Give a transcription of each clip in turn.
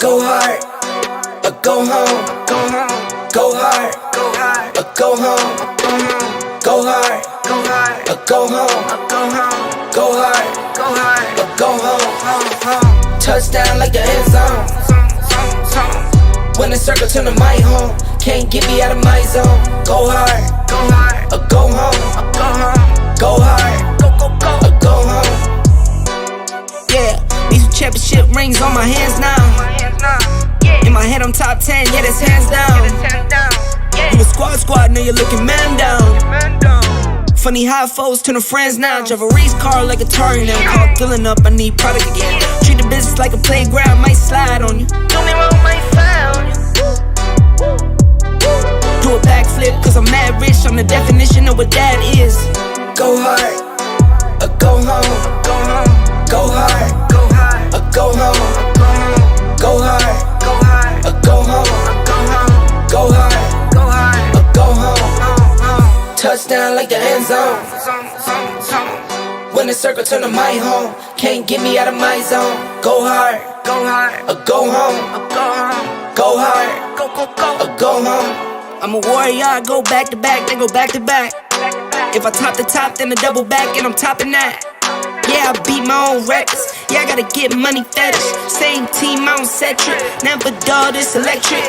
Go hard, or go home. Go hard, or go home. Go hard, or go home. Go hard, or go home. Touchdown like the end zone. When the circle turn to my home, can't get me out of my zone. Go hard, or go home. Go hard, or go home. Yeah, these championship rings on my hands now. In my head I'm top 10, yeah, that's hands down. You a squad, now you're looking man down. Funny how foes turn to friends now. Drive a race car like a Atari now. Call filling up, I need product again. Treat the business like a playground, might slide on you. Don't me wrong, might fly on you. Do a backflip, cause I'm mad rich. I'm the definition of what that is. Go hard, or go home. Go hard, or go home. Go hard, or go home. Go hard, or go home. Touchdown like the end zone. When the circle turn to my home, can't get me out of my zone. Go hard, or go home. Go hard, or go home. I'm a warrior, I go back to back, then go back to back. If I top the top, then I double back and I'm topping that. Yeah, I beat my own records. Yeah, I gotta get money fetish. Same team, I don't set trip. Never dull, this electric.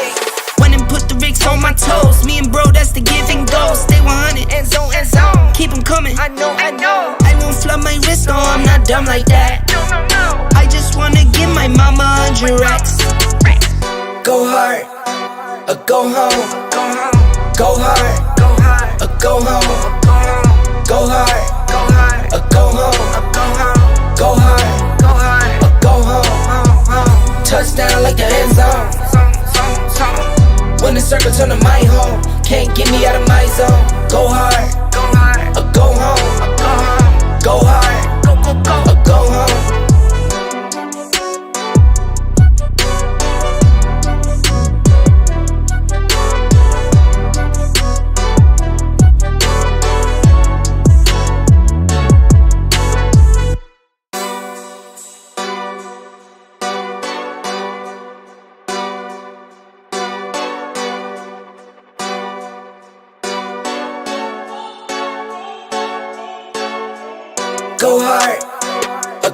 Went and put the Ricks on my toes. Me and bro, that's the give and go. Stay 100, end zone, end zone. Keep them coming, I know. I won't flub my wrist, no, I'm not dumb like that. No. I just wanna give my mama 100 racks. Go hard, or go home. Go hard, or go home. Go hard, or go home. Go hard, or go home. Touchdown like the end zone. When the circle turn to my home, can't get me out of my zone. Go hard, or go home. Go hard, or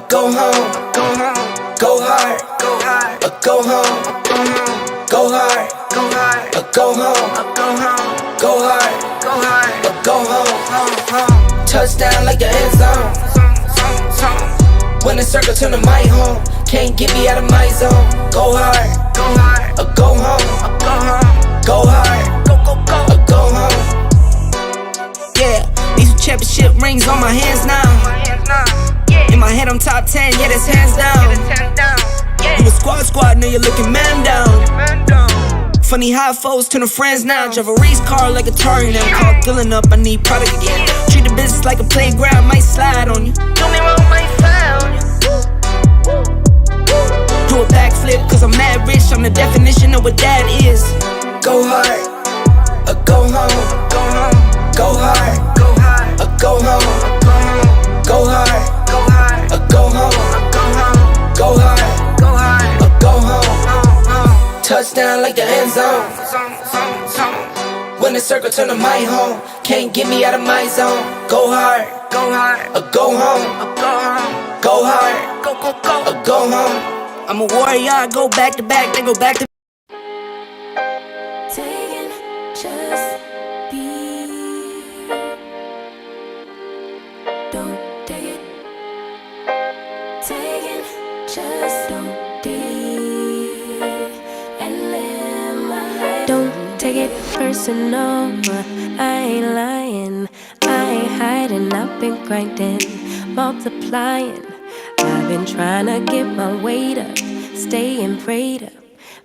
go home. Go hard, or go home. Go hard, or go home. Go hard, or go home. Go hard, or go home. Touchdown like the end zone. When the circle turn to my home, can't get me out of my zone. Go hard, or go home. Go hard, or go home. Yeah, these championship rings on my hands now. In my head I'm top 10, yeah, that's hands down. You a squad, now you're looking man down. Funny how foes turn to friends now. Drive a race car like a Atari now. Call filling up, I need product again. Treat the business like a playground, might slide on you. Don't me wrong, might fly on you. Do a backflip, cause I'm mad rich. I'm the definition of what that is. Go hard, or go home. Go hard, or go home. Go hard, or go home. Go hard, or go home. Touchdown like the end zone. When the circle turn to my home, can't get me out of my zone. Go hard, or go home. Go hard, or go home. I'm a warrior, I go back to back, then go back to Taking just be. Don't take it. Taking just don't be. And live my life. Don't take it personal. I ain't lying. I ain't hiding. I've been grinding, multiplying. I've been trying to get my weight up, staying prayed up,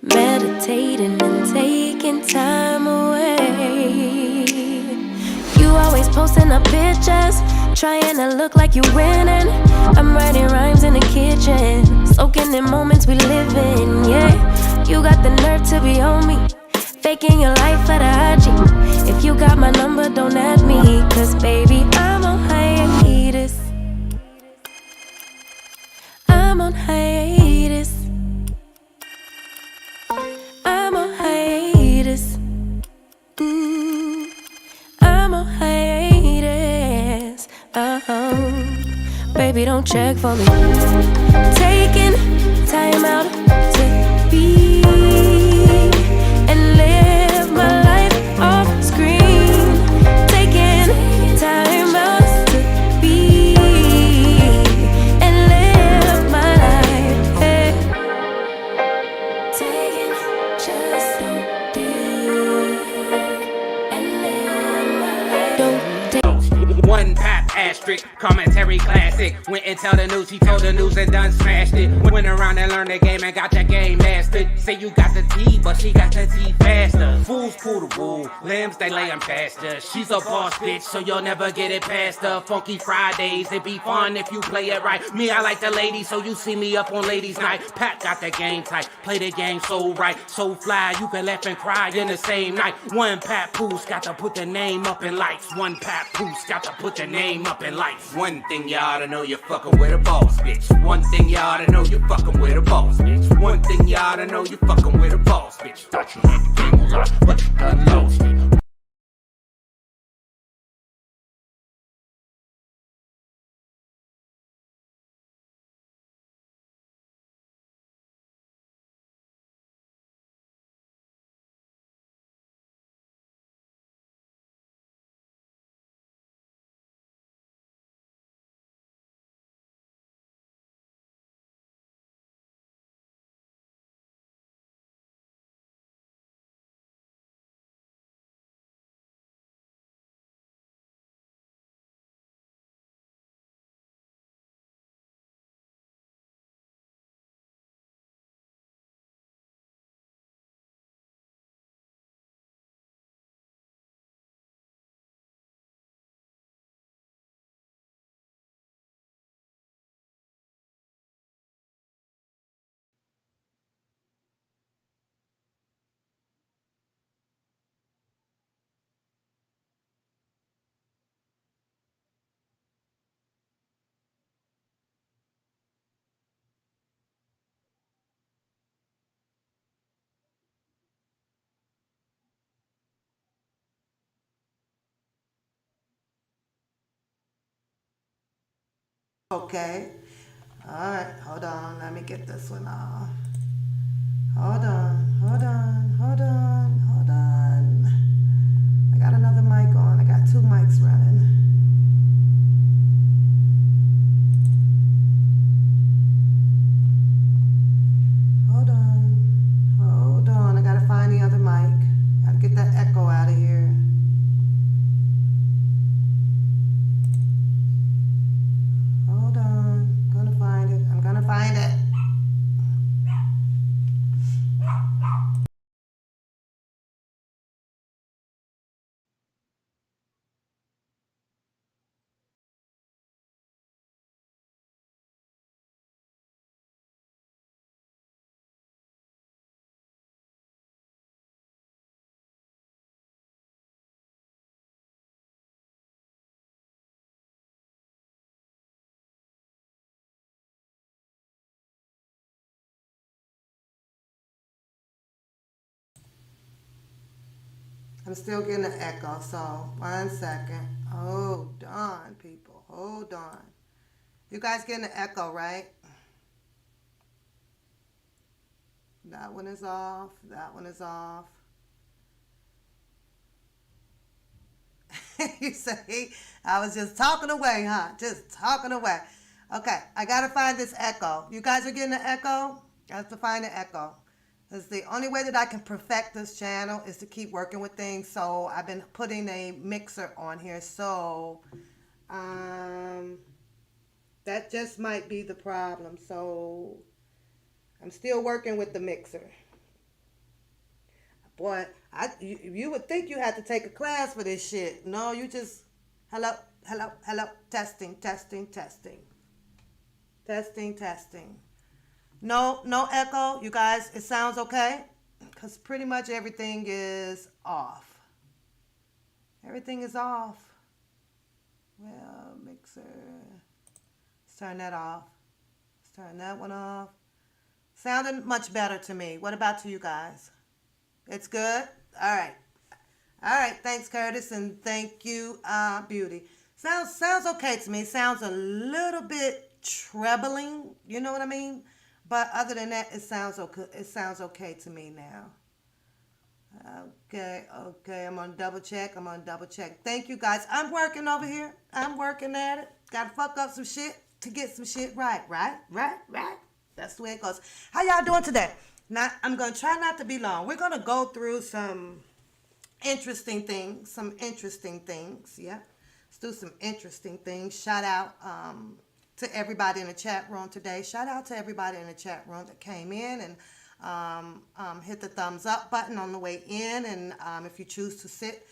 meditating and taking time away. You always posting up pictures, trying to look like you winning. I'm writing rhymes in the kitchen, soaking in moments we live in, yeah. You got the nerve to be on me, faking your life for the IG. If you got my number, don't add me, cause baby, I'm on hiatus. I'm on hiatus. don't check for me. Taking time out to be and live my life off screen. Taking time out to be and live my life. Yeah. Taking just don't be and live my life. Don't take. One pop asterisk, commentary classic. Went and tell the news, he told the news and done smashed it. Went around and learned the game and got that game mastered. Say you got the T, but she got the T faster. Fools pull the wool, limbs they lay 'em faster. She's a boss bitch, so you'll never get it past her. Funky Fridays, it be fun if you play it right. Me, I like the ladies, so you see me up on ladies' night. Pat got the game tight, play the game so right, so fly. You can laugh and cry in the same night. One Pat Poos got to put the name up in lights. One Pat Poos got to put the name up in lights. One thing you ought to know, you're fucking with a boss bitch. One thing you ought to know, you're fucking with a boss bitch. One thing you ought to know, you're fucking with a boss bitch. Thought you had the game on lock, but you done lost it. Okay. Alright, hold on. Let me get this one off. Hold on, hold on, hold on, hold on. I got another mic on. I got two mics running. Hold on, hold on. I gotta find the other mic. Gotta get that echo out of here. Hold on. Gonna find it. I'm gonna find it. I'm still getting an echo, so 1 second. Hold on, people. Hold on. You guys getting an echo, right? That one is off. That one is off. You say, I was just talking away, huh? Just talking away. Okay, I gotta find this echo. You guys are getting an echo? I have to find an echo. It's the only way that I can perfect this channel is to keep working with things. So I've been putting a mixer on here. So that just might be the problem. So I'm still working with the mixer. Boy, you would think you had to take a class for this shit. No, you just hello, hello, hello, testing, testing, testing. Testing, testing. No echo, you guys. It sounds okay? Because pretty much everything is off. Everything is off. Well, mixer. Let's turn that off. Let's turn that one off. Sounding much better to me. What about to you guys? It's good? All right. All right. Thanks, Curtis. And thank you, Beauty. Sounds okay to me. Sounds a little bit trebling. You know what I mean? But other than that, it sounds okay. It sounds okay to me now. Okay, I'm on double check. Thank you guys. I'm working over here. I'm working at it. Gotta fuck up some shit to get some shit right. That's the way it goes. How y'all doing today? Now, I'm gonna try not to be long. We're gonna go through some interesting things. Yeah. Let's do some interesting things. Shout out to everybody in the chat room today. Shout out to everybody in the chat room that came in and hit the thumbs up button on the way in. And if you choose to sit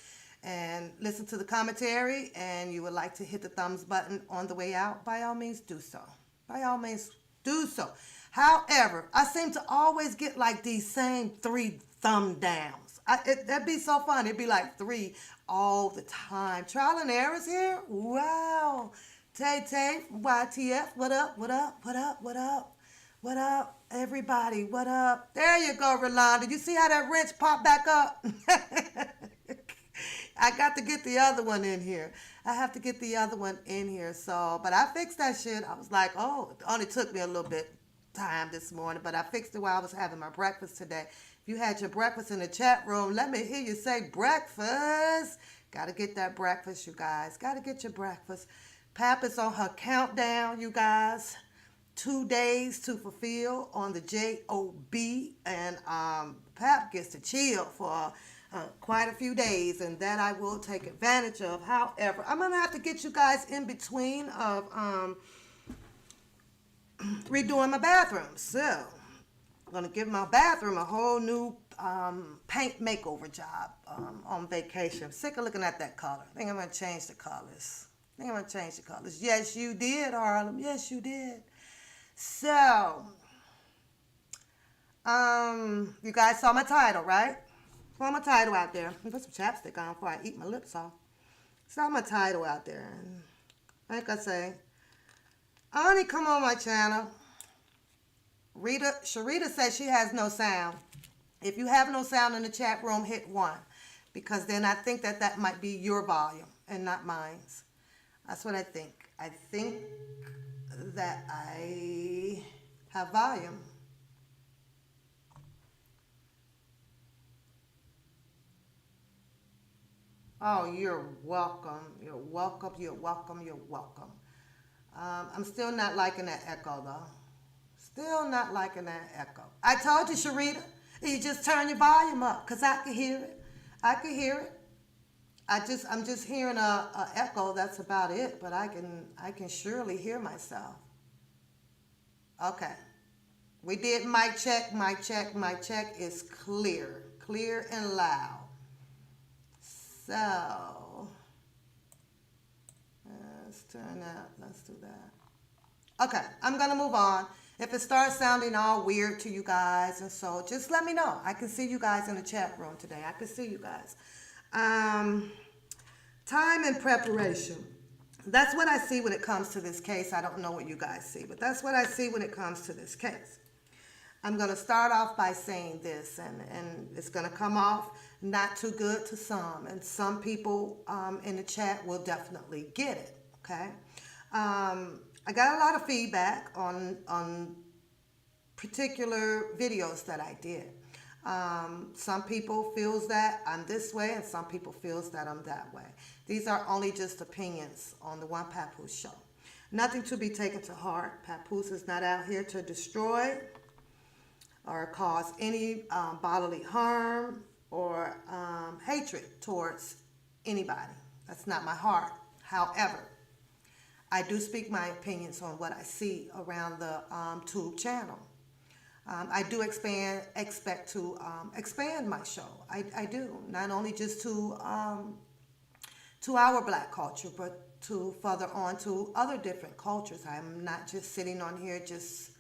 and listen to the commentary and you would like to hit the thumbs button on the way out, by all means do so. By all means do so. However, I seem to always get like these same 3 thumb downs. That'd be so fun. It'd be like 3 all the time. Trial and errors here. Wow. Tay, YTF, what up, everybody, what up? There you go, Rolanda. You see how that wrench popped back up? I got to get the other one in here. I have to get the other one in here. So, but I fixed that shit. I was like, oh, it only took me a little bit time this morning, but I fixed it while I was having my breakfast today. If you had your breakfast in the chat room, let me hear you say breakfast. Got to get that breakfast, you guys. Got to get your breakfast. Pap is on her countdown, you guys. 2 days to fulfill on the JOB, and Pap gets to chill for quite a few days, and that I will take advantage of. However, I'm gonna have to get you guys in between of redoing my bathroom. So I'm gonna give my bathroom a whole new paint makeover job on vacation. I'm sick of looking at that color. I think I'm gonna change the colors. Yes, you did, Harlem. Yes, you did. So, you guys saw my title, right? Saw my title out there. Put some chapstick on before I eat my lips off. Saw my title out there. And like I say, only come on my channel. Sharita says she has no sound. If you have no sound in the chat room, hit 1. Because then I think that might be your volume and not mine's. That's what I think. I think that I have volume. Oh, you're welcome. I'm still not liking that echo, though. I told you, Sharita, you just turn your volume up, because I can hear it. I'm just hearing a echo. That's about it. But I can surely hear myself. Okay, we did mic check. Mic check is clear and loud. So let's turn that. Let's do that. Okay, I'm gonna move on. If it starts sounding all weird to you guys, and so just let me know. I can see you guys in the chat room today. I can see you guys. Time and preparation. That's what I see when it comes to this case. I don't know what you guys see, but that's what I see when it comes to this case. I'm going to start off by saying this, and it's going to come off not too good to some, and some people in the chat will definitely get it, okay? I got a lot of feedback on particular videos that I did. Some people feels that I'm this way, and some people feels that I'm that way. These are only just opinions on the One Papoose show. Nothing to be taken to heart. Papoose is not out here to destroy or cause any bodily harm or hatred towards anybody. That's not my heart. However, I do speak my opinions on what I see around the Tube channel. I do expect to expand my show. I do, not only just to our black culture, but to further on to other different cultures. I'm not just sitting on here just,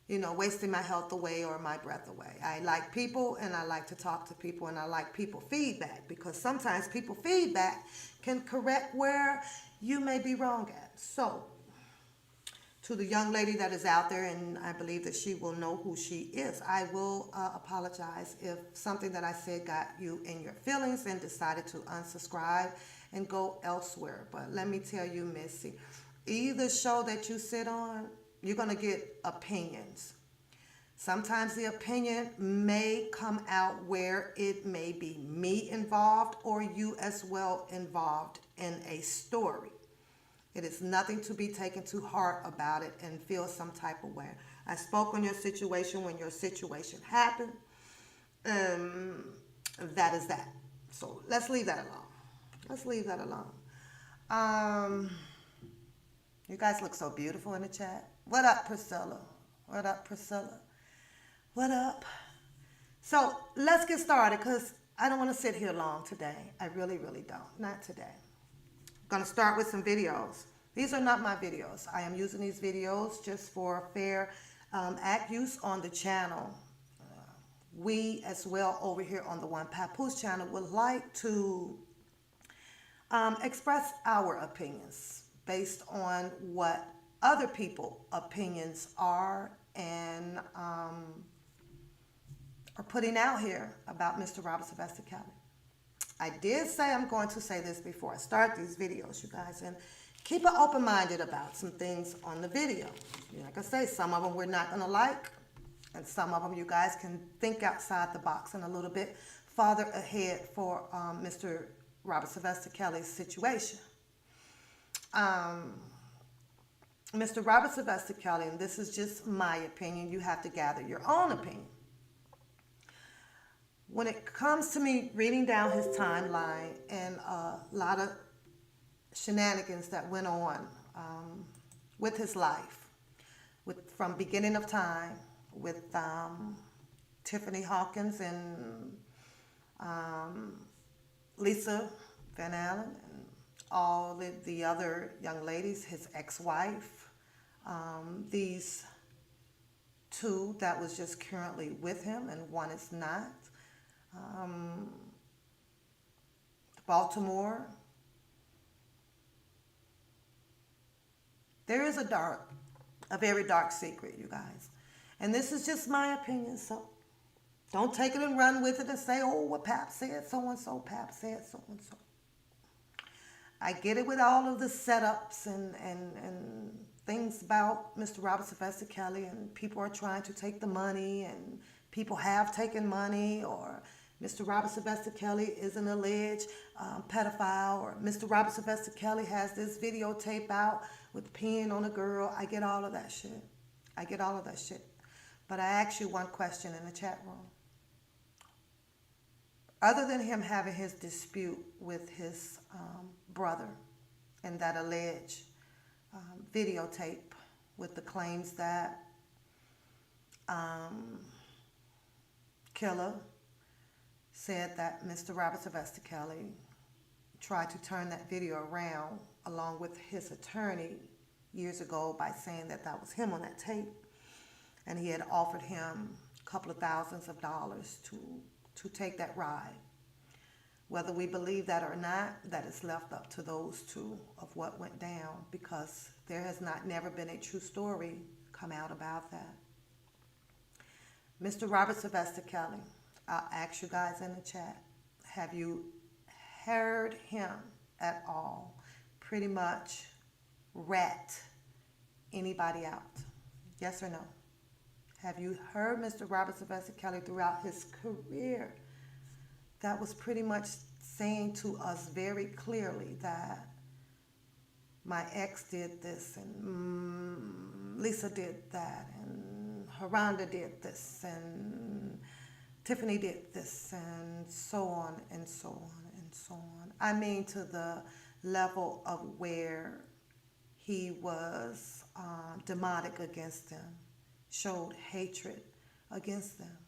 wasting my health away or my breath away. I like people, and I like to talk to people, and I like people feedback, because sometimes people feedback can correct where you may be wrong at. So, to the young lady that is out there, and I believe that she will know who she is, I will apologize if something that I said got you in your feelings and decided to unsubscribe and go elsewhere. But let me tell you, Missy, either show that you sit on you're going to get opinions. Sometimes the opinion may come out where it may be me involved or you as well involved in a story. It is nothing to be taken to heart about it and feel some type of way. I spoke on your situation when your situation happened. That is that. So let's leave that alone. Let's leave that alone. You guys look so beautiful in the chat. What up, Priscilla? What up, Priscilla? What up? So let's get started because I don't want to sit here long today. I really, really don't. Not today. I'm going to start with some videos. These are not my videos. I am using these videos just for fair act use on the channel. We as well over here on the One Papoose channel would like to express our opinions based on what other people's opinions are and are putting out here about Mr. Robert Sylvester Kelly. I did say I'm going to say this before I start these videos, you guys, and keep it open-minded about some things on the video. Like I say, some of them we're not going to like, and some of them you guys can think outside the box and a little bit farther ahead for Mr. Robert Sylvester Kelly's situation. Mr. Robert Sylvester Kelly, and this is just my opinion, you have to gather your own opinion. When it comes to me reading down his timeline and a lot of shenanigans that went on with his life, from beginning of time, with Tiffany Hawkins and Lisa Van Allen and all the other young ladies, his ex-wife, these two that was just currently with him and one is not. Baltimore. There is a very dark secret, you guys. And this is just my opinion, so don't take it and run with it and say, oh, what Pap said, so-and-so, Pap said, so-and-so. I get it with all of the setups and things about Mr. Robert Sylvester Kelly, and people are trying to take the money, and people have taken money, or Mr. Robert Sylvester Kelly is an alleged pedophile, or Mr. Robert Sylvester Kelly has this videotape out with peeing on a girl. I get all of that shit. I get all of that shit. But I ask you one question in the chat room. Other than him having his dispute with his brother and that alleged videotape with the claims that Killer said that Mr. Robert Sylvester Kelly tried to turn that video around along with his attorney years ago by saying that that was him on that tape, and he had offered him a couple of thousands of dollars to take that ride. Whether we believe that or not, that is left up to those two of what went down, because there has never been a true story come out about that. Mr. Robert Sylvester Kelly, I'll ask you guys in the chat, have you heard him at all pretty much rat anybody out? Yes or no? Have you heard Mr. Robert Sylvester Kelly throughout his career that was pretty much saying to us very clearly that my ex did this, and Lisa did that, and Haronda did this, and Tiffany did this, and so on and so on and so on. I mean, to the level of where he was demonic against them, showed hatred against them.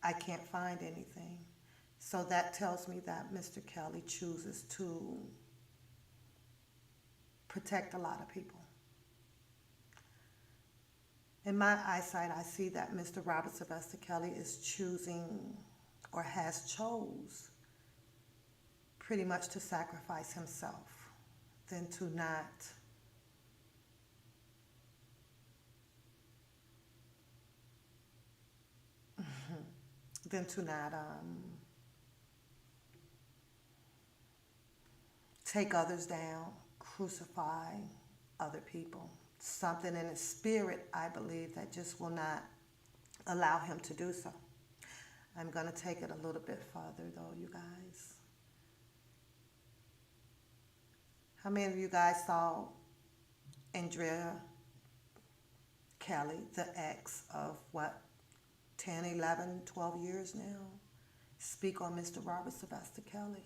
I can't find anything. So that tells me that Mr. Kelly chooses to protect a lot of people. In my eyesight, I see that Mr. Robert Sylvester Kelly is choosing, or has chose, pretty much to sacrifice himself than to not take others down, crucify other people. something in his spirit, I believe, that just will not allow him to do so. I'm going to take it a little bit further, though, you guys. How many of you guys saw R.Kelly, the ex of what, 10, 11, 12 years now, speak on Mr. Robert Sylvester Kelly?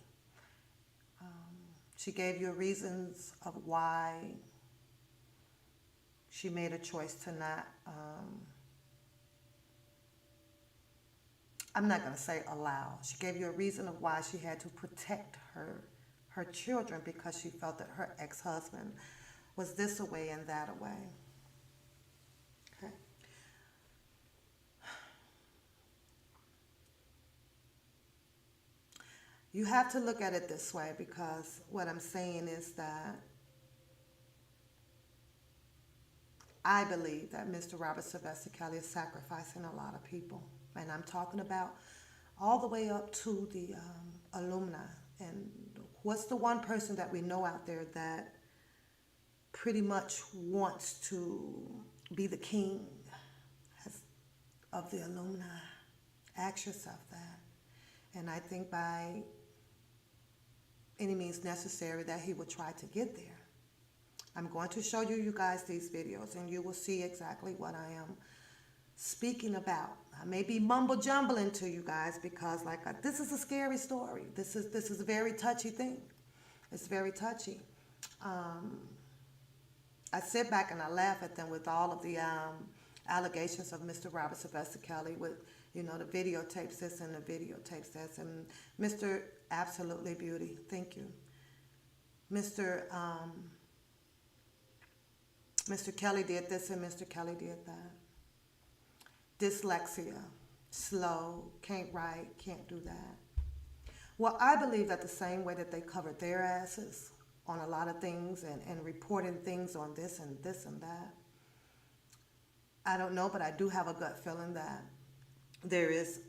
She gave you reasons of why she made a choice to not, I'm not going to say allow. She gave you a reason of why she had to protect her children, because she felt that her ex-husband was this away and that away. Okay. You have to look at it this way, because what I'm saying is that I believe that Mr. Robert Sylvester Kelly is sacrificing a lot of people. And I'm talking about all the way up to the alumni. And what's the one person that we know out there that pretty much wants to be the king of the alumni? Ask yourself that. And I think by any means necessary that he will try to get there. I'm going to show you guys these videos, and you will see exactly what I am speaking about. I may be mumble jumbling to you guys, because this is a scary story. This is a very touchy thing. It's very touchy. I sit back and I laugh at them with all of the allegations of Mr. Robert Sylvester Kelly, with the videotapes this and the videotapes that, and Mr. Absolutely Beauty. Thank you. Mr. Kelly did this and Mr. Kelly did that. Dyslexia, slow, can't write, can't do that. Well, I believe that the same way that they covered their asses on a lot of things and reporting things on this and that, I don't know, but I do have a gut feeling that there is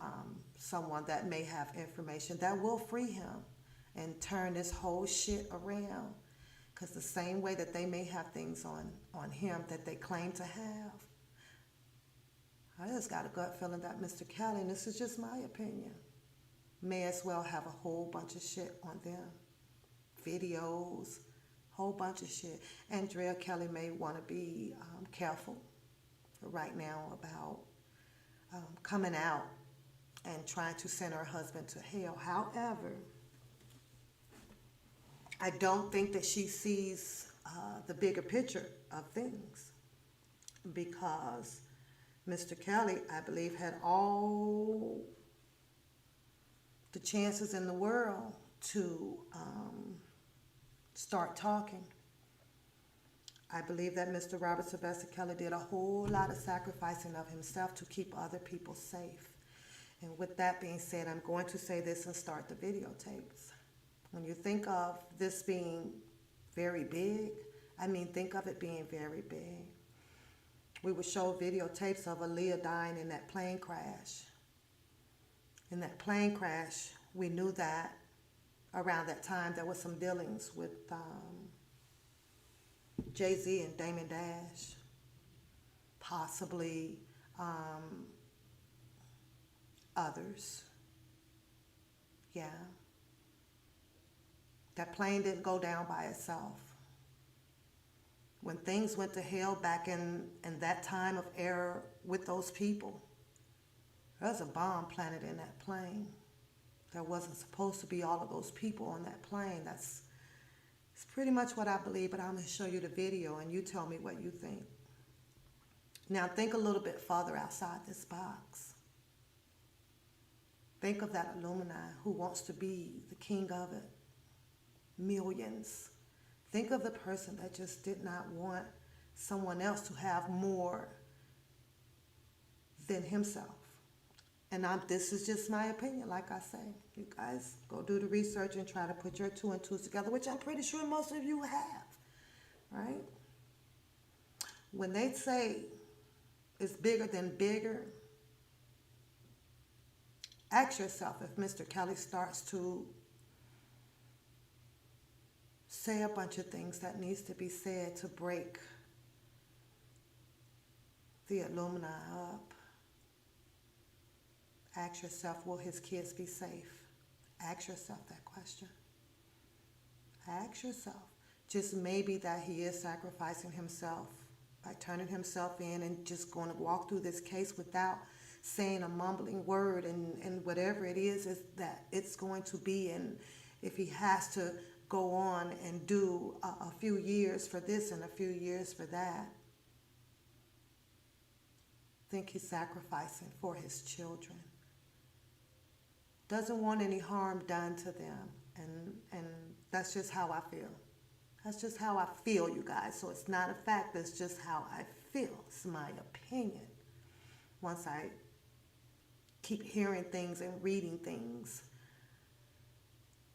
someone that may have information that will free him and turn this whole shit around. Because the same way that they may have things on him that they claim to have, I just got a gut feeling that Mr. Kelly, and this is just my opinion, may as well have a whole bunch of shit on them. Videos, whole bunch of shit. And R.Kelly may want to be careful right now about coming out and trying to send her husband to hell. However, I don't think that she sees the bigger picture of things, because Mr. Kelly, I believe, had all the chances in the world to start talking. I believe that Mr. Robert Sylvester Kelly did a whole lot of sacrificing of himself to keep other people safe. And with that being said, I'm going to say this and start the videotapes. When you think of this being very big, I mean, think of it being very big. We would show videotapes of Aaliyah dying in that plane crash. In that plane crash, we knew that around that time there was some dealings with Jay-Z and Damon Dash, possibly others. Yeah. That plane didn't go down by itself. When things went to hell back in that time of era with those people, there was a bomb planted in that plane. There wasn't supposed to be all of those people on that plane. It's pretty much what I believe, but I'm going to show you the video and you tell me what you think. Now think a little bit farther outside this box. Think of that alumni who wants to be the king of it. Millions. Think of the person that just did not want someone else to have more than himself. And this is just my opinion, like I say. You guys go do the research and try to put your 2 and 2s together, which I'm pretty sure most of you have, right? When they say it's bigger than bigger, ask yourself if Mr. Kelly starts to say a bunch of things that needs to be said to break the Illumina up. Ask yourself, will his kids be safe? Ask yourself that question. Ask yourself. Just maybe that he is sacrificing himself by turning himself in and just going to walk through this case without saying a mumbling word, and whatever it is that it's going to be. And if he has to go on and do a few years for this and a few years for that, I think he's sacrificing for his children. Doesn't want any harm done to them, and that's just how I feel. That's just how I feel, you guys. So it's not a fact, it's just how I feel. It's my opinion. Once I keep hearing things and reading things.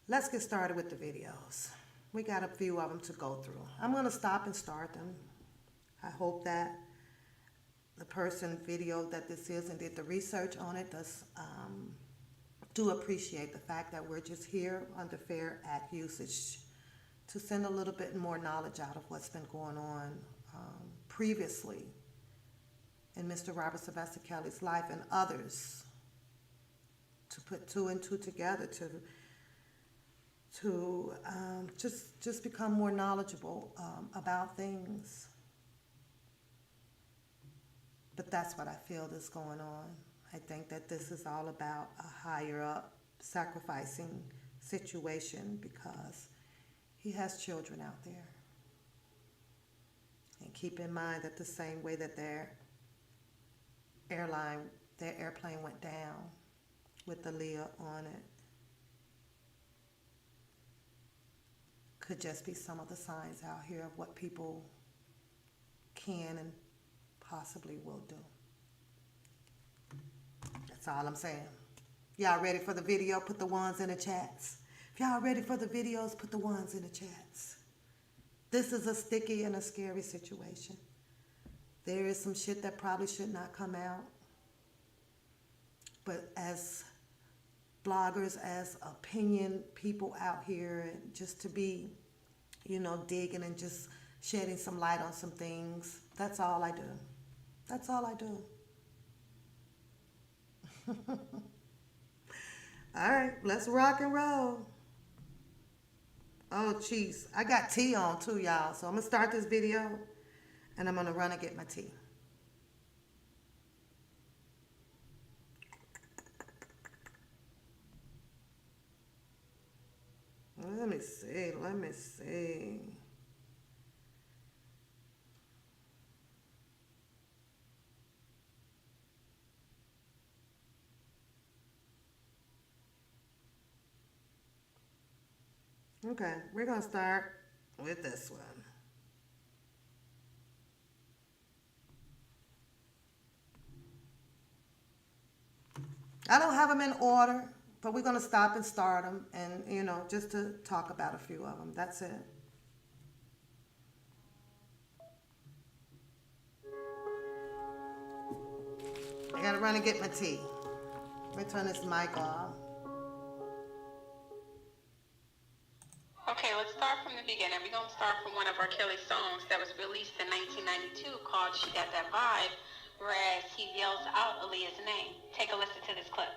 Let's get started with the videos. We got a few of them to go through. I'm going to stop and start them. I hope that the person videoed that this is and did the research on it do appreciate the fact that we're just here under Fair Act usage to send a little bit more knowledge out of what's been going on previously in Mr. Robert Sylvester Kelly's life and others, to put two and two together to just become more knowledgeable about things. But that's what I feel is going on. I think that this is all about a higher up sacrificing situation because he has children out there. And keep in mind that the same way that their airplane went down with Aaliyah on it could just be some of the signs out here of what people can and possibly will do. That's all I'm saying. Y'all ready for the video? Put the ones in the chats. If y'all ready for the videos, put the ones in the chats. This is a sticky and a scary situation. There is some shit that probably should not come out. But as bloggers, as opinion people out here, and just to be, digging and just shedding some light on some things, that's all I do. That's all I do. All right, let's rock and roll. Oh, jeez. I got tea on too, y'all. So I'm going to start this video and I'm going to run and get my tea. Let me see. Okay, we're going to start with this one. I don't have them in order, but we're going to stop and start them and, just to talk about a few of them. That's it. I got to run and get my tea. Let me turn this mic off. Okay, let's start from the beginning. We're going to start from one of R.Kelly's songs that was released in 1992 called She Got That Vibe, whereas he yells out Aaliyah's name. Take a listen to this clip.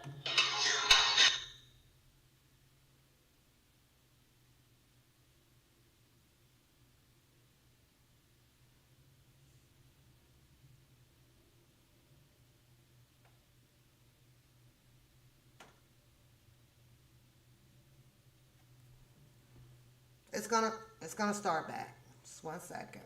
It's gonna start back. Just 1 second.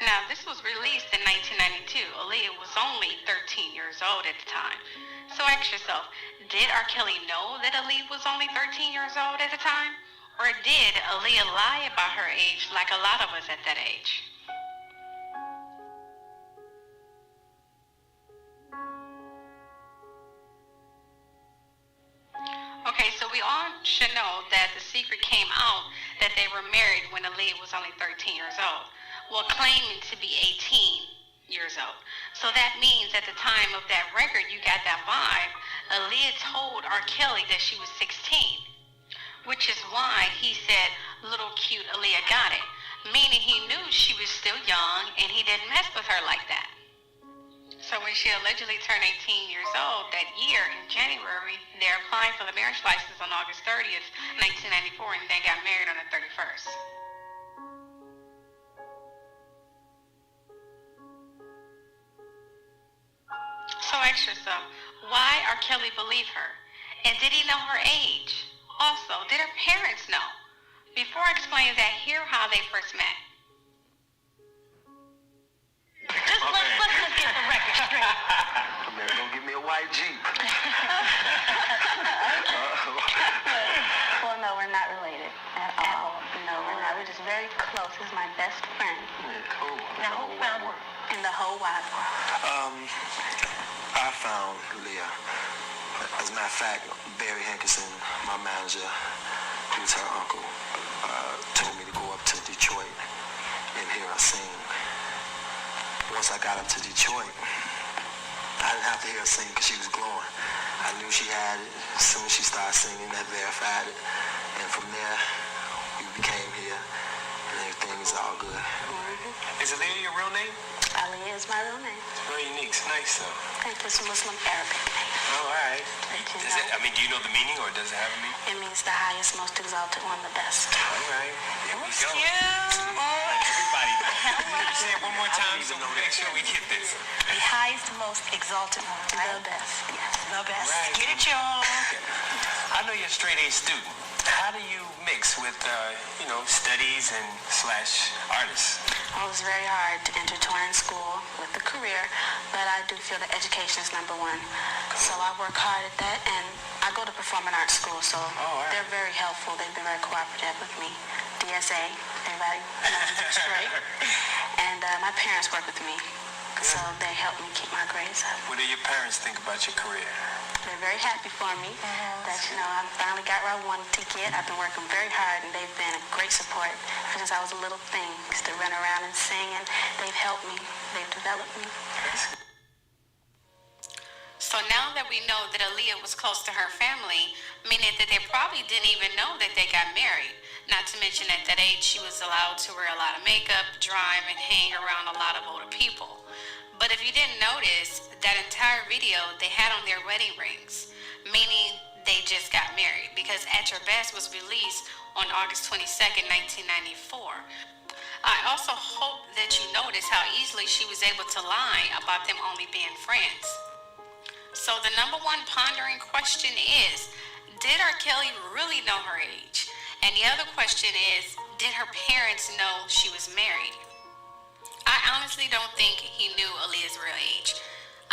Now, this was released in 1992. Aaliyah was only 13 years old at the time. So ask yourself, did R. Kelly know that Aaliyah was only 13 years old at the time? Or did Aaliyah lie about her age like a lot of us at that age? Okay, so we all should know that the secret came out that they were married when Aaliyah was only 13 years old, while claiming to be 18 years old. So that means at the time of that record, you got that vibe. Aaliyah told R. Kelly that she was 16, which is why he said, little cute Aaliyah got it, meaning he knew she was still young and he didn't mess with her like that. So when she allegedly turned 18 years old that year in January, they're applying for the marriage license on August 30th, 1994, and they got married on the 31st. So ask yourself, why R. Kelly believe her? And did he know her age? Also, did her parents know? Before I explain that, hear how they first met. Let's get the record straight. Man, go get me a white Jeep. Well, no, we're not related at all. No, we're not. We're just very close. He's my best friend. Yeah, cool. Now, who found her? In the whole wide world. I found Leah. As a matter of fact, Barry Hankerson, my manager, who's her uncle, told me to go up to Detroit and hear her sing. Once I got up to Detroit, I didn't have to hear her sing because she was glowing. I knew she had it. As soon as she started singing, that verified it. And from there, we became here, and everything is all good. Is Aaliyah your real name? Aliyah is my real name. It's very unique. It's nice, though. Thank you. It's a Muslim Arabic name. Oh, all right. You Does it, I mean, do you know the meaning, or does it have a meaning? It means the highest, most exalted one, the best. All right. Here we go. Let everybody know. Say it one more time so we make sure we get this. The highest, most exalted one, right? The best. Yes. The best. Right. Get it, y'all. I know you're a straight-A student. How do you mix with, studies and / artists? Well, it was very hard to intertwine school with the career, but I do feel that education is number one. So I work hard at that, and I go to performing arts school, so right. they're very helpful. They've been very cooperative with me. DSA, everybody knows it's straight. And my parents work with me, so they help me keep my grades up. What do your parents think about your career? They're very happy for me that, I finally got where I wanted to get. I've been working very hard, and they've been a great support ever since I was a little thing. Used to run around and sing, and they've helped me. They've developed me. So now that we know that Aaliyah was close to her family, meaning that they probably didn't even know that they got married. Not to mention at that age, she was allowed to wear a lot of makeup, drive, and hang around a lot of older people. But if you didn't notice, that entire video, they had on their wedding rings, meaning they just got married, because At Your Best was released on August 22nd, 1994. I also hope that you notice how easily she was able to lie about them only being friends. So the number one pondering question is, did R. Kelly really know her age? And the other question is, did her parents know she was married? I honestly don't think he knew Aaliyah's real age.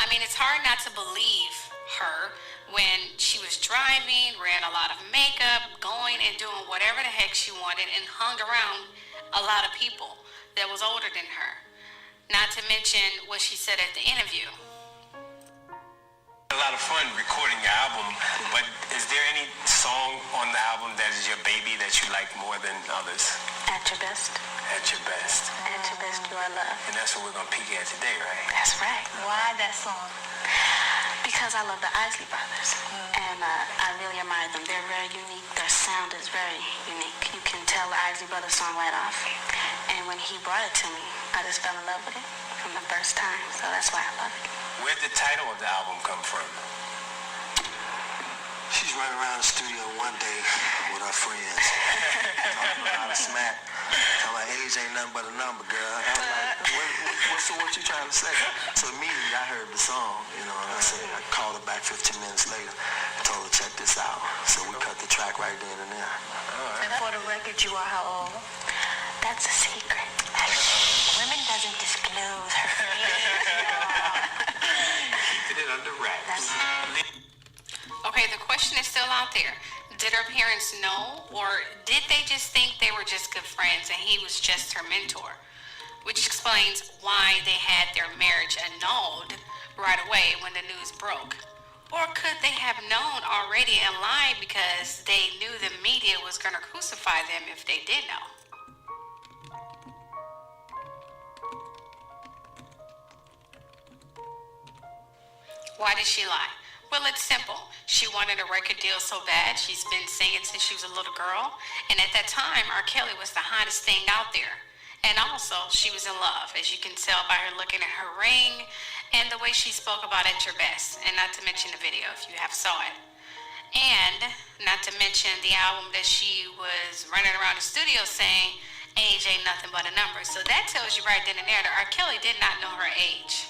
I mean, it's hard not to believe her when she was driving, ran a lot of makeup, going and doing whatever the heck she wanted, and hung around a lot of people that was older than her. Not to mention what she said at the interview. A lot of fun recording your album, but is there any song on the album that is your baby that you like more than others? At Your Best. At Your Best. At Your Best, you are loved. And that's what we're going to peek at today, right? That's right. Why that song? Because I love the Isley Brothers, and I really admire them. They're very unique. Their sound is very unique. You can tell the Isley Brothers song right off. And when he brought it to me, I just fell in love with it from the first time. So that's why I love it. Where'd the title of the album come from? She's running around the studio one day with her friends, talking a lot of smack. Talking about age ain't nothing but a number, girl. I'm like, what you trying to say? So immediately I heard the song, and I called her back 15 minutes later, told her check this out. So we cut the track right then and there. And for the record, you are how old? That's a secret. Women doesn't disclose her Keeping it under wraps. Okay, the question is still out there. Did her parents know, or did they just think they were just good friends and he was just her mentor? Which explains why they had their marriage annulled right away when the news broke. Or could they have known already and lied because they knew the media was going to crucify them if they did know? Why did she lie? Well, it's simple. She wanted a record deal so bad. She's been singing since she was a little girl. And at that time, R. Kelly was the hottest thing out there. And also, she was in love, as you can tell by her looking at her ring and the way she spoke about At Your Best. And not to mention the video, if you have saw it. And not to mention the album that she was running around the studio saying, age ain't nothing but a number. So that tells you right then and there that R. Kelly did not know her age.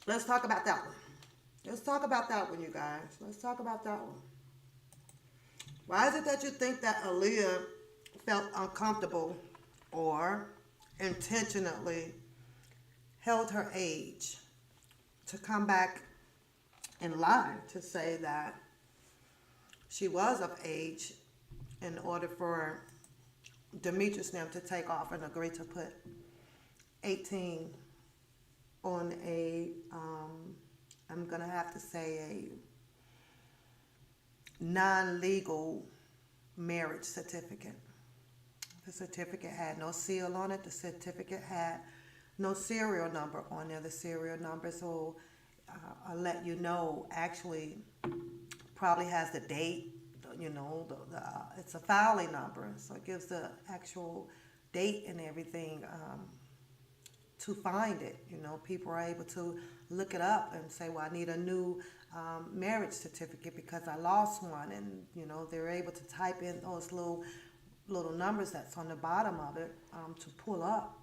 Let's talk about that one. Let's talk about that one, you guys. Let's talk about that one. Why is it that you think that Aaliyah felt uncomfortable or intentionally held her age to come back and lie to say that she was of age in order for Demetrius and them to take off and agree to put 18 on a, I'm going to have to say a non-legal marriage certificate. The certificate had no seal on it. The certificate had no serial number on there. The serial number, so I'll let you know, actually probably has the date, you know, it's a filing number, so it gives the actual date and everything to find it. You know, people are able to look it up and say, well, I need a new marriage certificate because I lost one, and you know, they're able to type in those little numbers that's on the bottom of it to pull up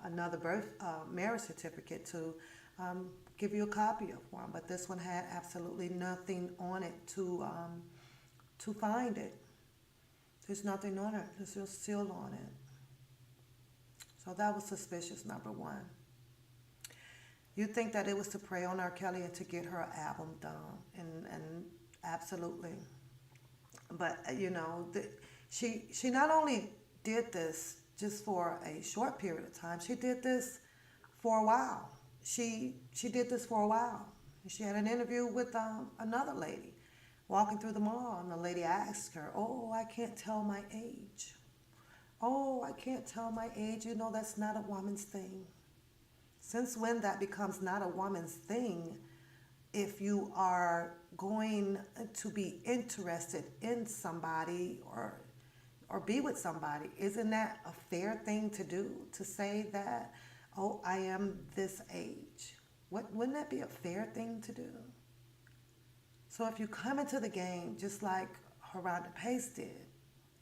another marriage certificate to give you a copy of one. But this one had absolutely nothing on it to find it. There's nothing on it. There's no seal on it. So that was suspicious, number one. You think that it was to prey on R. Kelly and to get her album done, and absolutely. But you know, she not only did this just for a short period of time. She did this for a while. She did this for a while. She had an interview with another lady walking through the mall, and the lady asked her, "Oh, I can't tell my age. Oh, I can't tell my age. You know, that's not a woman's thing." Since when that becomes not a woman's thing, if you are going to be interested in somebody or be with somebody, isn't that a fair thing to do? To say that, oh, I am this age. Wouldn't that be a fair thing to do? So if you come into the game just like Rhonda Pace did,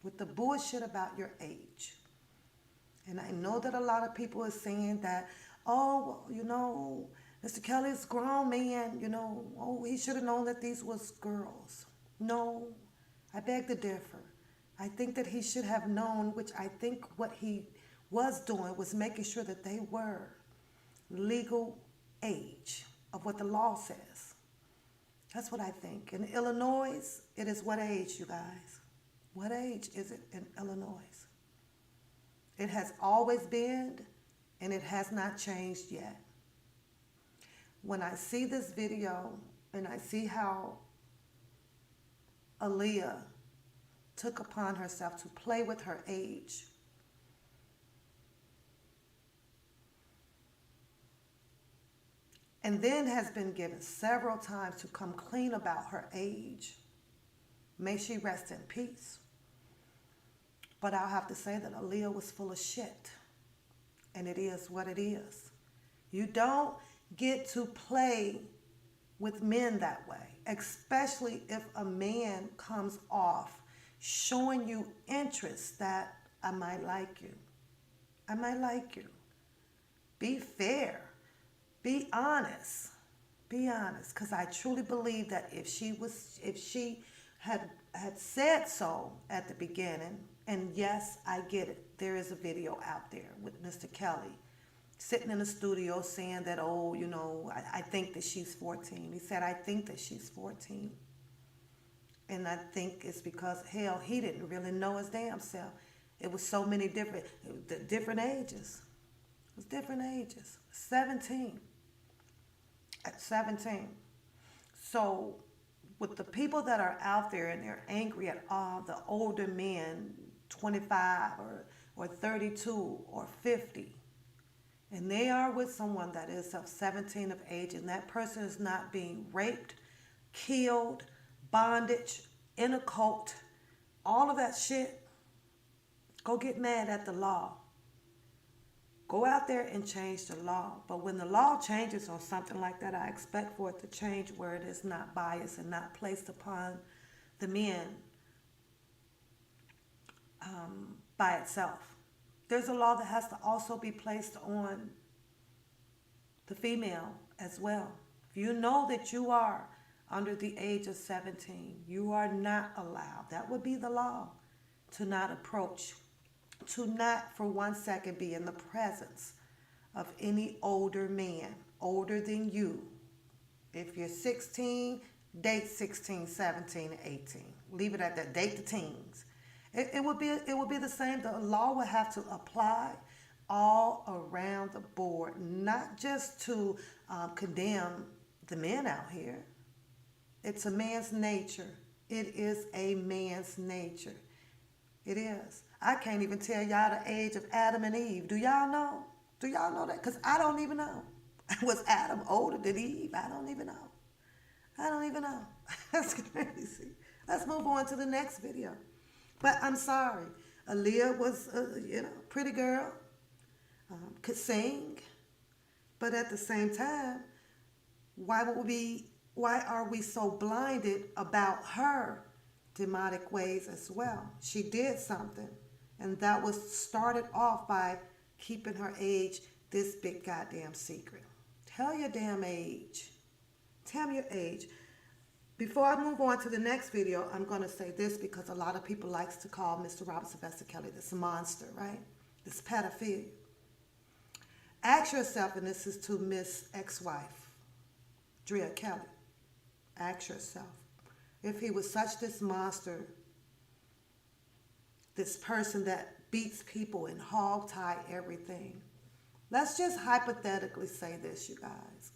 with the bullshit about your age, and I know that a lot of people are saying that, oh, well, you know, Mr. Kelly's a grown man, you know, oh, he should have known that these was girls. No, I beg to differ. I think that he should have known, which I think what he was doing was making sure that they were legal age of what the law says. That's what I think. In Illinois, it is what age, you guys? What age is it in Illinois? It has always been, and it has not changed yet. When I see this video and I see how Aaliyah took upon herself to play with her age, and then has been given several times to come clean about her age, may she rest in peace. But I'll have to say that Aaliyah was full of shit, and it is what it is. You don't get to play with men that way, especially if a man comes off showing you interest that I might like you. I might like you. Be fair. Be honest. Be honest, because I truly believe that if she had said so at the beginning, and yes, I get it. There is a video out there with Mr. Kelly sitting in the studio saying that, oh, I think that she's 14. He said, I think that she's 14. And I think it's because, hell, he didn't really know his damn self. It was so many different ages. It was different ages. 17. At 17. So with the people that are out there and they're angry at all the older men, 25 or 32 or 50, and they are with someone that is of 17 of age, and that person is not being raped, killed, bondage, in a cult, all of that shit, go get mad at the law. Go out there and change the law. But when the law changes on something like that, I expect for it to change where it is not biased and not placed upon the men by itself. There's a law that has to also be placed on the female as well. If you know that you are under the age of 17, you are not allowed, that would be the law, to not approach, to not for 1 second be in the presence of any older man, older than you. If you're 16, date 16, 17, and 18. Leave it at that, date the teens. It would be the same. The law would have to apply all around the board, not just to condemn the men out here. It's a man's nature. It is a man's nature. It is. I can't even tell y'all the age of Adam and Eve. Do y'all know? Do y'all know that? Because I don't even know. Was Adam older than Eve? I don't even know. I don't even know. That's crazy. Let's move on to the next video. But I'm sorry. Aaliyah was a pretty girl, could sing, but at the same time, why are we so blinded about her demonic ways as well? She did something, and that was started off by keeping her age this big goddamn secret. Tell your damn age. Tell me your age. Before I move on to the next video, I'm going to say this because a lot of people likes to call Mr. Robert Sylvester Kelly this monster, right? This pedophile. Ask yourself, and this is to Miss ex-wife, R.Kelly. Ask yourself, if he was such this monster, this person that beats people and hog-tie everything, let's just hypothetically say this, you guys.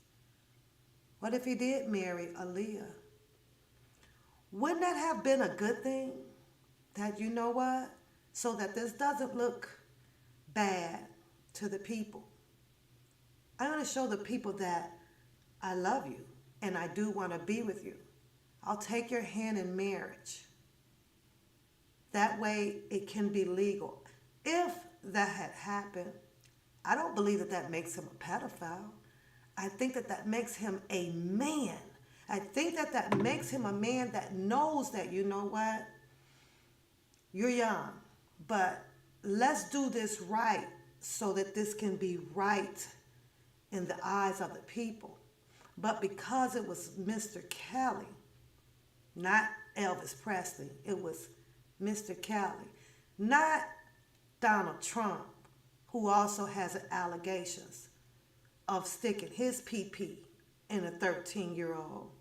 What if he did marry Aaliyah? Wouldn't that have been a good thing? That, you know what? So that this doesn't look bad to the people. I want to show the people that I love you and I do want to be with you. I'll take your hand in marriage. That way it can be legal. If that had happened, I don't believe that that makes him a pedophile. I think that that makes him a man. I think that that makes him a man that knows that, you know what, you're young, but let's do this right so that this can be right in the eyes of the people. But because it was Mr. Kelly, not Elvis Presley, it was Mr. Kelly, not Donald Trump, who also has allegations of sticking his PP in a 13-year-old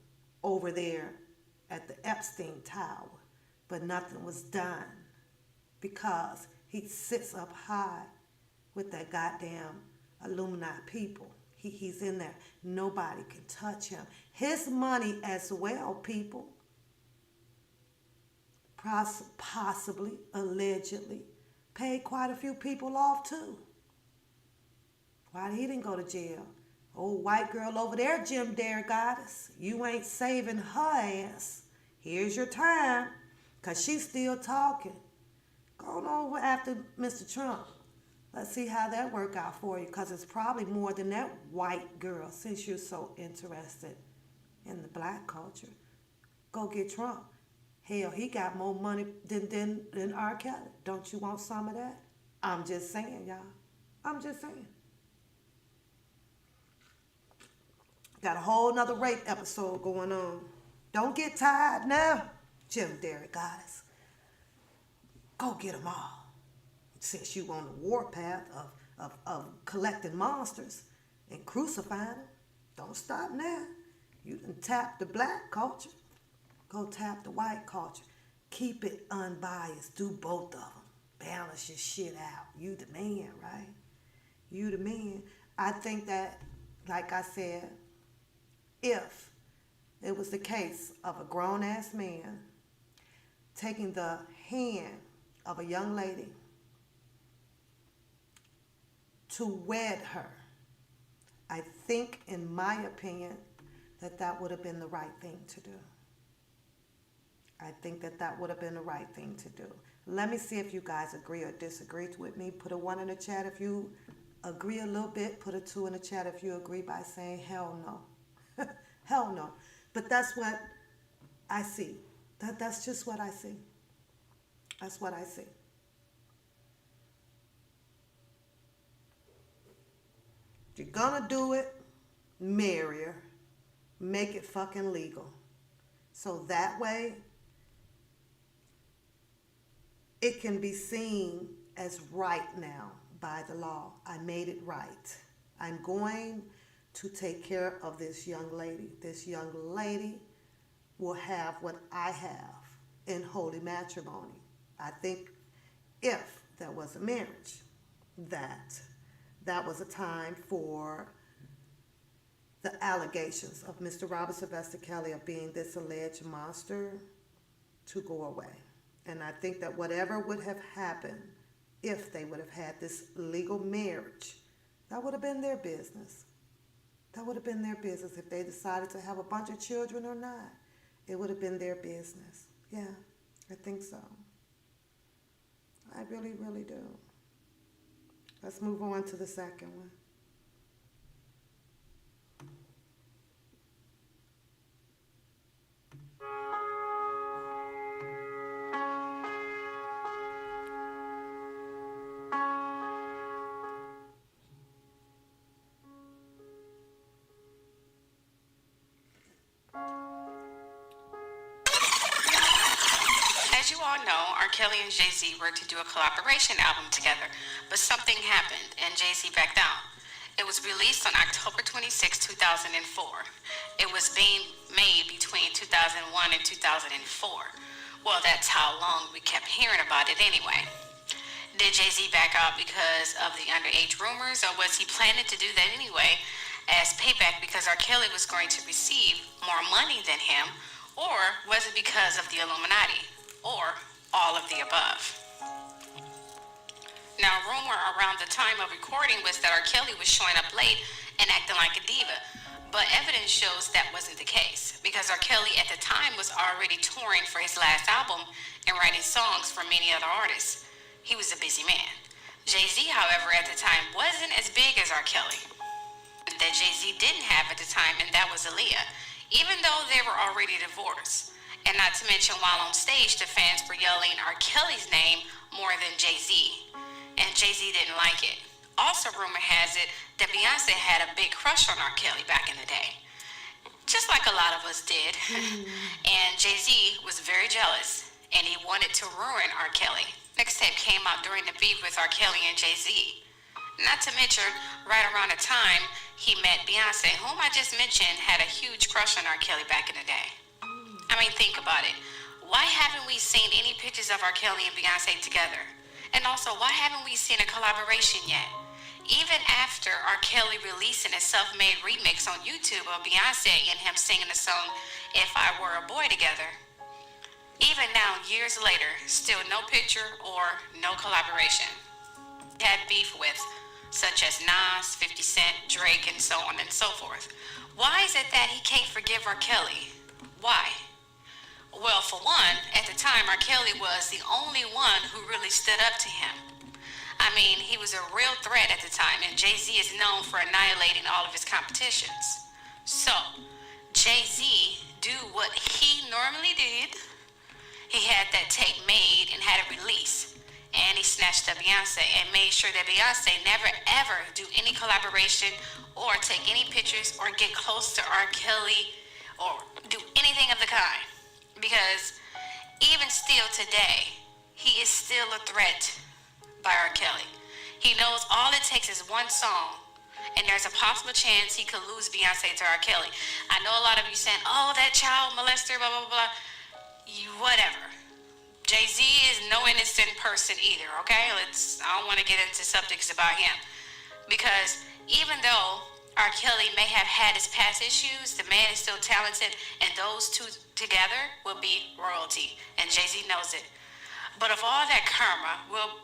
over there at the Epstein Tower, but nothing was done because he sits up high with that goddamn Illuminati people. He's in there. Nobody can touch him. His money as well, people, possibly, allegedly, paid quite a few people off too. Why he didn't go to jail? Old white girl over there, Jim Dare Goddess, you ain't saving her ass. Here's your time, because she's still talking. Go over after Mr. Trump. Let's see how that work out for you, because it's probably more than that white girl, since you're so interested in the black culture. Go get Trump. Hell, he got more money than R.Kelly. Don't you want some of that? I'm just saying, y'all. I'm just saying. Got a whole nother rape episode going on. Don't get tired now, legendary goddess. Go get them all. Since you on the warpath of collecting monsters and crucifying them, don't stop now. You done tap the black culture. Go tap the white culture. Keep it unbiased. Do both of them. Balance your shit out. You the man, right? You the man. I think that, like I said, if it was the case of a grown-ass man taking the hand of a young lady to wed her, I think, in my opinion, that would have been the right thing to do. I think that would have been the right thing to do. Let me see if you guys agree or disagree with me. Put a 1 in the chat if you agree a little bit. Put a 2 in the chat if you agree by saying hell no. Hell no. But that's what I see. That's just what I see. That's what I see. If you're gonna do it, marry her. Make it fucking legal. So that way, it can be seen as right now by the law. I made it right. I'm going to take care of this young lady. This young lady will have what I have in holy matrimony. I think if there was a marriage, that was a time for the allegations of Mr. Robert Sylvester Kelly of being this alleged monster to go away. And I think that whatever would have happened if they would have had this legal marriage, that would have been their business. That would have been their business. If they decided to have a bunch of children or not, it would have been their business. Yeah, I think so. I really, really do. Let's move on to the second one. As you all know, R.Kelly and Jay-Z were to do a collaboration album together, but something happened and Jay-Z backed out. It was released on October 26, 2004. It was being made between 2001 and 2004. Well, that's how long we kept hearing about it anyway. Did Jay-Z back out because of the underage rumors, or was he planning to do that anyway as payback because R.Kelly was going to receive more money than him, or was it because of the Illuminati? Or all of the above. Now, a rumor around the time of recording was that R.Kelly was showing up late and acting like a diva, but evidence shows that wasn't the case because R.Kelly at the time was already touring for his last album and writing songs for many other artists. He was a busy man. Jay-Z, however, at the time wasn't as big as R.Kelly. That Jay-Z didn't have at the time, and that was Aaliyah, even though they were already divorced. And not to mention, while on stage, the fans were yelling R. Kelly's name more than Jay-Z. And Jay-Z didn't like it. Also, rumor has it that Beyonce had a big crush on R. Kelly back in the day. Just like a lot of us did. And Jay-Z was very jealous, and he wanted to ruin R. Kelly. Next tape came out during the beef with R. Kelly and Jay-Z. Not to mention, right around the time he met Beyonce, whom I just mentioned had a huge crush on R. Kelly back in the day. I mean, think about it. Why haven't we seen any pictures of R. Kelly and Beyonce together? And also, why haven't we seen a collaboration yet? Even after R. Kelly releasing a self-made remix on YouTube of Beyonce and him singing the song If I Were a Boy together. Even now, years later, still no picture or no collaboration. He had beef with, such as Nas, 50 Cent, Drake, and so on and so forth. Why is it that he can't forgive R. Kelly? Why? Well, for one, at the time, R. Kelly was the only one who really stood up to him. I mean, he was a real threat at the time, and Jay-Z is known for annihilating all of his competitions. So, Jay-Z do what he normally did. He had that tape made and had it released. and he snatched up Beyonce and made sure that Beyonce never ever do any collaboration or take any pictures or get close to R. Kelly or do anything of the kind. Because even still today, he is still a threat by R. Kelly. He knows all it takes is one song, and there's a possible chance he could lose Beyonce to R. Kelly. I know a lot of you saying, "Oh, that child molester, blah blah blah." You whatever. Jay-Z is no innocent person either. Okay, I don't want to get into subjects about him, because even though R. Kelly may have had his past issues, the man is still talented, and those two together will be royalty, and Jay-Z knows it. But if all that karma will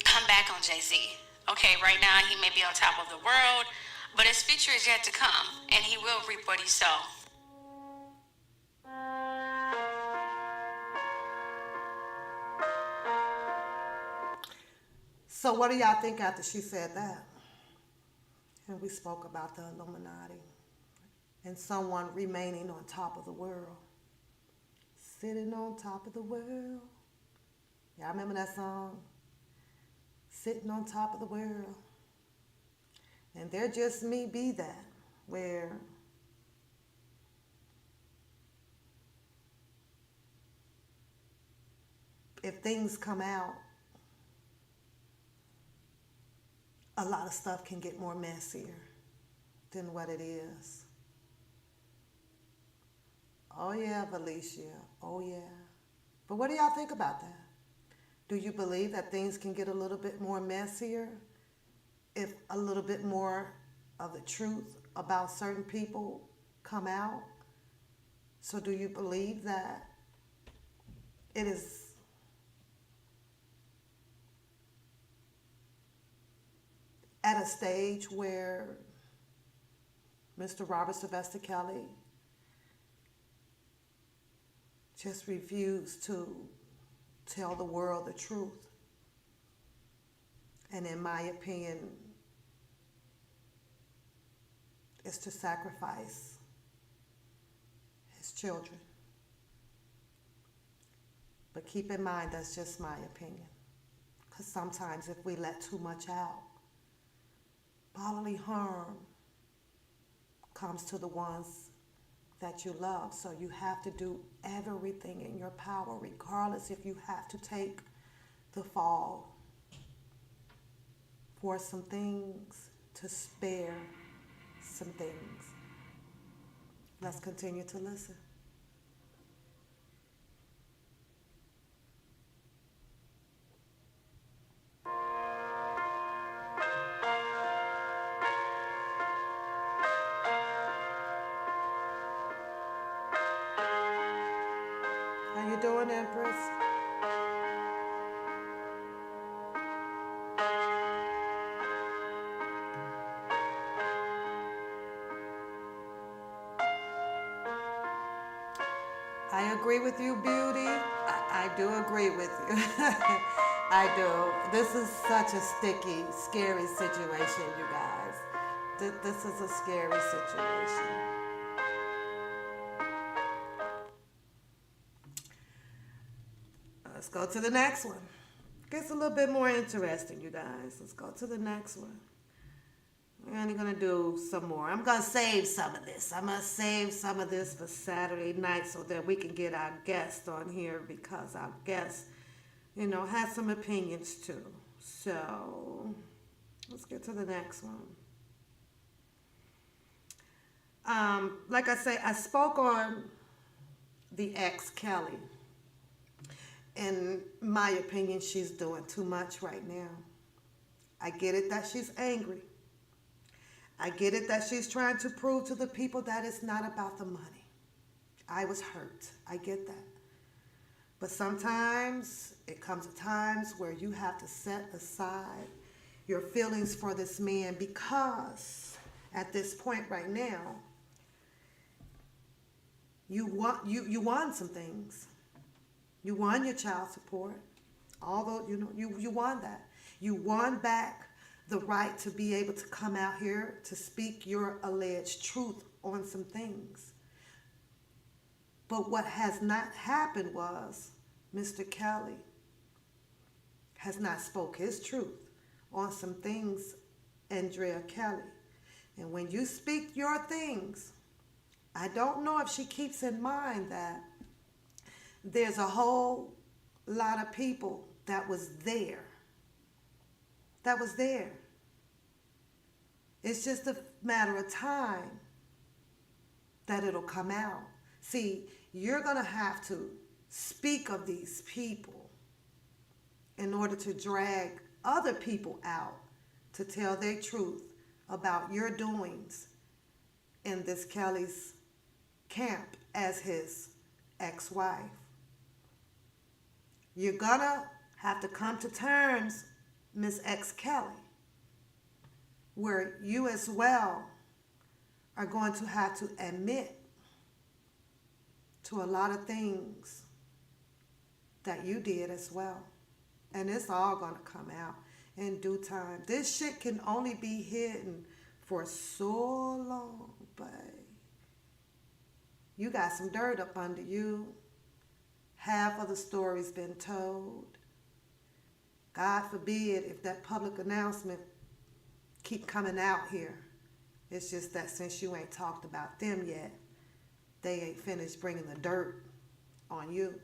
come back on Jay-Z. Okay, right now he may be on top of the world, but his future is yet to come, and he will reap what he sow. So what do y'all think after she said that? And we spoke about the Illuminati and someone remaining on top of the world. Sitting on top of the world. Y'all remember that song? Sitting on top of the world. And there just may be that, where if things come out, a lot of stuff can get more messier than what it is. Oh yeah, Valicia. Oh yeah. But what do y'all think about that? Do you believe that things can get a little bit more messier if a little bit more of the truth about certain people come out? So do you believe that it is at a stage where Mr. Robert Sylvester Kelly just refused to tell the world the truth? And in my opinion, is to sacrifice his children. But keep in mind, that's just my opinion. Because sometimes if we let too much out, bodily harm comes to the ones that you love. So you have to do everything in your power, regardless if you have to take the fall for some things, to spare some things. Let's continue to listen. How you doing, Empress? I agree with you, Beauty. I do agree with you. I do. This is such a sticky, scary situation, you guys. This is a scary situation. Let's go to the next one. Gets a little bit more interesting, you guys. Let's go to the next one. We're only going to do some more. I'm going to save some of this. I'm going to save some of this for Saturday night so that we can get our guest on here, because our guest, has some opinions too. So let's get to the next one. Like I say, I spoke on the R.Kelly. In my opinion, she's doing too much right now. I get it that she's angry. I get it that she's trying to prove to the people that it's not about the money. I was hurt. I get that. But sometimes it comes at times where you have to set aside your feelings for this man, because at this point right now, you want some things. You won your child support. Although, you won that. You won back the right to be able to come out here to speak your alleged truth on some things. But what has not happened was Mr. Kelly has not spoke his truth on some things, Andrea Kelly. And when you speak your things, I don't know if she keeps in mind that there's a whole lot of people that was there. That was there. It's just a matter of time that it'll come out. See, you're going to have to speak of these people in order to drag other people out to tell their truth about your doings in this Kelly's camp as his ex-wife. You're gonna have to come to terms, Miss X Kelly, where you as well are going to have to admit to a lot of things that you did as well. And it's all gonna come out in due time. This shit can only be hidden for so long, but you got some dirt up under you. Half of the story's been told. God forbid if that public announcement keep coming out here. It's just that since you ain't talked about them yet, they ain't finished bringing the dirt on you.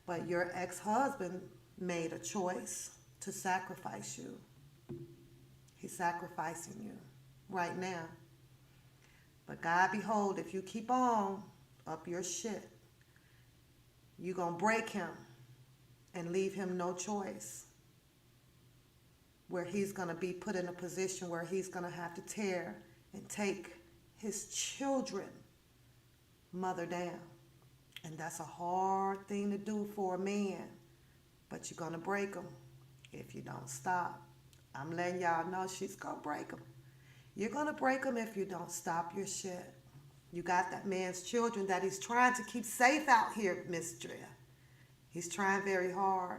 But your ex-husband made a choice to sacrifice you. He's sacrificing you right now. But God behold, if you keep on up your shit, you're going to break him and leave him no choice, where he's going to be put in a position where he's going to have to tear and take his children mother down. And that's a hard thing to do for a man, but you're going to break him if you don't stop. I'm letting y'all know she's going to break him. You're going to break him if you don't stop your shit. You got that man's children that he's trying to keep safe out here, Miss Drea. He's trying very hard.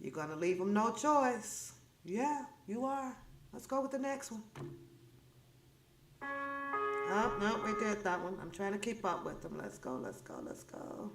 You're going to leave him no choice. Yeah, you are. Let's go with the next one. Oh, no, we did that one. I'm trying to keep up with them. Let's go, let's go, let's go.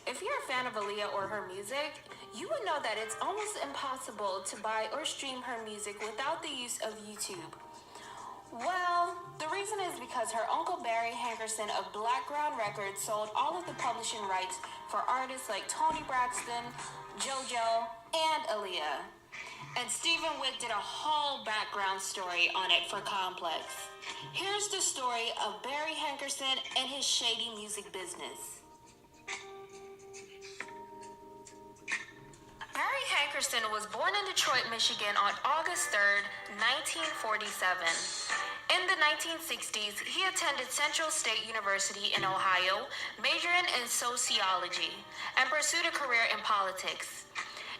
If you're a fan of Aaliyah or her music, you would know that it's almost impossible to buy or stream her music without the use of YouTube. Well, the reason is because her uncle Barry Hankerson of Blackground Records sold all of the publishing rights for artists like Toni Braxton, JoJo, and Aaliyah. And Stephen Wick did a whole background story on it for Complex. Here's the story of Barry Hankerson and his shady music business. Barry Hankerson was born in Detroit, Michigan on August 3rd, 1947. In the 1960s, he attended Central State University in Ohio, majoring in sociology, and pursued a career in politics.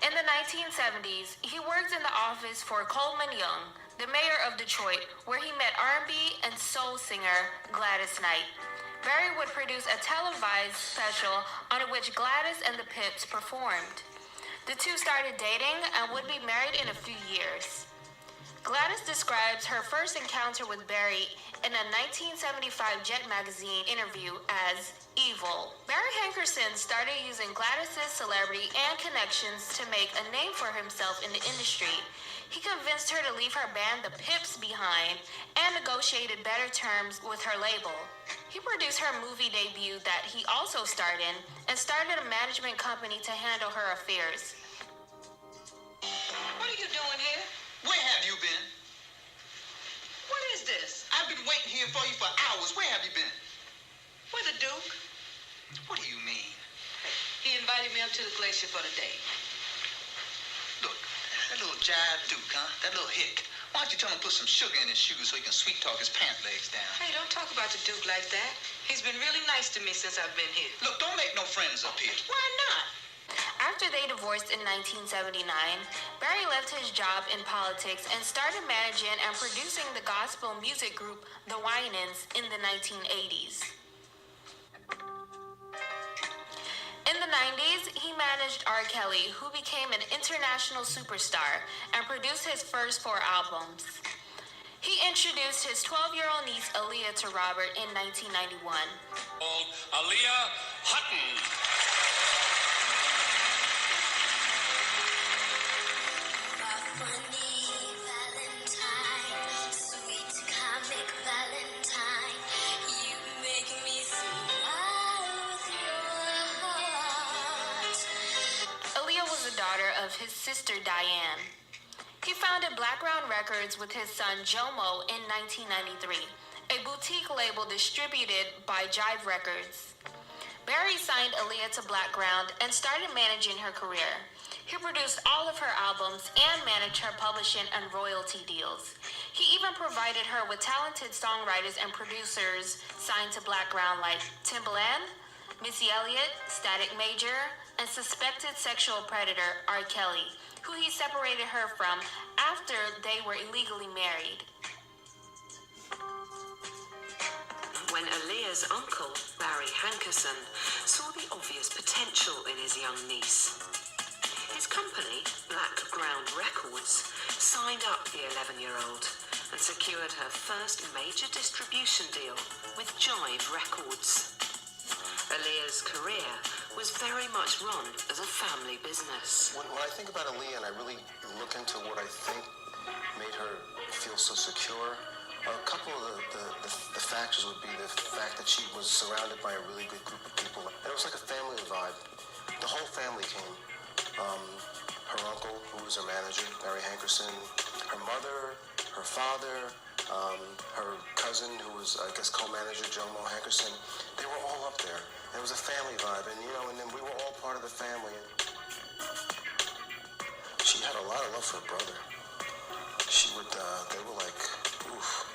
In the 1970s, he worked in the office for Coleman Young, the mayor of Detroit, where he met R&B and soul singer Gladys Knight. Barry would produce a televised special on which Gladys and the Pips performed. The two started dating and would be married in a few years. Gladys describes her first encounter with Barry in a 1975 Jet magazine interview as evil. Barry Hankerson started using Gladys's celebrity and connections to make a name for himself in the industry. He convinced her to leave her band The Pips behind and negotiated better terms with her label. He produced her movie debut that he also starred in and started a management company to handle her affairs. What are you doing here? Where have you been? What is this? I've been waiting here for you for hours. Where have you been? Where the Duke? What do you mean? He invited me up to the glacier for the date. Look, that little jive Duke, huh? That little hick. Why don't you tell him to put some sugar in his shoes so he can sweet talk his pant legs down? Hey, don't talk about the Duke like that. He's been really nice to me since I've been here. Look, don't make no friends up here. Why not? After they divorced in 1979, Barry left his job in politics and started managing and producing the gospel music group The Winans in the 1980s. In the 90s, he managed R.Kelly, who became an international superstar and produced his first 4 albums. He introduced his 12-year-old niece Aaliyah to Robert in 1991. Aaliyah Hutton. Aaliyah was the daughter of his sister Diane. He founded Blackground Records with his son Jomo in 1993, a boutique label distributed by Jive Records. Barry signed Aaliyah to Blackground and started managing her career. He produced all of her albums and managed her publishing and royalty deals. He even provided her with talented songwriters and producers signed to Blackground like Timbaland, Missy Elliott, Static Major, and suspected sexual predator R.Kelly, who he separated her from after they were illegally married. When Aaliyah's uncle, Barry Hankerson, saw the obvious potential in his young niece. His company, Blackground Records, signed up the 11-year-old and secured her first major distribution deal with Jive Records. Aaliyah's career was very much run as a family business. When I think about Aaliyah and I really look into what I think made her feel so secure, a couple of the factors would be the fact that she was surrounded by a really good group of people. And it was like a family vibe. The whole family came. Her uncle, who was her manager, Barry Hankerson, her mother, her father, her cousin, who was, I guess, co-manager, Jomo Hankerson. They were all up there. It was a family vibe, and and then we were all part of the family. She had a lot of love for her brother. She would, they were like, oof.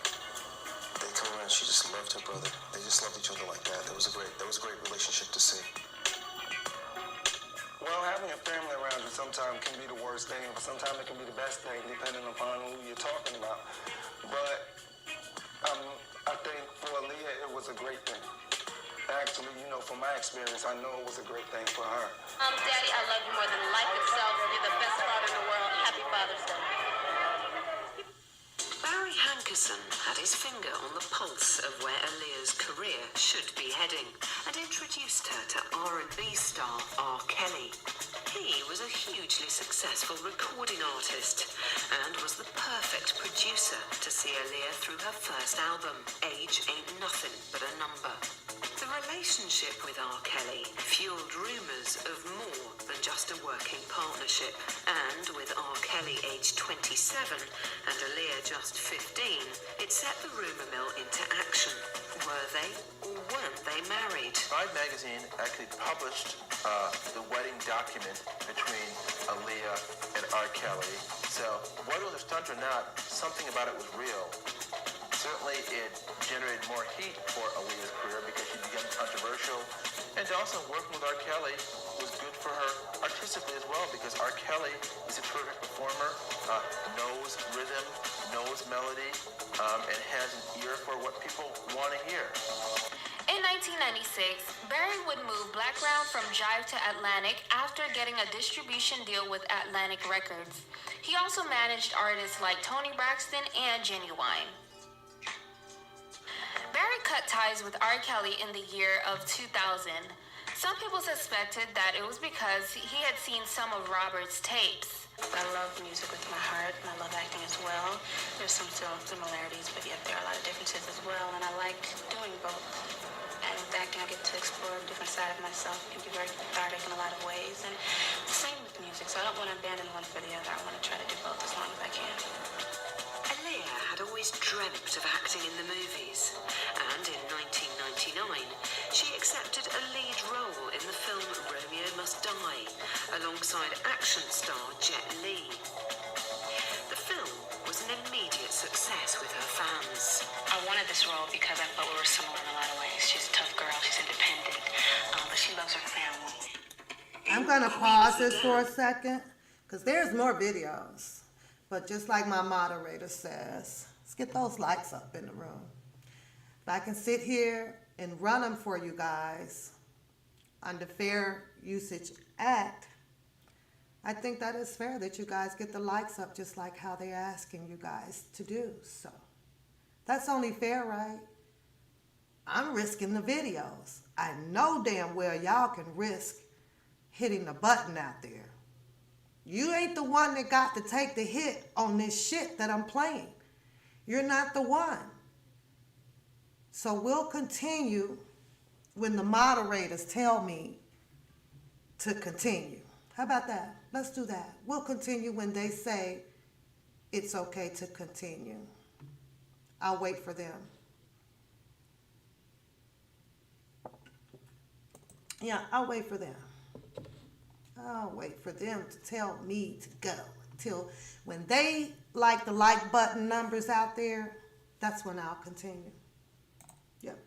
They come around, she just loved her brother. They just loved each other like that. That was a great relationship to see. Well, having a family around you sometimes can be the worst thing, but sometimes it can be the best thing, depending upon who you're talking about. But I think for Aaliyah, it was a great thing. Actually, from my experience, I know it was a great thing for her. Daddy, I love you more than life itself. You're the best father in the world. Happy Father's Day. Barry Hankerson had his finger on the pulse of where Aaliyah's career should be heading and introduced her to R&B star R.Kelly. He was a hugely successful recording artist and was the perfect producer to see Aaliyah through her first album, Age Ain't Nothing But a Number. The relationship with R.Kelly fueled rumours of more than just a working partnership, and with R.Kelly aged 27 and Aaliyah just 15, it set the rumour mill into action. Were they or weren't they married? Vibe magazine actually published the wedding document between Aaliyah and R.Kelly. So whether it was a stunt or not, something about it was real. Certainly it generated more heat for Aaliyah's career because she became controversial. And also working with R.Kelly was good for her artistically as well because R.Kelly is a terrific performer, knows rhythm, knows melody, and has an ear for what people want to hear. In 1996, Barry would move Blackground from Jive to Atlantic after getting a distribution deal with Atlantic Records. He also managed artists like Toni Braxton and Genuine. Barry cut ties with R. Kelly in the year of 2000. Some people suspected that it was because he had seen some of Robert's tapes. I love music with my heart, and I love acting as well. There's some similarities, but yet there are a lot of differences as well, and I like doing both. And with acting, I get to explore a different side of myself. It can be very cathartic in a lot of ways, and the same with music, so I don't want to abandon one for the other. I want to try to do both as long as I can. Aaliyah had always dreamt of acting in the movies, and in 1999, she accepted a lead role in the film Romeo Must Die, alongside action star Jet Li. The film was an immediate success with her fans. I wanted this role because I felt we were similar in a lot of ways. She's a tough girl, she's independent, but she loves her family. I I'm going to pause this for a second because there's more videos. But just like my moderator says, let's get those likes up in the room. If I can sit here and run them for you guys under Fair Usage Act, I think that is fair that you guys get the likes up just like how they're asking you guys to do. So that's only fair, right? I'm risking the videos. I know damn well y'all can risk hitting the button out there. You ain't the one that got to take the hit on this shit that I'm playing. You're not the one. So we'll continue when the moderators tell me to continue. How about that? Let's do that. We'll continue when they say it's okay to continue. I'll wait for them. Yeah, I'll wait for them. I'll wait for them to tell me to go. Till when they like the like button numbers out there, that's when I'll continue. Yep.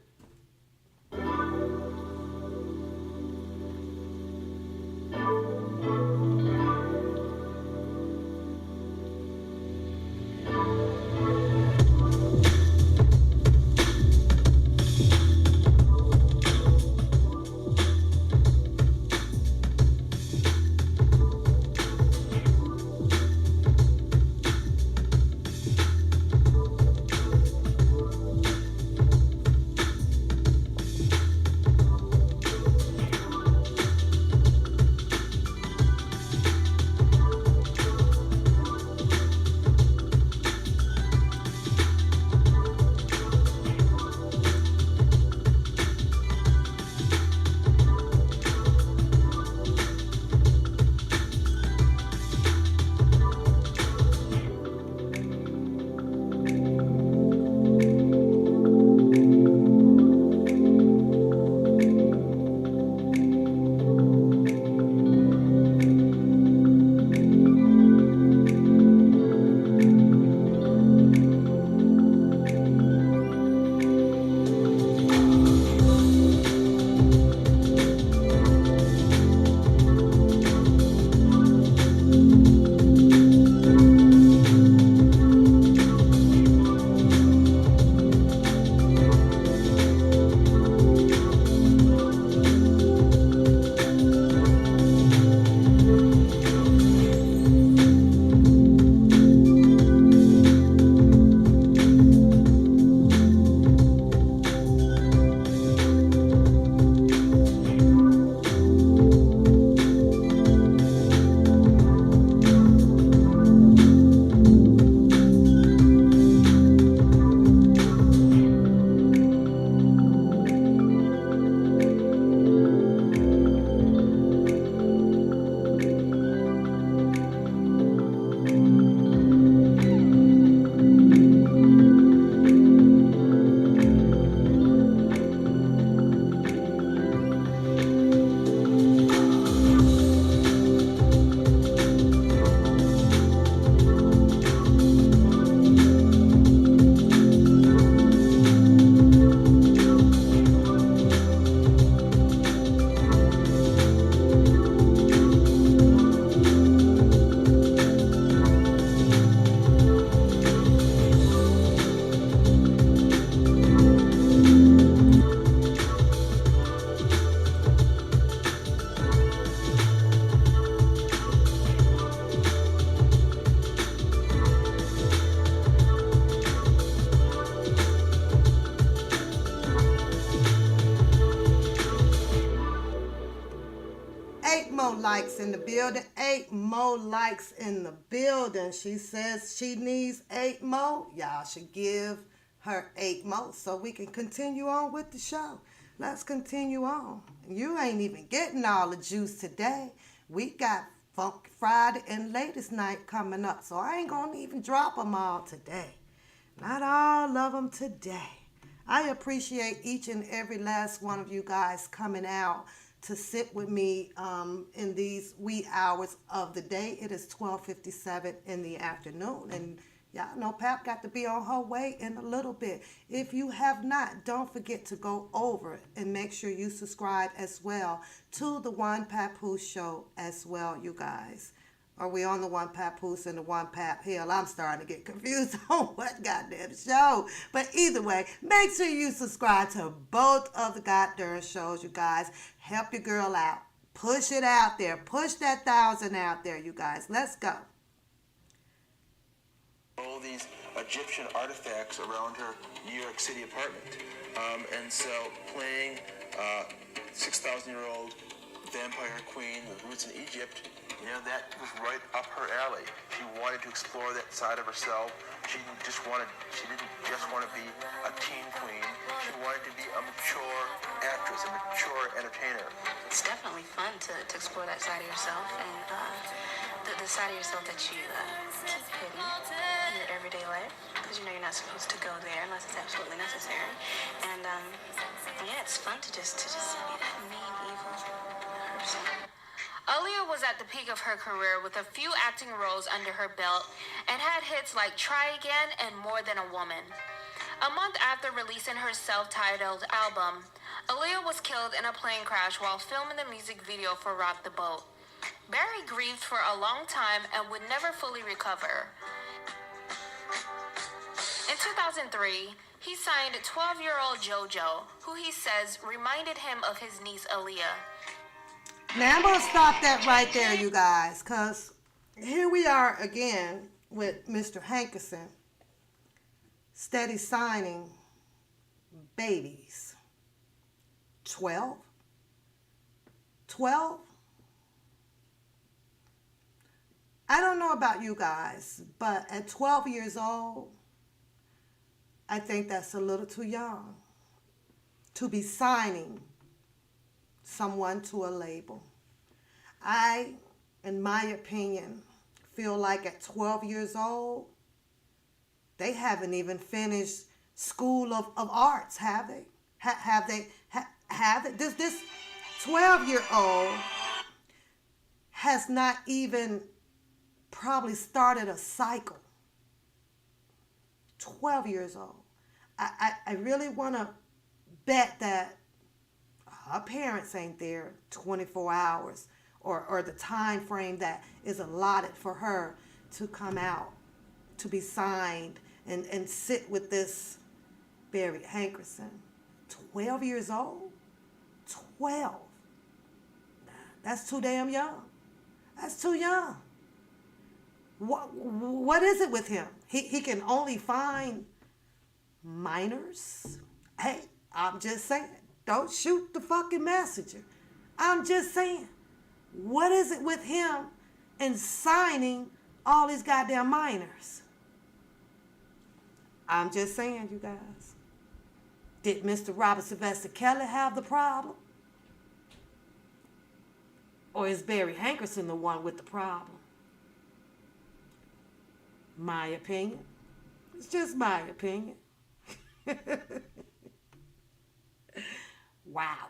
Likes in the building. 8 more likes in the building. She says she needs 8 more. Y'all should give her 8 more so we can continue on with the show. Let's continue on. You ain't even getting all the juice today. We got Funk Friday and Ladies Night coming up, so I ain't gonna even drop them all today. Not all of them today. I appreciate each and every last one of you guys coming out to sit with me in these wee hours of the day. It is 12:57 in the afternoon, and Y'all know Pap got to be on her way in a little bit. If you have not, don't forget to go over and make sure you subscribe as well to the One Papoose show as well, you guys. Are we on the One Papoose and the One Pap? Hell, I'm starting to get confused on what goddamn show. But either way, make sure you subscribe to both of the goddamn shows, you guys. Help your girl out. Push it out there. Push that 1,000 out there, you guys. Let's go. All these Egyptian artifacts around her New York City apartment. And so playing 6,000-year-old vampire queen with roots in Egypt, you know, that was right up her alley. She wanted to explore that side of herself. She didn't just want to be a teen queen. She wanted to be a mature actress, a mature entertainer. It's definitely fun to explore that side of yourself, and the side of yourself that you keep hidden in your everyday life, because you know you're not supposed to go there unless it's absolutely necessary. And yeah, it's fun to just be that mean, evil person. Aaliyah was at the peak of her career with a few acting roles under her belt and had hits like Try Again and More Than a Woman. A month after releasing her self-titled album, Aaliyah was killed in a plane crash while filming the music video for Rock the Boat. Barry grieved for a long time and would never fully recover. In 2003, he signed 12-year-old JoJo, who he says reminded him of his niece Aaliyah. Now I'm going to stop that right there, you guys, because here we are again with Mr. Hankerson, steady signing babies. 12? 12? I don't know about you guys, but at 12 years old, I think that's a little too young to be signing someone to a label. I, in my opinion, feel like at 12 years old, they haven't even finished school of arts, have they? Have they? This 12-year-old has not even probably started a cycle. 12 years old. I really want to bet that her parents ain't there 24 hours or the time frame that is allotted for her to come out, to be signed and sit with this Barry Hankerson. 12 years old? 12. That's too damn young. That's too young. What is it with him? He can only find minors? Hey, I'm just saying. Don't shoot the fucking messenger. I'm just saying. What is it with him and signing all these goddamn minors? I'm just saying, you guys. Did Mr. Robert Sylvester Kelly have the problem? Or is Barry Hankerson the one with the problem? My opinion. It's just my opinion. Wow.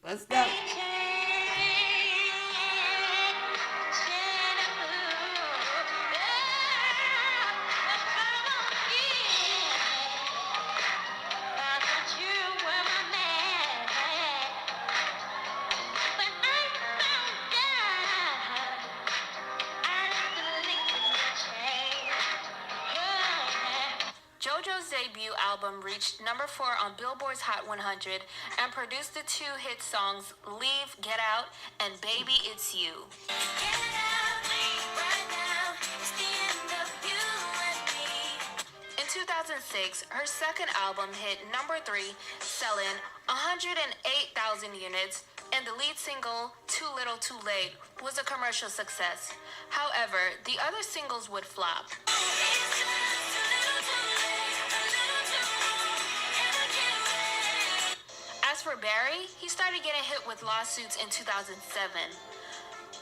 Let's go. JoJo's debut album reached number 4 on Billboard's Hot 100 and produced the two hit songs Leave, Get Out, and Baby It's You. In 2006, her second album hit number 3, selling 108,000 units, and the lead single, Too Little Too Late, was a commercial success. However, the other singles would flop. As for Barry, he started getting hit with lawsuits in 2007.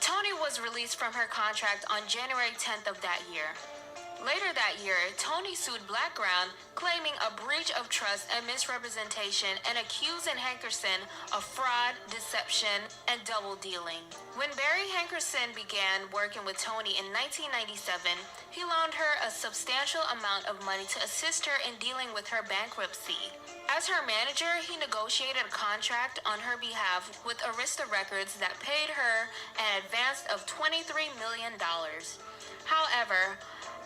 Toni was released from her contract on January 10th of that year. Later that year, Tony sued Blackground, claiming a breach of trust and misrepresentation and accusing Hankerson of fraud, deception, and double dealing. When Barry Hankerson began working with Tony in 1997, he loaned her a substantial amount of money to assist her in dealing with her bankruptcy. As her manager, he negotiated a contract on her behalf with Arista Records that paid her an advance of $23 million. However,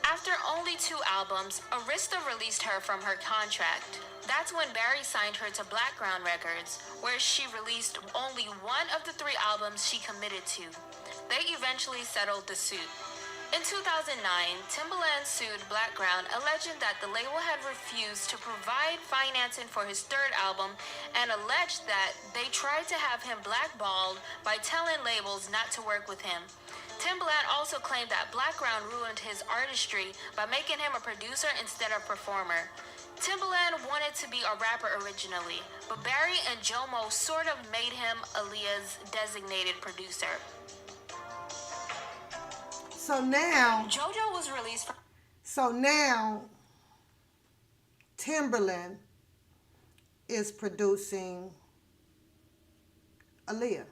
after only 2 albums, Arista released her from her contract. That's when Barry signed her to Blackground Records, where she released only 1 of the 3 albums she committed to. They eventually settled the suit. In 2009, Timbaland sued Blackground, alleging that the label had refused to provide financing for his 3rd album and alleged that they tried to have him blackballed by telling labels not to work with him. Timbaland also claimed that Blackground ruined his artistry by making him a producer instead of performer. Timbaland wanted to be a rapper originally, but Barry and Jomo sort of made him Aaliyah's designated producer. So now, JoJo was released from... So now, Timbaland is producing Aaliyah.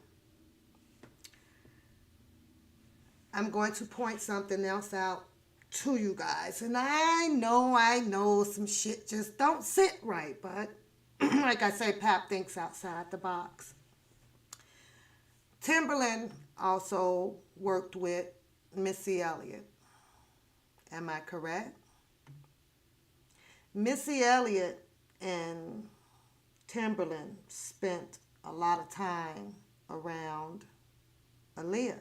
I'm going to point something else out to you guys. And I know some shit just don't sit right. But like I say, Pap thinks outside the box. Timbaland also worked with Missy Elliott. Am I correct? Missy Elliott and Timbaland spent a lot of time around Aaliyah.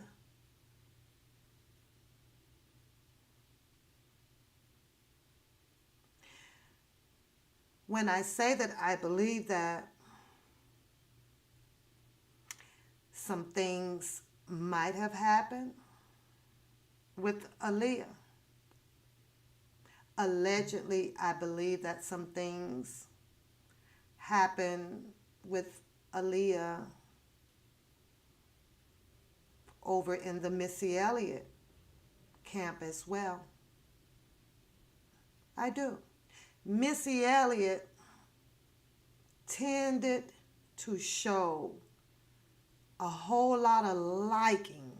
When I say that I believe that some things might have happened with Aaliyah, allegedly, I believe that some things happened with Aaliyah over in the Missy Elliott camp as well. I do. Missy Elliott tended to show a whole lot of liking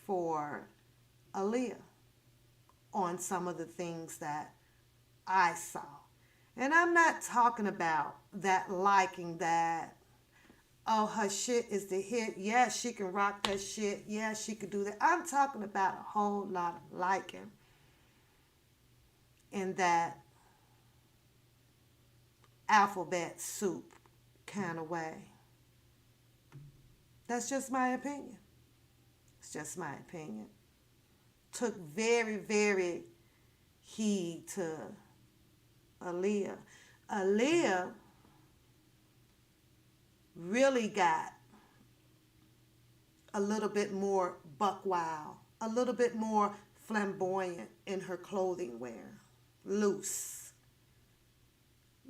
for Aaliyah on some of the things that I saw. And I'm not talking about that liking that, oh, her shit is the hit. Yeah, she can rock that shit. Yeah, she could do that. I'm talking about a whole lot of liking in that alphabet soup kind of way. That's just my opinion. It's just my opinion. Took very, very heed to Aaliyah. Aaliyah really got a little bit more buck wild, a little bit more flamboyant in her clothing wear, loose.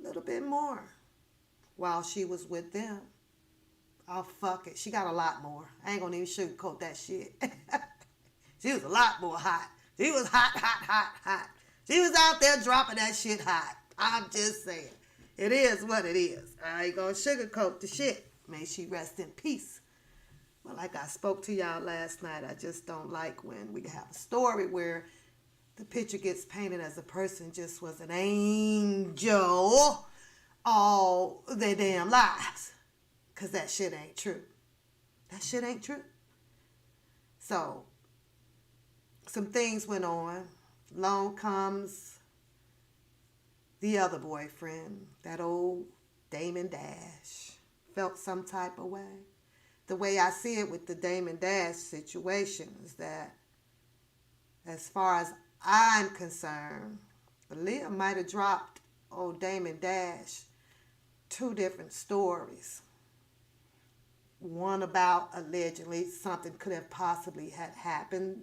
A little bit more while she was with them. Oh, fuck it. She got a lot more. I ain't gonna even sugarcoat that shit. She was a lot more hot. She was hot. She was out there dropping that shit hot. I'm just saying. It is what it is. I ain't gonna sugarcoat the shit. May she rest in peace. But like I spoke to y'all last night, I just don't like when we have a story where the picture gets painted as a person just was an angel all their damn lives. Because that shit ain't true. That shit ain't true. So, some things went on. Along comes the other boyfriend, that old Damon Dash. Felt some type of way. The way I see it with the Damon Dash situation is that as far as I'm concerned, Aaliyah might have dropped old Damon Dash 2 different stories. One about allegedly something could have possibly had happened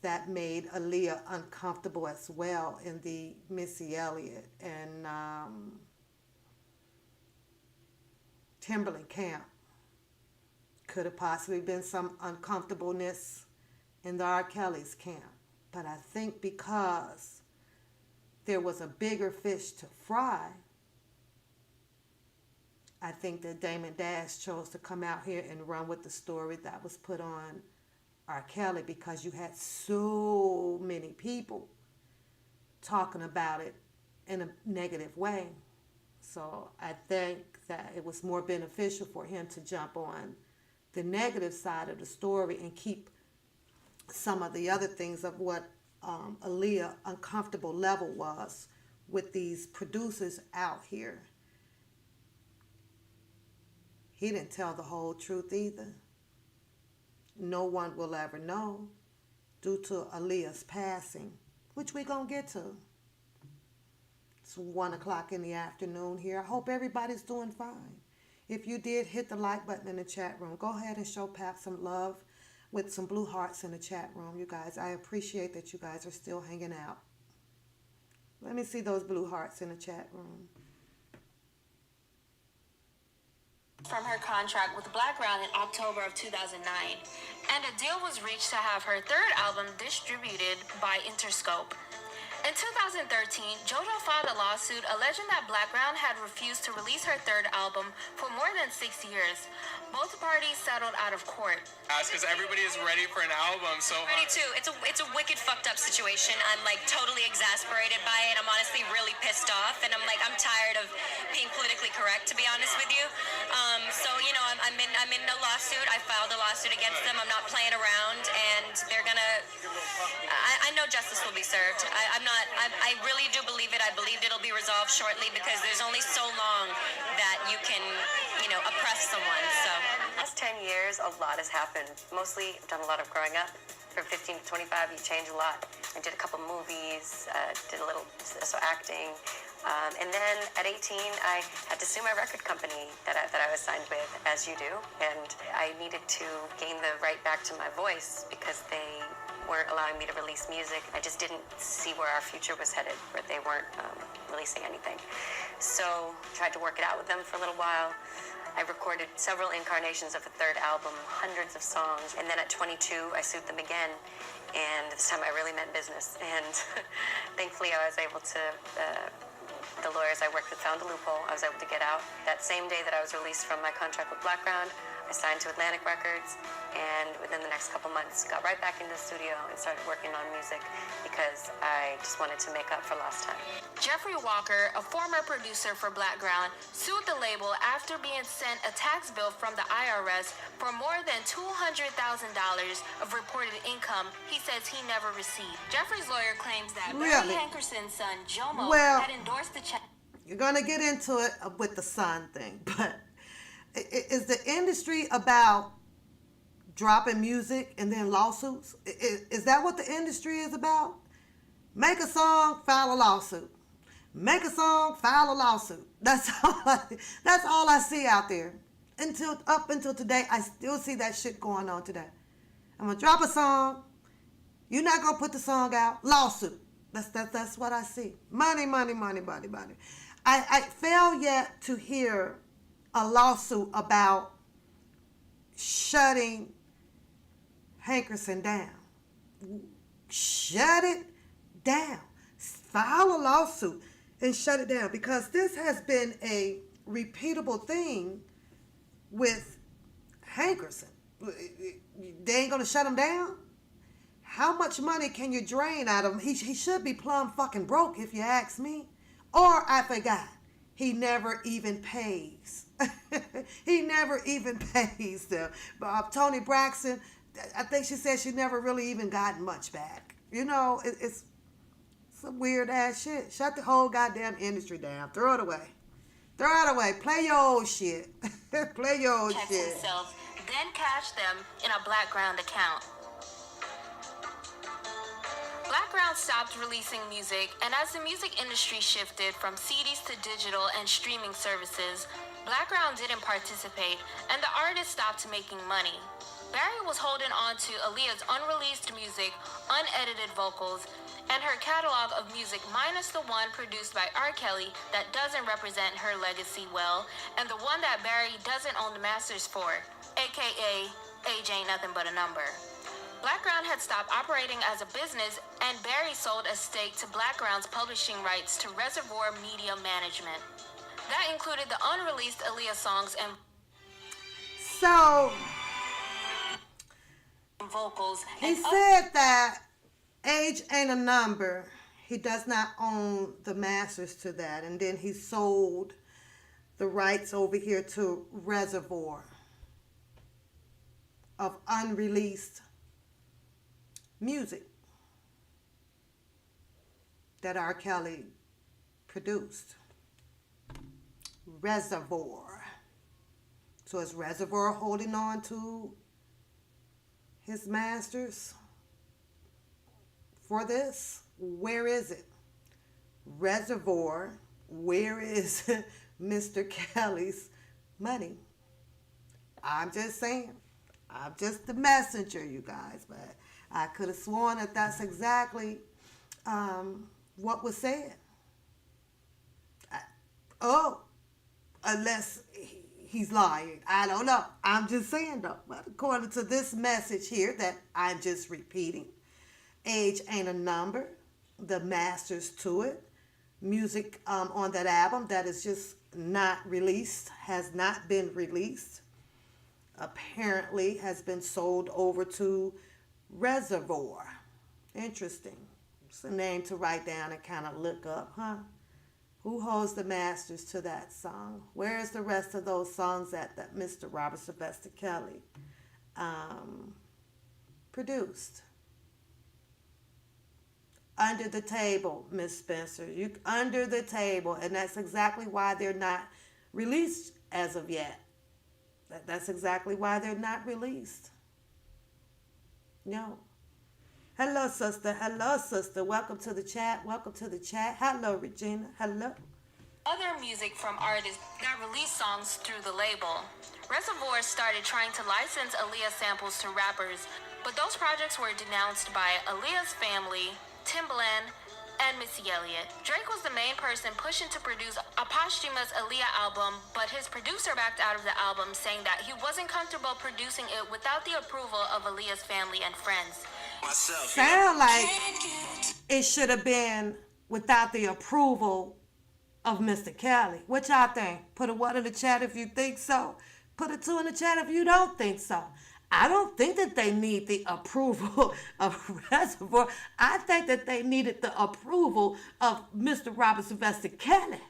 that made Aaliyah uncomfortable as well in the Missy Elliott and Timberland camp. Could have possibly been some uncomfortableness in the R.Kelly's camp. But I think because there was a bigger fish to fry, I think that Damon Dash chose to come out here and run with the story that was put on R.Kelly, because you had so many people talking about it in a negative way. So I think that it was more beneficial for him to jump on the negative side of the story and keep some of the other things of what Aaliyah's uncomfortable level was with these producers out here. He didn't tell the whole truth either. No one will ever know due to Aaliyah's passing, which we're going to get to. It's 1 o'clock in the afternoon here. I hope everybody's doing fine. If you did, hit the like button in the chat room. Go ahead and show Pap some love with some blue hearts in the chat room, you guys. I appreciate that you guys are still hanging out. Let me see those blue hearts in the chat room. From her contract with Blackground in October of 2009, and a deal was reached to have her third album distributed by Interscope. In 2013, JoJo filed a lawsuit alleging that Blackground had refused to release her third album for more than 6 years. Both parties settled out of court. Because everybody is ready for an album, so ready too. It's a wicked fucked up situation. I'm like totally exasperated by it. I'm honestly really pissed off, and I'm tired of being politically correct, to be honest with you. So you know, I'm in a lawsuit. I filed a lawsuit against them. I'm not playing around, and they're gonna. I know justice will be served. I really do believe it. I believe it'll be resolved shortly, because there's only so long that you can, you know, oppress someone. So. Last 10 years, a lot has happened. Mostly, I've done a lot of growing up. From 15 to 25, you change a lot. I did a couple movies, did a little acting. And then at 18, I had to sue my record company that I was signed with, as you do. And I needed to gain the right back to my voice, because they weren't allowing me to release music. I just didn't see where our future was headed, where they weren't releasing anything. So I tried to work it out with them for a little while. I recorded several incarnations of a third album, hundreds of songs. And then at 22, I sued them again. And this time I really meant business. And thankfully I was able to, the lawyers I worked with found a loophole. I was able to get out. That same day that I was released from my contract with Blackground, I signed to Atlantic Records, and within the next couple months got right back into the studio and started working on music, because I just wanted to make up for lost time. Jeffrey Walker, a former producer for Blackground, sued the label after being sent a tax bill from the IRS for more than $200,000 of reported income he says he never received. Jeffrey's lawyer claims that Barry Hankerson's son, Jomo, had endorsed the check. You're going to get into it with the son thing, but is the industry about dropping music and then lawsuits? Is that what the industry is about? Make a song, file a lawsuit. Make a song, file a lawsuit. That's all I see out there. Up until today, I still see that shit going on today. I'm gonna drop a song. You're not gonna put the song out. Lawsuit. That's what I see. Money. I fail yet to hear a lawsuit about shutting Hankerson down. Shut it down. File a lawsuit and shut it down, because this has been a repeatable thing with Hankerson. They ain't gonna shut him down? How much money can you drain out of him? He should be plumb fucking broke, if you ask me. Or I forgot, he never even pays. He never even pays them. Tony Braxton, I think she said she never really even gotten much back. You know, it's some weird ass shit. Shut the whole goddamn industry down. Throw it away. Play your old shit. Play your old shit. Himself, then cash them in a Blackground account. Blackground stopped releasing music, and as the music industry shifted from CDs to digital and streaming services, Blackground didn't participate, and the artist stopped making money. Barry was holding on to Aaliyah's unreleased music, unedited vocals, and her catalog of music minus the one produced by R.Kelly that doesn't represent her legacy well, and the one that Barry doesn't own the masters for, aka Age Ain't Nothing But a Number. Blackground had stopped operating as a business, and Barry sold a stake to Blackground's publishing rights to Reservoir Media Management. That included the unreleased Aaliyah songs and vocals. He said that age ain't a number. He does not own the masters to that. And then he sold the rights over here to Reservoir of unreleased music that R. Kelly produced. Reservoir. So is Reservoir holding on to his masters for this? Where is it? Reservoir, where is Mr. Kelly's money? I'm just saying. I'm just the messenger, you guys. But I could have sworn that that's exactly what was said. Unless he's lying. I don't know. I'm just saying, though. But according to this message here that I'm just repeating, age ain't a number. The masters to it. Music on that album that is just not released, has not been released, apparently has been sold over to Reservoir. Interesting. It's a name to write down and kind of look up, huh? Who holds the masters to that song? Where's the rest of those songs that Mr. Robert Sylvester Kelly produced? Under the table, Miss Spencer. You under the table, and that's exactly why they're not released as of yet. That's exactly why they're not released. No. Hello, sister. Hello, sister. Welcome to the chat. Welcome to the chat. Hello, Regina. Hello. Other music from artists that released songs through the label. Reservoir started trying to license Aaliyah samples to rappers, but those projects were denounced by Aaliyah's family, Timbaland, and Missy Elliott. Drake was the main person pushing to produce a posthumous Aaliyah album, but his producer backed out of the album, saying that he wasn't comfortable producing it without the approval of Aaliyah's family and friends. Sound like it should have been without the approval of Mr. Kelly. What y'all think? Put a 1 in the chat if you think so. Put a 2 in the chat if you don't think so. I don't think that they need the approval of Reservoir. I think that they needed the approval of Mr. Robert Sylvester Kelly.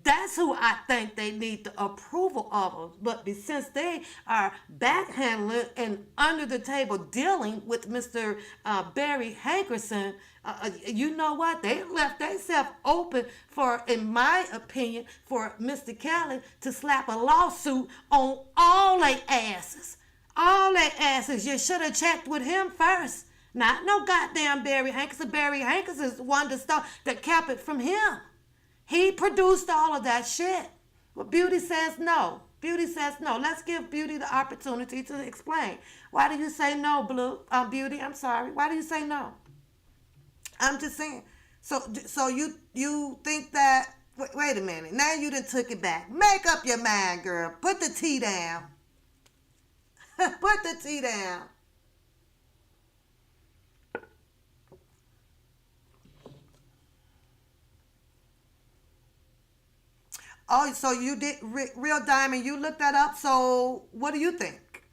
That's who I think they need the approval of. But since they are backhandling and under the table dealing with Mr. Barry Hankerson, you know what? They left themselves open for, in my opinion, for Mr. Kelly to slap a lawsuit on all their asses. All their asses. You should have checked with him first. Not no goddamn Barry Hankerson. Barry Hankerson is the one that kept it from him. He produced all of that shit. But Beauty says no. Beauty says no. Let's give Beauty the opportunity to explain. Why do you say no, Beauty? I'm sorry. Why do you say no? I'm just saying. So you think that? Wait a minute. Now you done took it back. Make up your mind, girl. Put the tea down. Put the tea down. Oh, so you did, Real Diamond, you looked that up. So what do you think?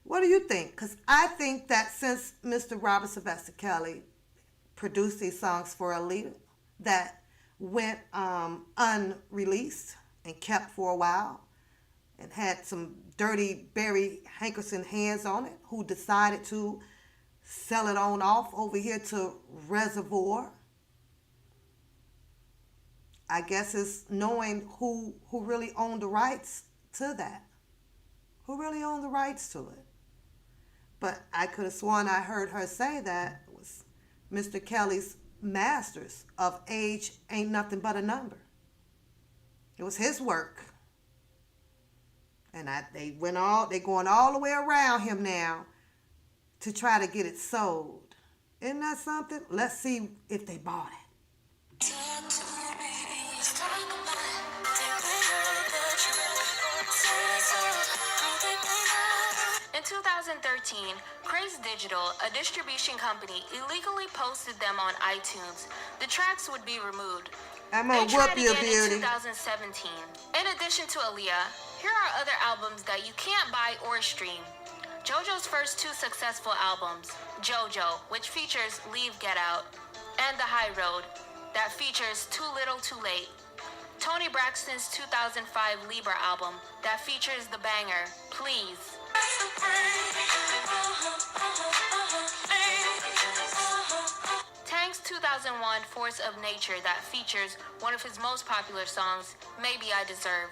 What do you think? Because I think that since Mr. Robert Sylvester Kelly produced these songs for Aaliyah that went unreleased and kept for a while and had some dirty Barry Hankerson hands on it, who decided to sell it on off over here to Reservoir. I guess it's knowing who really owned the rights to that. Who really owned the rights to it. But I could have sworn I heard her say that it was Mr. Kelly's masters of age ain't nothing but a number. It was his work. And they going all the way around him now to try to get it sold. Isn't that something? Let's see if they bought it. In In 2013, Craze Digital, a distribution company, illegally posted them on iTunes. The tracks would be removed. I'm They gonna tried whoop you, again beauty. in 2017. In addition to Aaliyah, here are other albums that you can't buy or stream. JoJo's first two successful albums, JoJo, which features Leave Get Out, and The High Road, that features Too Little Too Late. Toni Braxton's 2005 Libra album, that features the banger, Please. Tank's 2001 Force of Nature, that features one of his most popular songs, Maybe I Deserve.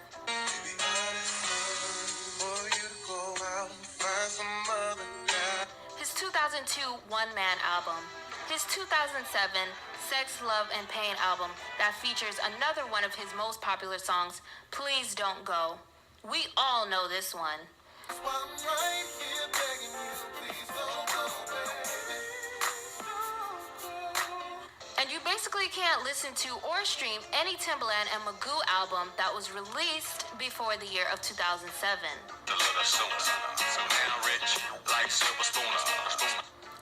His 2002 One Man album. His 2007 Sex, Love, and Pain album that features another one of his most popular songs, Please Don't Go. We all know this one. And you basically can't listen to or stream any Timbaland and Magoo album that was released before the year of 2007.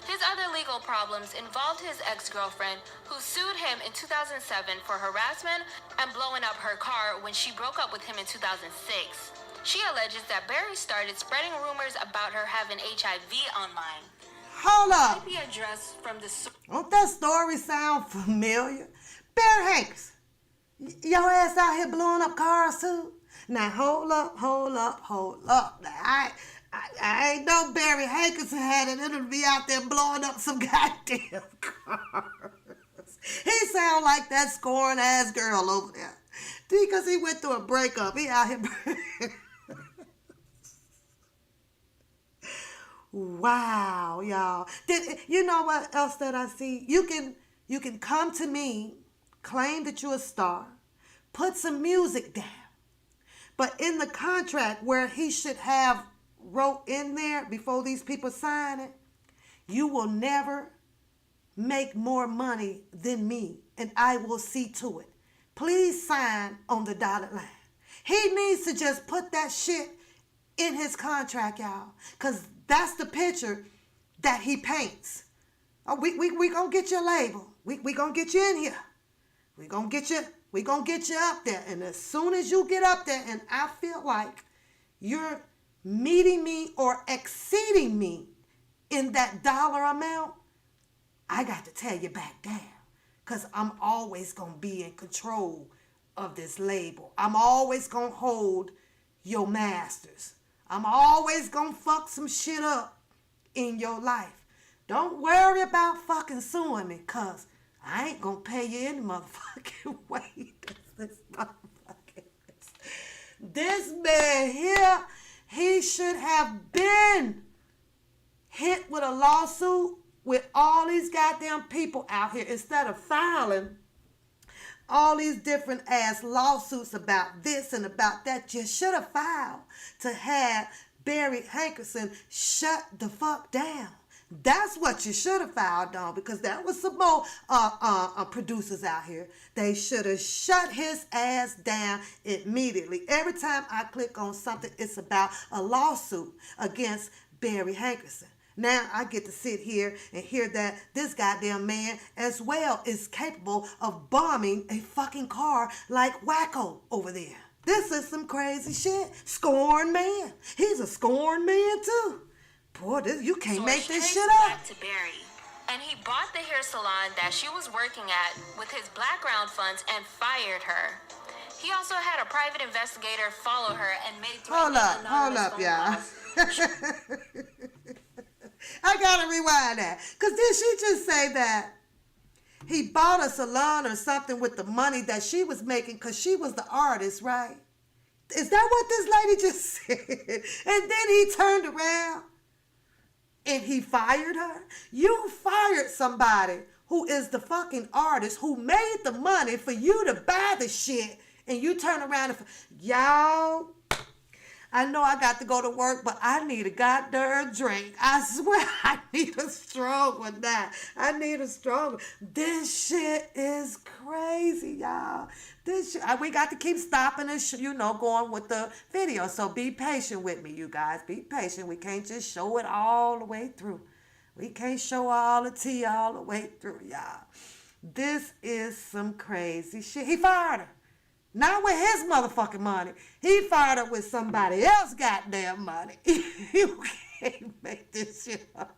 His other legal problems involved his ex-girlfriend, who sued him in 2007 for harassment and blowing up her car when she broke up with him in 2006. She alleges that Barry started spreading rumors about her having HIV online. Hold up. IP address from the Don't that story sound familiar? Barry Hanks, your ass out here blowing up cars too? Now hold up. Now, I ain't know Barry Hankerson had it in him to be out there blowing up some goddamn cars. He sound like that scorned ass girl over there. Because he went through a breakup. He out here. Wow, y'all. You know what else that I see? You can come to me, claim that you're a star, put some music down. But in the contract where he should have wrote in there before these people sign it, you will never make more money than me, and I will see to it. Please sign on the dotted line. He needs to just put that shit in his contract, y'all, because that's the picture that he paints. Oh, we gonna get your label. We gonna get you in here. We gonna get you up there. And as soon as you get up there and I feel like you're meeting me or exceeding me in that dollar amount, I got to tell you back down. Because I'm always gonna be in control of this label. I'm always gonna hold your masters. I'm always gonna fuck some shit up in your life. Don't worry about fucking suing me, cause I ain't gonna pay you any motherfucking way. This man here, he should have been hit with a lawsuit with all these goddamn people out here instead of filing all these different ass lawsuits about this and about that. You should have filed to have Barry Hankerson shut the fuck down. That's what you should have filed on, because there was some more producers out here. They should have shut his ass down immediately. Every time I click on something, it's about a lawsuit against Barry Hankerson. Now I get to sit here and hear that this goddamn man as well is capable of bombing a fucking car like Wacko over there. This is some crazy shit. Scorned man. He's a scorned man too. Boy, you can't make this shit up. Back to Barry, and he bought the hair salon that she was working at with his background funds and fired her. He also had a private investigator follow her and made Hold up, y'all. I gotta rewind that. Because did she just say that he bought a salon or something with the money that she was making because she was the artist, right? Is that what this lady just said? And then he turned around and he fired her? You fired somebody who is the fucking artist who made the money for you to buy the shit, and you turn around and... Y'all, I know I got to go to work, but I need a goddamn drink. I swear I need a strong one now. I need a strong one. This shit is crazy, y'all. This shit, we got to keep stopping and, going with the video. So be patient with me, you guys. Be patient. We can't just show it all the way through. We can't show all the tea all the way through, y'all. This is some crazy shit. He fired her. Not with his motherfucking money. He fired her with somebody else's goddamn money. You can't make this shit up.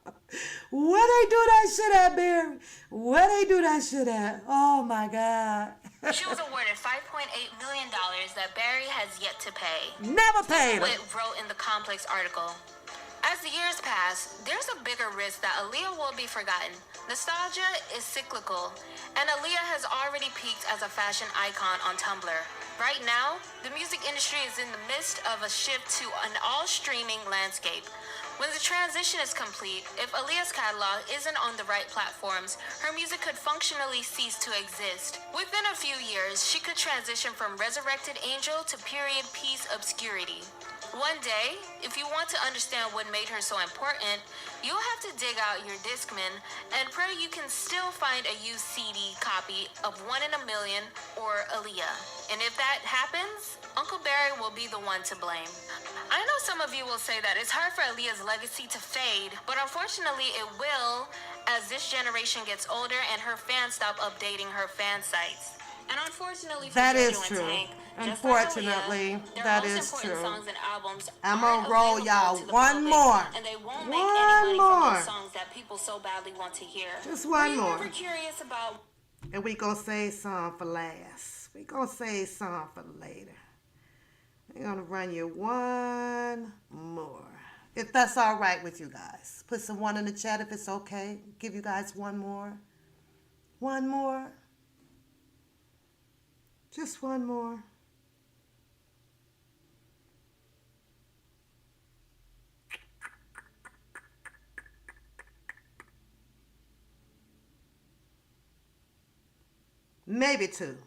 Where they do that shit at, Barry? Where they do that shit at? Oh my God. She was awarded $5.8 million that Barry has yet to pay. Never paid her. Witt wrote in the Complex article. As the years pass, there's a bigger risk that Aaliyah will be forgotten. Nostalgia is cyclical, and Aaliyah has already peaked as a fashion icon on Tumblr. Right now, the music industry is in the midst of a shift to an all-streaming landscape. When the transition is complete, if Aaliyah's catalog isn't on the right platforms, her music could functionally cease to exist. Within a few years, she could transition from resurrected angel to period piece obscurity. One day, if you want to understand what made her so important, you'll have to dig out your Discman and pray you can still find a used CD copy of 1 in a Million or Aaliyah. And if that happens, Uncle Barry will be the one to blame. I know some of you will say that it's hard for Aaliyah's legacy to fade, but unfortunately it will as this generation gets older and her fans stop updating her fan sites. And unfortunately for that JoJo is and true. Tank, Unfortunately, their that most is important true. songs and albums I'm aren't gonna roll available y'all to the one public, more. and they won't One make any money more. from those songs that people so badly want to hear. Just one Were you more. ever curious about? And we gonna save some for last. We gonna save some for later. We're gonna run you one more. If that's all right with you guys. Put some one in the chat if it's okay. Give you guys one more. One more. Just one more. Maybe two.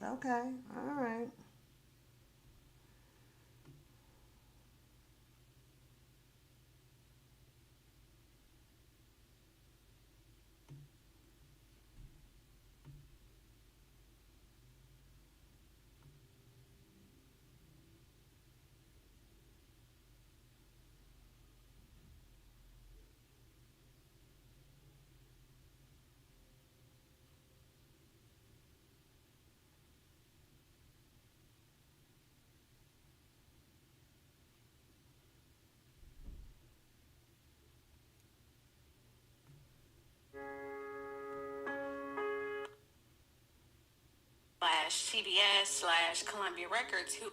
Okay, all right. /CBS /Columbia Records, who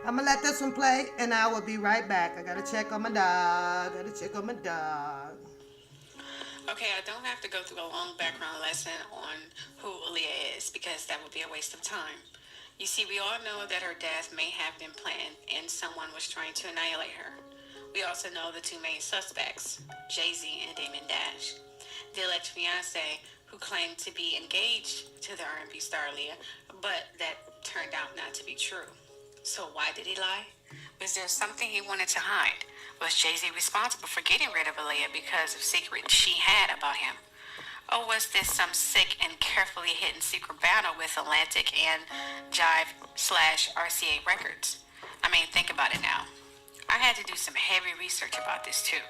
I'm gonna let this one play and I will be right back. I gotta check on my dog. Okay, I don't have to go through a long background lesson on who Aaliyah is because that would be a waste of time. You see, we all know that her death may have been planned and someone was trying to annihilate her. We also know the two main suspects, Jay-Z and Damon Dash. The alleged fiance who claimed to be engaged to the R&B star Aaliyah, but that turned out not to be true. So why did he lie? Was there something he wanted to hide? Was Jay-Z responsible for getting rid of Aaliyah because of secrets she had about him? Or was this some sick and carefully hidden secret battle with Atlantic and Jive/RCA Records? I mean, think about it now. I had to do some heavy research about this too.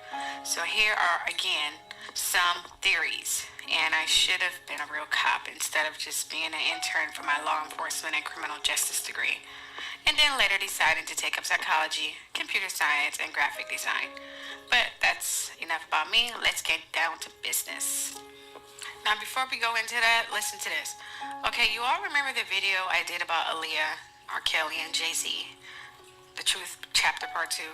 So here are, again, some theories. And I should have been a real cop instead of just being an intern for my law enforcement and criminal justice degree. And then later deciding to take up psychology, computer science, and graphic design. But that's enough about me. Let's get down to business. Now, before we go into that, listen to this. Okay, you all remember the video I did about Aaliyah, R.Kelly, and Jay-Z, The Truth Chapter Part 2?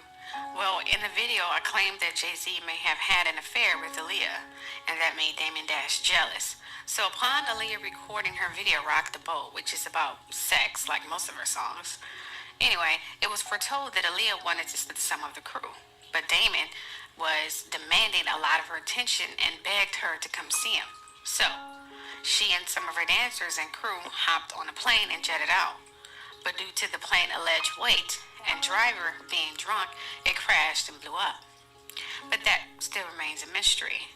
Well, in the video, I claimed that Jay-Z may have had an affair with Aaliyah, and that made Damon Dash jealous. So upon Aaliyah recording her video Rock the Boat, which is about sex, like most of her songs, Anyway, it was foretold that Aaliyah wanted to split some of the crew, but Damon was demanding a lot of her attention and begged her to come see him. So, she and some of her dancers and crew hopped on a plane and jetted out. But due to the plane's alleged weight and driver being drunk, it crashed and blew up. But that still remains a mystery.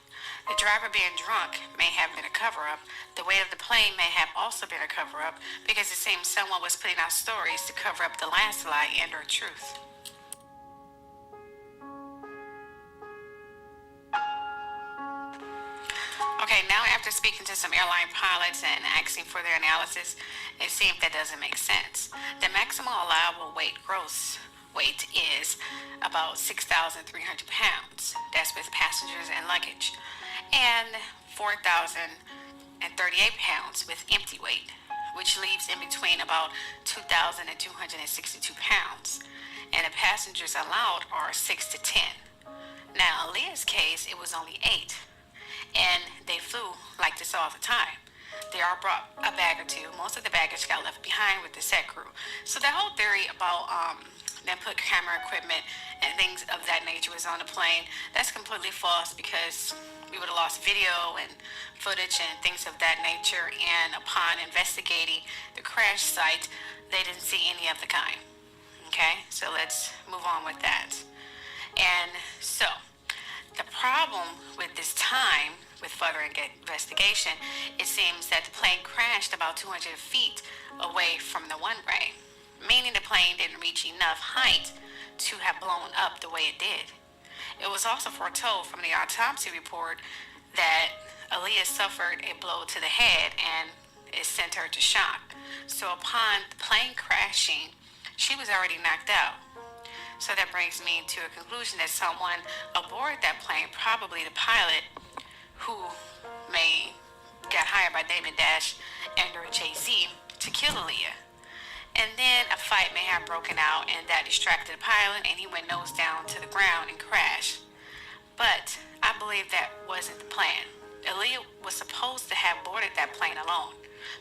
The driver being drunk may have been a cover-up. The weight of the plane may have also been a cover-up because it seems someone was putting out stories to cover up the last lie and or truth. Okay, now after speaking to some airline pilots and asking for their analysis, it seems that doesn't make sense. The maximum allowable gross weight is about 6,300 pounds. That's with passengers and luggage. And 4,038 pounds with empty weight, which leaves in between about 2,262 pounds. And the passengers allowed are 6 to 10. Now, Aaliyah's case, it was only 8. And they flew like this all the time. They all brought a bag or two. Most of the baggage got left behind with the set crew. So that whole theory about them put camera equipment and things of that nature was on the plane, that's completely false because we would have lost video and footage and things of that nature. And upon investigating the crash site, they didn't see any of the kind. Okay, so let's move on with that. And so, the problem with this time, with further investigation, it seems that the plane crashed about 200 feet away from the runway, meaning the plane didn't reach enough height to have blown up the way it did. It was also foretold from the autopsy report that Aaliyah suffered a blow to the head and it sent her to shock. So upon the plane crashing, she was already knocked out. So that brings me to a conclusion that someone aboard that plane, probably the pilot, who may got hired by Damon Dash and or Jay-Z to kill Aaliyah. And then a fight may have broken out and that distracted the pilot and he went nose down to the ground and crashed. But I believe that wasn't the plan. Aaliyah was supposed to have boarded that plane alone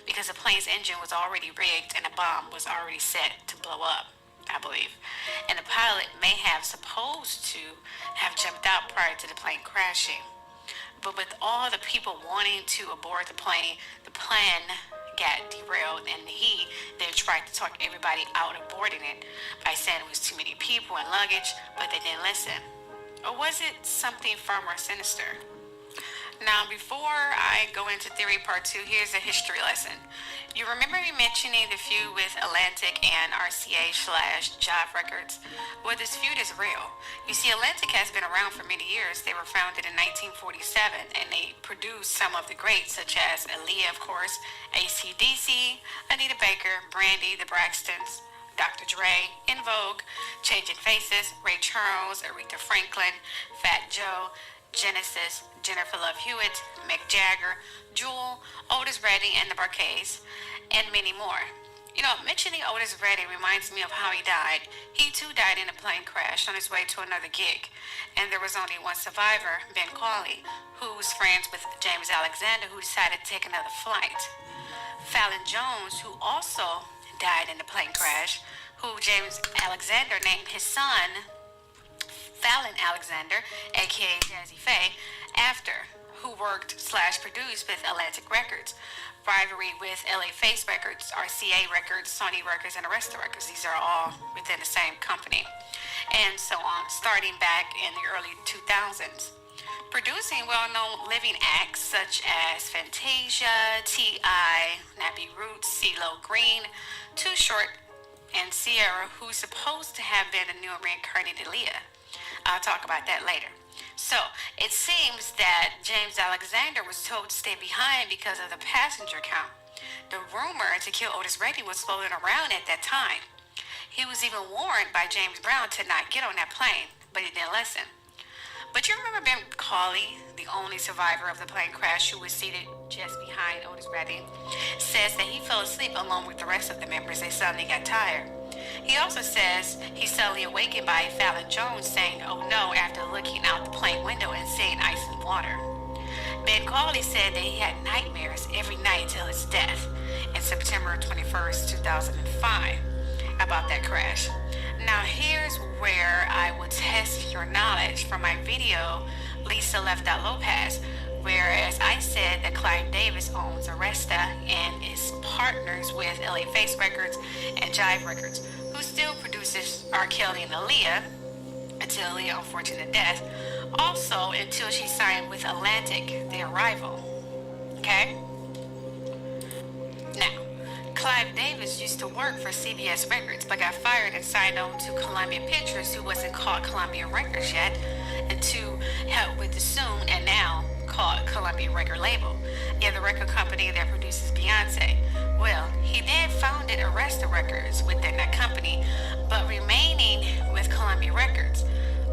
because the plane's engine was already rigged and a bomb was already set to blow up, I believe. And the pilot may have supposed to have jumped out prior to the plane crashing. But with all the people wanting to aboard the plane got derailed and he then tried to talk everybody out of boarding it by saying it was too many people and luggage, but they didn't listen. Or was it something far more sinister? Now, before I go into theory part 2, here's a history lesson. You remember me mentioning the feud with Atlantic and RCA/Jive Records? Well, this feud is real. You see, Atlantic has been around for many years. They were founded in 1947, and they produced some of the greats, such as Aaliyah, of course, AC/DC, Anita Baker, Brandy, the Braxtons, Dr. Dre, In Vogue, Changing Faces, Ray Charles, Aretha Franklin, Fat Joe, Genesis, Jennifer Love Hewitt, Mick Jagger, Jewel, Otis Redding and the Barkays, and many more. You know, mentioning Otis Redding reminds me of how he died. He too died in a plane crash on his way to another gig. And there was only one survivor, Ben Cawley, who was friends with James Alexander, who decided to take another flight. Fallon Jones, who also died in the plane crash, who James Alexander named his son Fallon Alexander, aka Jazzy Faye, after, who worked/produced with Atlantic Records, rivalry with LA Face Records, RCA Records, Sony Records, and Arista Records. These are all within the same company, and so on, starting back in the early 2000s. Producing well-known living acts such as Fantasia, T.I., Nappy Roots, CeeLo Green, Too Short, and Sierra, who's supposed to have been the new reincarnated Aaliyah. I'll talk about that later. So, it seems that James Alexander was told to stay behind because of the passenger count. The rumor to kill Otis Redding was floating around at that time. He was even warned by James Brown to not get on that plane, but he didn't listen. But you remember Ben Cawley, the only survivor of the plane crash who was seated just behind Otis Redding, says that he fell asleep along with the rest of the members. They suddenly got tired. He also says he's suddenly awakened by Fallon Jones saying, "Oh no," after looking out the plane window and seeing ice and water. Ben Cawley said that he had nightmares every night till his death in September 21st, 2005. about that crash. Now here's where I will test your knowledge from my video, Lisa Left Out Lopez, whereas I said that Clive Davis owns Arista and is partners with LA Face Records and Jive Records, who still produces R.Kelly and Aaliyah until Aaliyah's unfortunate death, also until she signed with Atlantic, their rival. Okay? Now, Clive Davis used to work for CBS Records, but got fired and signed on to Columbia Pictures, who wasn't called Columbia Records yet, and to help with the soon and now called Columbia Record label. Yeah, the record company that produces Beyonce. Well, he then founded Arista Records within that company, but remaining with Columbia Records.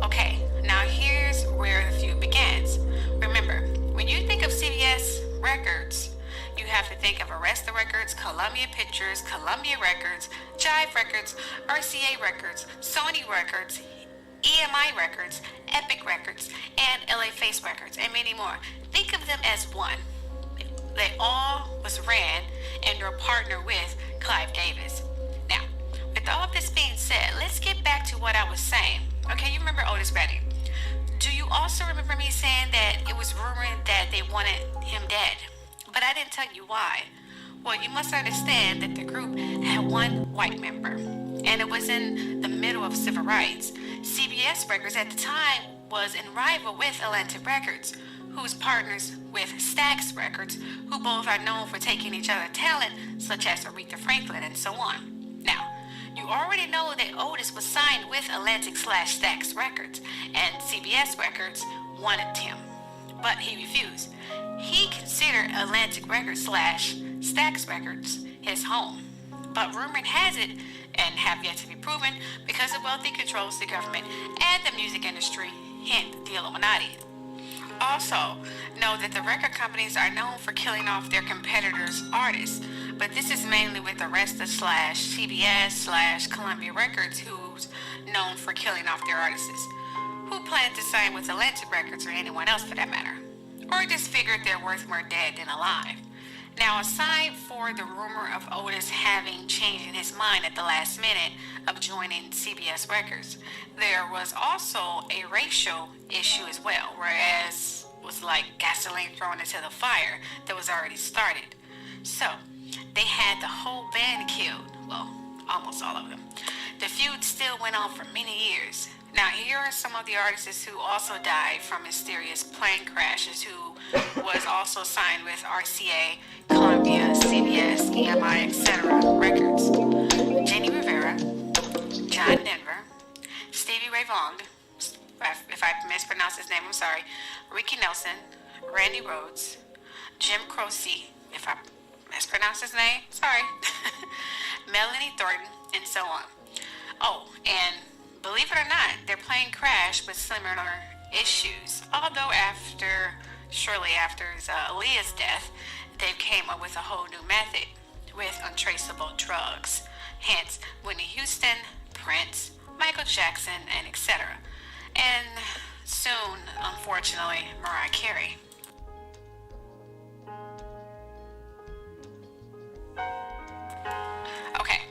Okay, now here's where the feud begins. Remember, when you think of CBS Records, you have to think of Arista Records, Columbia Pictures, Columbia Records, Jive Records, RCA Records, Sony Records, EMI Records, Epic Records, and LA Face Records, and many more. Think of them as one. They all was ran and are partnered with Clive Davis. Now, with all of this being said, let's get back to what I was saying. Okay, you remember Otis Redding. Do you also remember me saying that it was rumored that they wanted him dead? But I didn't tell you why. Well, you must understand that the group had one white member, and it was in the middle of civil rights. CBS Records at the time was in rival with Atlantic Records, who's partners with Stax Records, who both are known for taking each other's talent, such as Aretha Franklin and so on. Now, you already know that Otis was signed with Atlantic/Stax Records, and CBS Records wanted him, but he refused. He considered Atlantic Records/Stax Records his home, but rumor has it, and have yet to be proven, because the wealthy controls the government and the music industry, hint the Illuminati. Also, know that the record companies are known for killing off their competitors' artists, but this is mainly with Arista/CBS/Columbia Records, who's known for killing off their artists, who plan to sign with Atlantic Records or anyone else for that matter, or just figured they're worth more dead than alive. Now, aside for the rumor of Otis having changed his mind at the last minute of joining CBS Records, there was also a racial issue as well, whereas it was like gasoline thrown into the fire that was already started. So, they had the whole band killed, well, almost all of them. The feud still went on for many years. Now, here are some of the artists who also died from mysterious plane crashes, who was also signed with RCA, Columbia, CBS, EMI, etc. Records. Jenny Rivera, John Denver, Stevie Ray Vaughan, if I mispronounce his name, I'm sorry, Ricky Nelson, Randy Rhoads, Jim Croce, if I mispronounce his name, sorry, Melanie Thornton, and so on. Oh, and believe it or not, their plane crashed with similar issues. Although shortly after Aaliyah's death, they came up with a whole new method with untraceable drugs. Hence, Whitney Houston, Prince, Michael Jackson, and etc. And soon, unfortunately, Mariah Carey. Okay,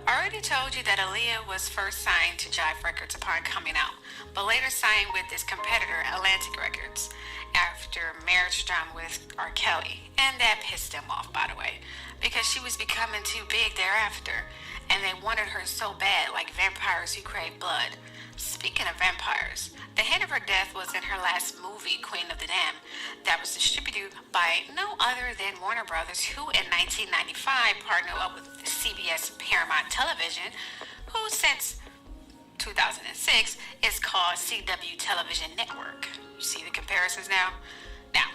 I already told you that Aaliyah was first signed to Jive Records upon coming out, but later signed with this competitor, Atlantic Records, after marriage drama with R.Kelly. And that pissed them off, by the way, because she was becoming too big thereafter, and they wanted her so bad, like vampires who crave blood. Speaking of vampires, the hint of her death was in her last movie, Queen of the Damned, that was distributed by no other than Warner Brothers, who in 1995 partnered up with CBS Paramount Television, who since 2006 is called CW Television Network. You see the comparisons now? Now,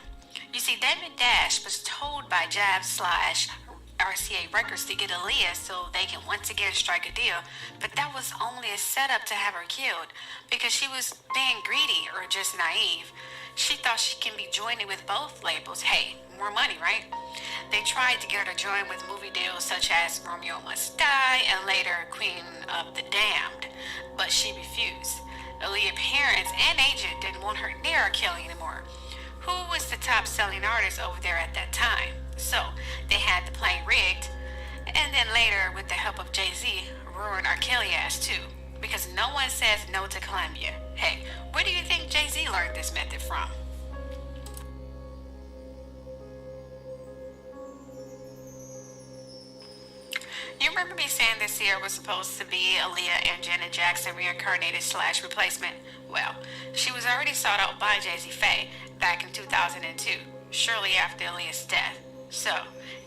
you see, David Dash was told by Jive/RCA Records to get Aaliyah so they can once again strike a deal, but that was only a setup to have her killed, because she was being greedy or just naive. She thought she can be joining with both labels. Hey, more money, right? They tried to get her to join with movie deals such as Romeo Must Die and later Queen of the Damned, but she refused. Aaliyah's parents and agent didn't want her near R.Kelly anymore, who was the top selling artist over there at that time. So they had the plane rigged, and then later, with the help of Jay-Z, ruin R.Kelly ass too, because no one says no to Columbia. Hey, where do you think Jay-Z learned this method from? You remember me saying this year was supposed to be Aaliyah and Janet Jackson reincarnated slash replacement? Well, she was already sought out by Jay-Z Faye back in 2002, shortly after Aaliyah's death. So,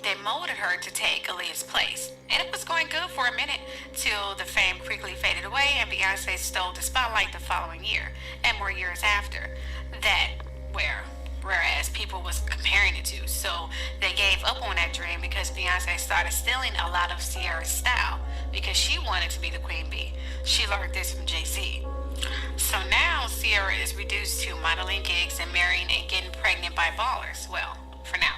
they molded her to take Aaliyah's place. And it was going good for a minute, till the fame quickly faded away and Beyonce stole the spotlight the following year, and more years after. That, whereas people was comparing it to. So they gave up on that dream because Beyonce started stealing a lot of Ciara's style because she wanted to be the queen bee. She learned this from Jay-Z. So now Ciara is reduced to modeling gigs and marrying and getting pregnant by ballers. Well, for now.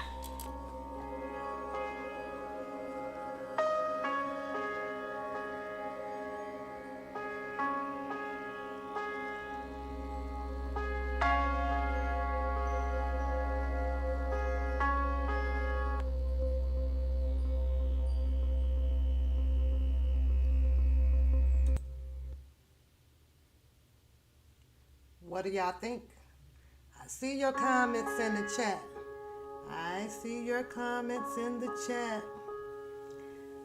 What do y'all think? I see your comments in the chat. I see your comments in the chat.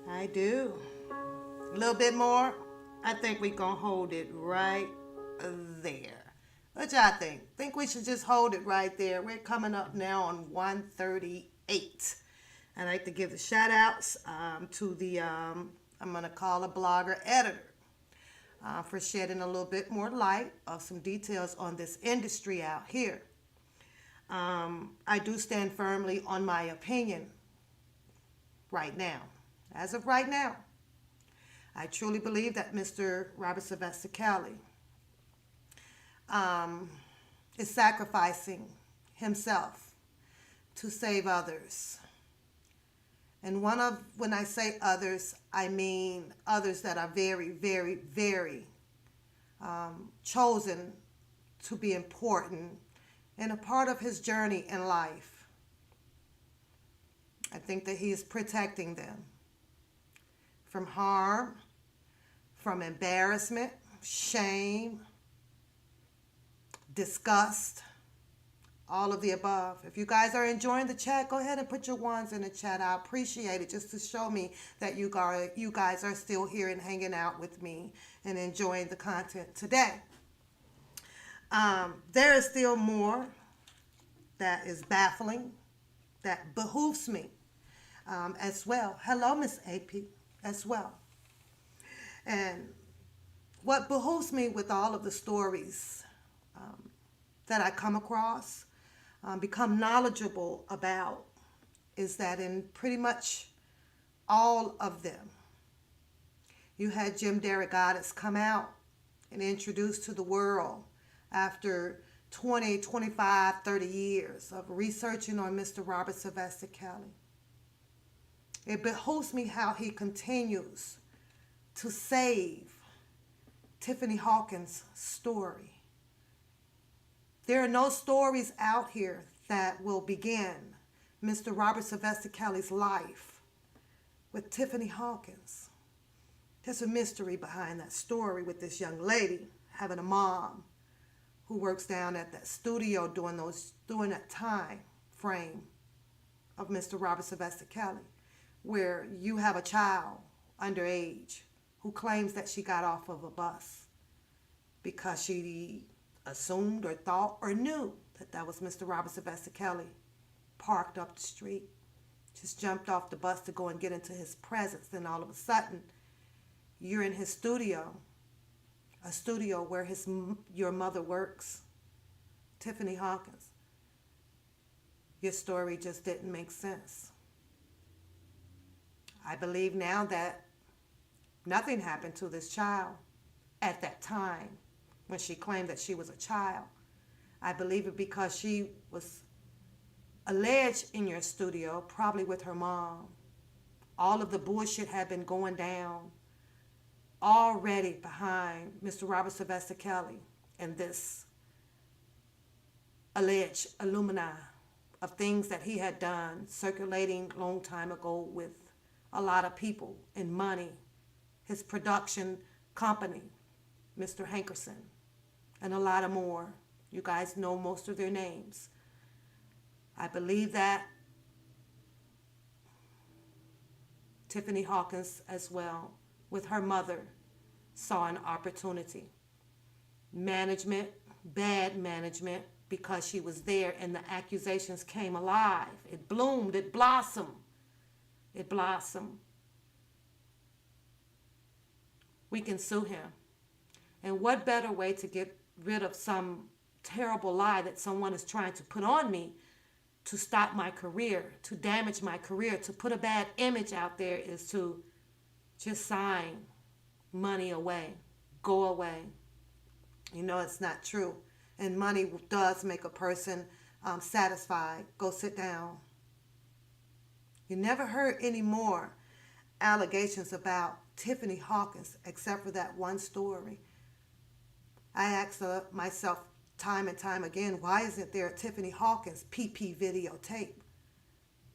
I do. A little bit more. I think we're going to hold it right there. What y'all think? Think we should just hold it right there. We're coming up now on 138. I'd like to give the shout outs to the, I'm going to call a blogger editor. For shedding a little bit more light of some details on this industry out here. I do stand firmly on my opinion right now. As of right now, I truly believe that Mr. Robert Sylvester Kelly is sacrificing himself to save others. And when I say others, I mean others that are very, very, very chosen to be important and a part of his journey in life. I think that he is protecting them from harm, from embarrassment, shame, disgust, all of the above. If you guys are enjoying the chat, go ahead and put your ones in the chat. I appreciate it just to show me that you guys are still here and hanging out with me and enjoying the content today. There is still more that is baffling, that behooves me as well. Hello, Miss AP, as well. And what behooves me with all of the stories that I come across, become knowledgeable about, is that in pretty much all of them, you had Jim Derogatis come out and introduce to the world after 20, 25, 30 years of researching on Mr. Robert Sylvester Kelly. It behooves me how he continues to save Tiffany Hawkins' story. There are no stories out here that will begin Mr. Robert Sylvester Kelly's life with Tiffany Hawkins. There's a mystery behind that story with this young lady having a mom who works down at that studio during that time frame of Mr. Robert Sylvester Kelly, where you have a child underage who claims that she got off of a bus because she assumed or thought or knew that that was Mr. Robert Sylvester Kelly, parked up the street, just jumped off the bus to go and get into his presence. Then all of a sudden, you're in his studio, a studio where your mother works, Tiffany Hawkins. Your story just didn't make sense. I believe now that nothing happened to this child at that time when she claimed that she was a child. I believe it because she was alleged in your studio, probably with her mom. All of the bullshit had been going down already behind Mr. Robert Sylvester Kelly and this alleged alumni of things that he had done circulating long time ago with a lot of people and money his production company, Mr. Hankerson, and a lot of more. You guys know most of their names. I believe that Tiffany Hawkins as well, with her mother, saw an opportunity. Management, bad management, because she was there and the accusations came alive. It bloomed, it blossomed. It blossomed. We can sue him. And what better way to get rid of some terrible lie that someone is trying to put on me to stop my career, to damage my career, to put a bad image out there, is to just sign money away, go away. You know it's not true. And money does make a person satisfied. Go sit down. You never heard any more allegations about Tiffany Hawkins except for that one story. I asked myself time and time again, why isn't there a Tiffany Hawkins PP videotape?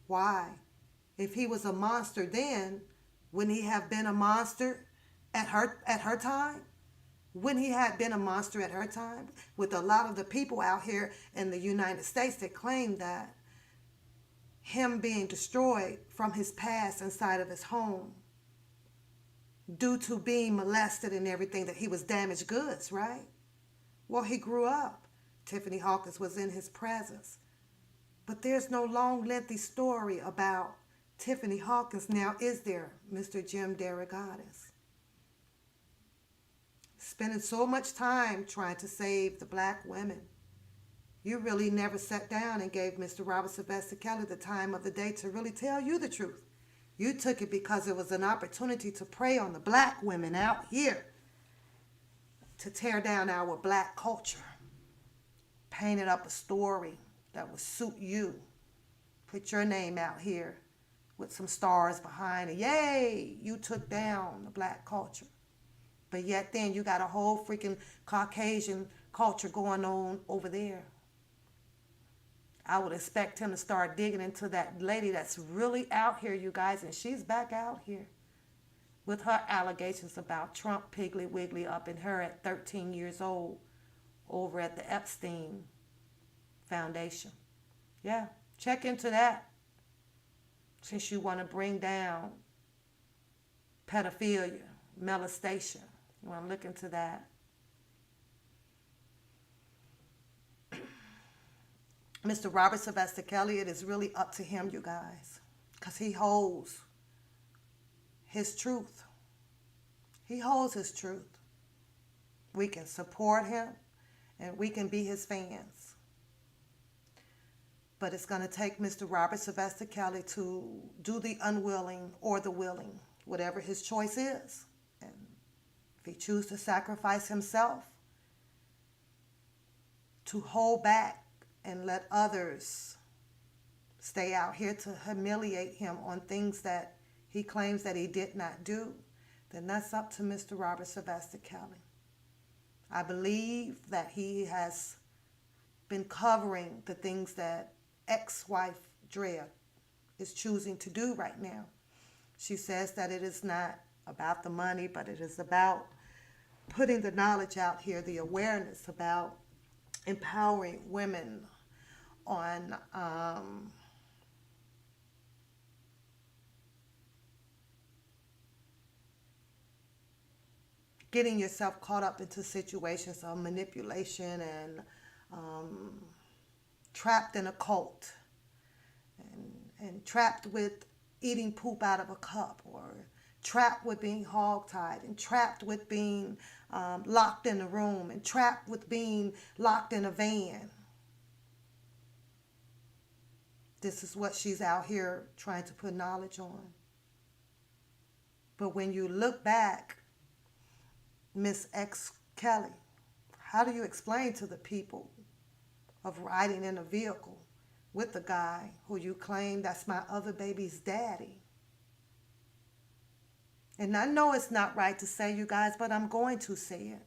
Why? If he was a monster then, wouldn't he have been a monster at her time? Wouldn't he have been a monster at her time? With a lot of the people out here in the United States that claim that him being destroyed from his past inside of his home due to being molested and everything, that he was damaged goods, right? Well, he grew up. Tiffany Hawkins was in his presence. But there's no long, lengthy story about Tiffany Hawkins now, is there, Mr. Jim Derogatis? Spending so much time trying to save the black women. You really never sat down and gave Mr. Robert Sylvester Kelly the time of the day to really tell you the truth. You took it because it was an opportunity to prey on the black women out here, to tear down our black culture. Painted up a story that would suit you. Put your name out here with some stars behind it. Yay, you took down the black culture. But yet then you got a whole freaking Caucasian culture going on over there. I would expect him to start digging into that lady that's really out here, you guys, and she's back out here with her allegations about Trump Piggly Wiggly up in her at 13 years old over at the Epstein Foundation. Yeah, check into that since you want to bring down pedophilia, molestation. You want to look into that. Mr. Robert Sylvester Kelly, it is really up to him, you guys, because he holds his truth. He holds his truth. We can support him and we can be his fans. But it's going to take Mr. Robert Sylvester Kelly to do the unwilling or the willing, whatever his choice is. And if he chooses to sacrifice himself, to hold back and let others stay out here to humiliate him on things that he claims that he did not do, then that's up to Mr. Robert Sylvester Kelly. I believe that he has been covering the things that ex-wife Drea is choosing to do right now. She says that it is not about the money, but it is about putting the knowledge out here, the awareness about empowering women on getting yourself caught up into situations of manipulation and trapped in a cult and trapped with eating poop out of a cup, or trapped with being hogtied, and trapped with being locked in a room, and trapped with being locked in a van. This is what she's out here trying to put knowledge on. But when you look back, Miss X Kelly, how do you explain to the people of riding in a vehicle with the guy who you claim that's my other baby's daddy? And I know it's not right to say, you guys, but I'm going to say it.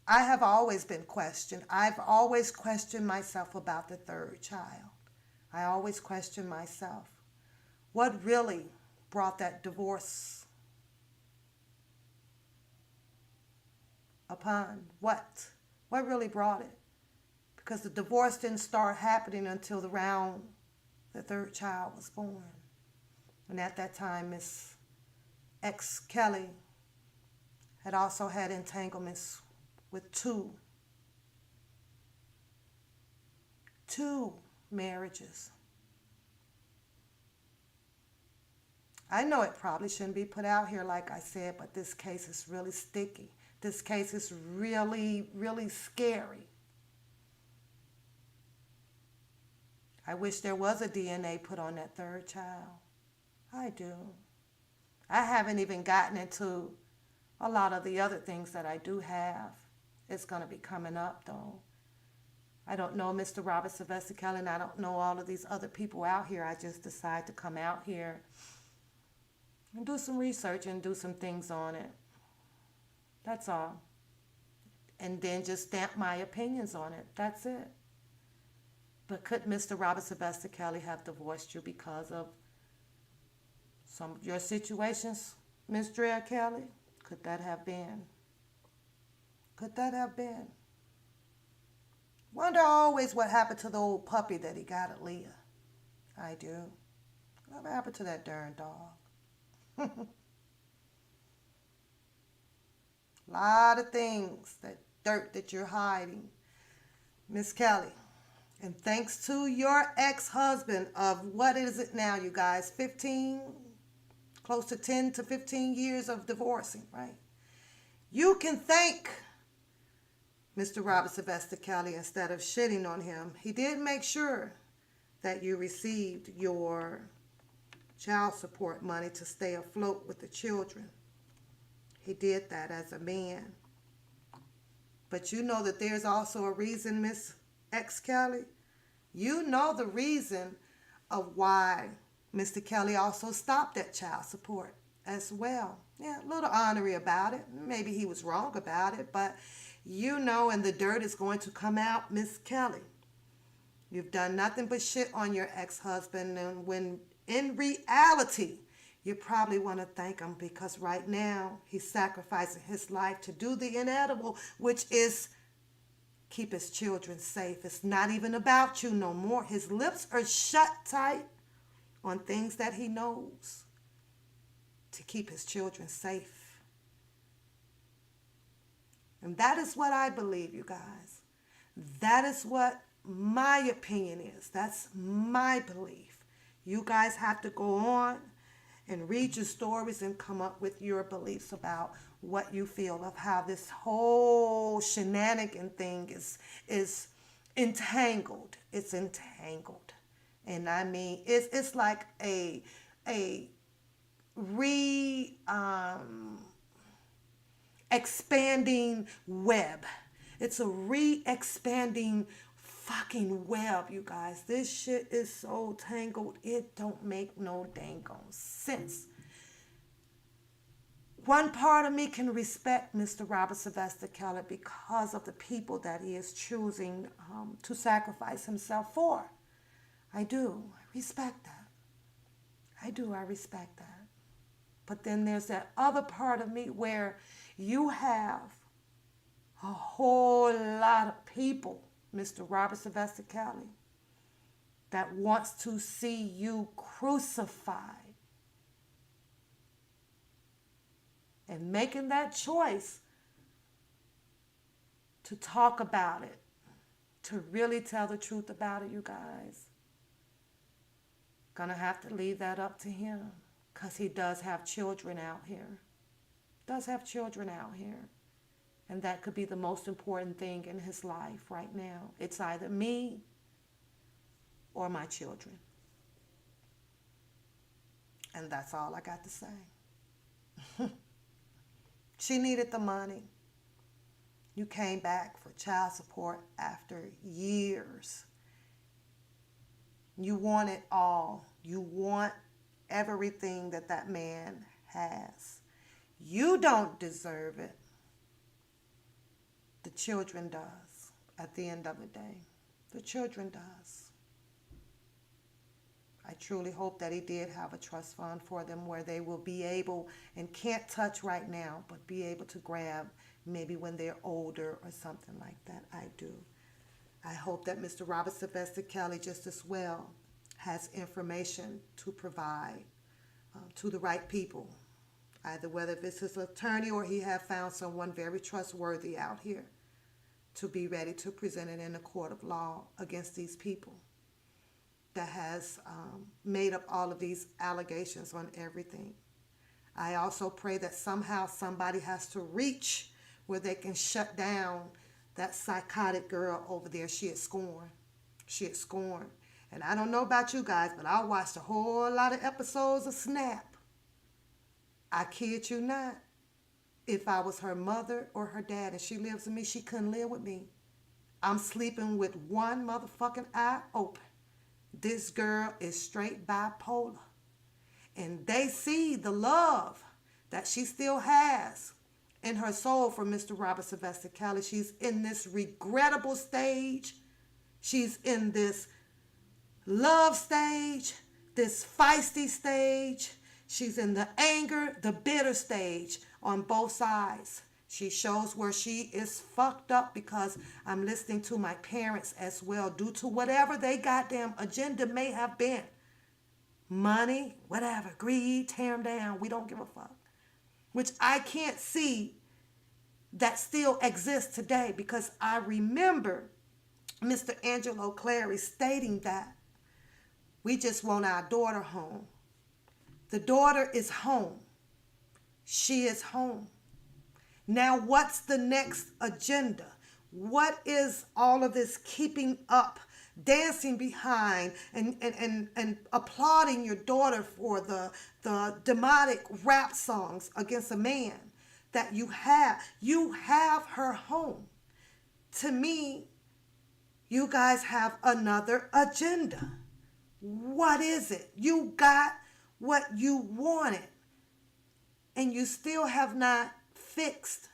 I have always been questioned. I've always questioned myself about the third child. I always question myself. What really brought that divorce upon? What? What really brought it? Because the divorce didn't start happening until around the third child was born. And at that time, Miss R.Kelly had also had entanglements with two marriages. I know it probably shouldn't be put out here like I said, but this case is really sticky. This case is really, really scary. I wish there was a DNA put on that third child. I do. I haven't even gotten into a lot of the other things that I do have. It's going to be coming up, though. I don't know Mr. Robert Sylvester Kelly, and I don't know all of these other people out here. I just decided to come out here and do some research and do some things on it. That's all. And then just stamp my opinions on it. That's it. But could Mr. Robert Sylvester Kelly have divorced you because of some of your situations, Ms. Drea Kelly? Could that have been? Could that have been? Wonder always what happened to the old puppy that he got at Leah. I do. What happened to that darn dog? Lot of things, that dirt that you're hiding, Miss Kelly. And thanks to your ex-husband of, what is it now, you guys, 15, close to 10 to 15 years of divorcing, right? You can thank Mr. Robert Sylvester Kelly instead of shitting on him. He did make sure that you received your child support money to stay afloat with the children. He did that as a man. But you know that there's also a reason, Miss R.Kelly. You know the reason of why Mr. Kelly also stopped that child support as well. Yeah, a little ornery about it. Maybe he was wrong about it, but you know, and the dirt is going to come out, Miss Kelly. You've done nothing but shit on your ex-husband, and when in reality, you probably want to thank him, because right now he's sacrificing his life to do the inedible, which is keep his children safe. It's not even about you no more. His lips are shut tight on things that he knows to keep his children safe. And that is what I believe, you guys. That is what my opinion is. That's my belief. You guys have to go on and read your stories and come up with your beliefs about what you feel of how this whole shenanigan thing is entangled. It's entangled. And I mean, it's like a expanding web. It's a expanding fucking web, you guys. This shit is so tangled, it don't make no dang on sense. One part of me can respect Mr. Robert Sylvester Kelly because of the people that he is choosing to sacrifice himself for. I do. I respect that. I do. I respect that. But then there's that other part of me where you have a whole lot of people, Mr. Robert Sylvester Kelly, that wants to see you crucified. And making that choice to talk about it, to really tell the truth about it, you guys. Gonna have to leave that up to him, because he does have children out here. Does have children out here. And that could be the most important thing in his life right now. It's either me or my children. And that's all I got to say. She needed the money. You came back for child support after years. You want it all. You want everything that that man has. You don't deserve it. The children does at the end of the day. The children does. I truly hope that he did have a trust fund for them where they will be able and can't touch right now, but be able to grab maybe when they're older or something like that. I do. I hope that Mr. Robert Sylvester Kelly just as well has information to provide to the right people, either whether it's his attorney or he have found someone very trustworthy out here to be ready to present it in a court of law against these people that has made up all of these allegations on everything. I also pray that somehow somebody has to reach where they can shut down that psychotic girl over there. She had scorned. She had scorned. And I don't know about you guys, but I watched a whole lot of episodes of Snap. I kid you not. If I was her mother or her dad and she lives with me, she couldn't live with me. I'm sleeping with one motherfucking eye open. This girl is straight bipolar. And they see the love that she still has in her soul for Mr. Robert Sylvester Kelly. She's in this regrettable stage. She's in this love stage, this feisty stage. She's in the anger, the bitter stage on both sides. She shows where she is fucked up because I'm listening to my parents as well, due to whatever they goddamn agenda may have been. Money, whatever, greed, tear them down, we don't give a fuck. Which I can't see that still exists today, because I remember Mr. Angelo Clary stating that we just want our daughter home. The daughter is home. She is home. Now, what's the next agenda? What is all of this keeping up, dancing behind, and applauding your daughter for the demonic rap songs against a man that you have? You have her home. To me, you guys have another agenda. What is it? You got what you wanted, and you still have not fixed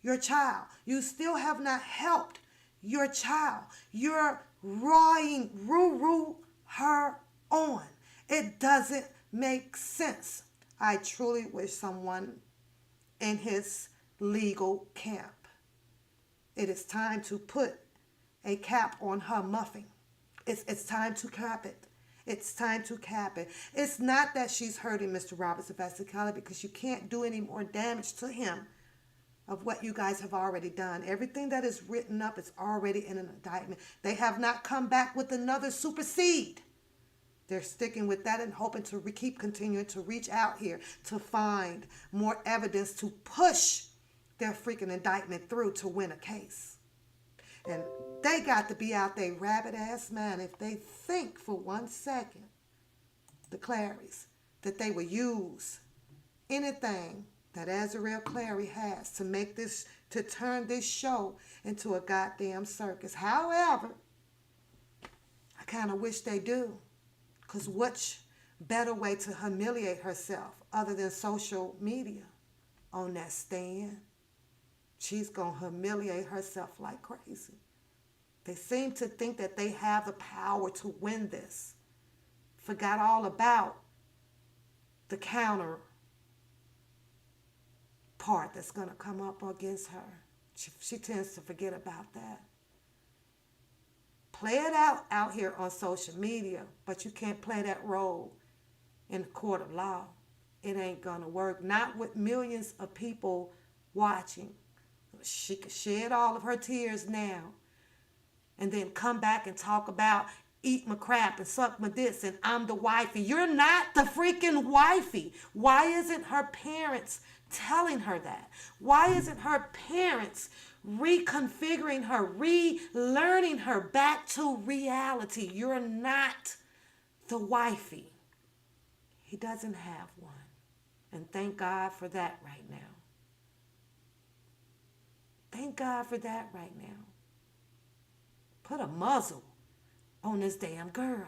your child. You still have not helped your child. You're roo her on. It doesn't make sense. I truly wish someone in his legal camp. It is time to put a cap on her muffing. It's time to cap it. It's time to cap it. It's not that she's hurting Mr. Robert Sylvester Kelly, because you can't do any more damage to him of what you guys have already done. Everything that is written up is already in an indictment. They have not come back with another supersede. They're sticking with that and hoping to keep continuing to reach out here to find more evidence to push their freaking indictment through to win a case. And they got to be out their rabbit ass mind if they think for 1 second, the Clarys, that they will use anything that Azriel Clary has to make this, to turn this show into a goddamn circus. However, I kind of wish they do, because which better way to humiliate herself other than social media on that stand? She's going to humiliate herself like crazy. They seem to think that they have the power to win this. Forgot all about the counter part that's going to come up against her. She tends to forget about that. Play it out here on social media, but you can't play that role in the court of law. It ain't going to work. Not with millions of people watching. She could shed all of her tears now and then come back and talk about eat my crap and suck my this and I'm the wifey. You're not the freaking wifey. Why isn't her parents telling her that? Why isn't her parents reconfiguring her, relearning her back to reality? You're not the wifey. He doesn't have one. And thank God for that right now. Thank God for that right now. Put a muzzle on this damn girl.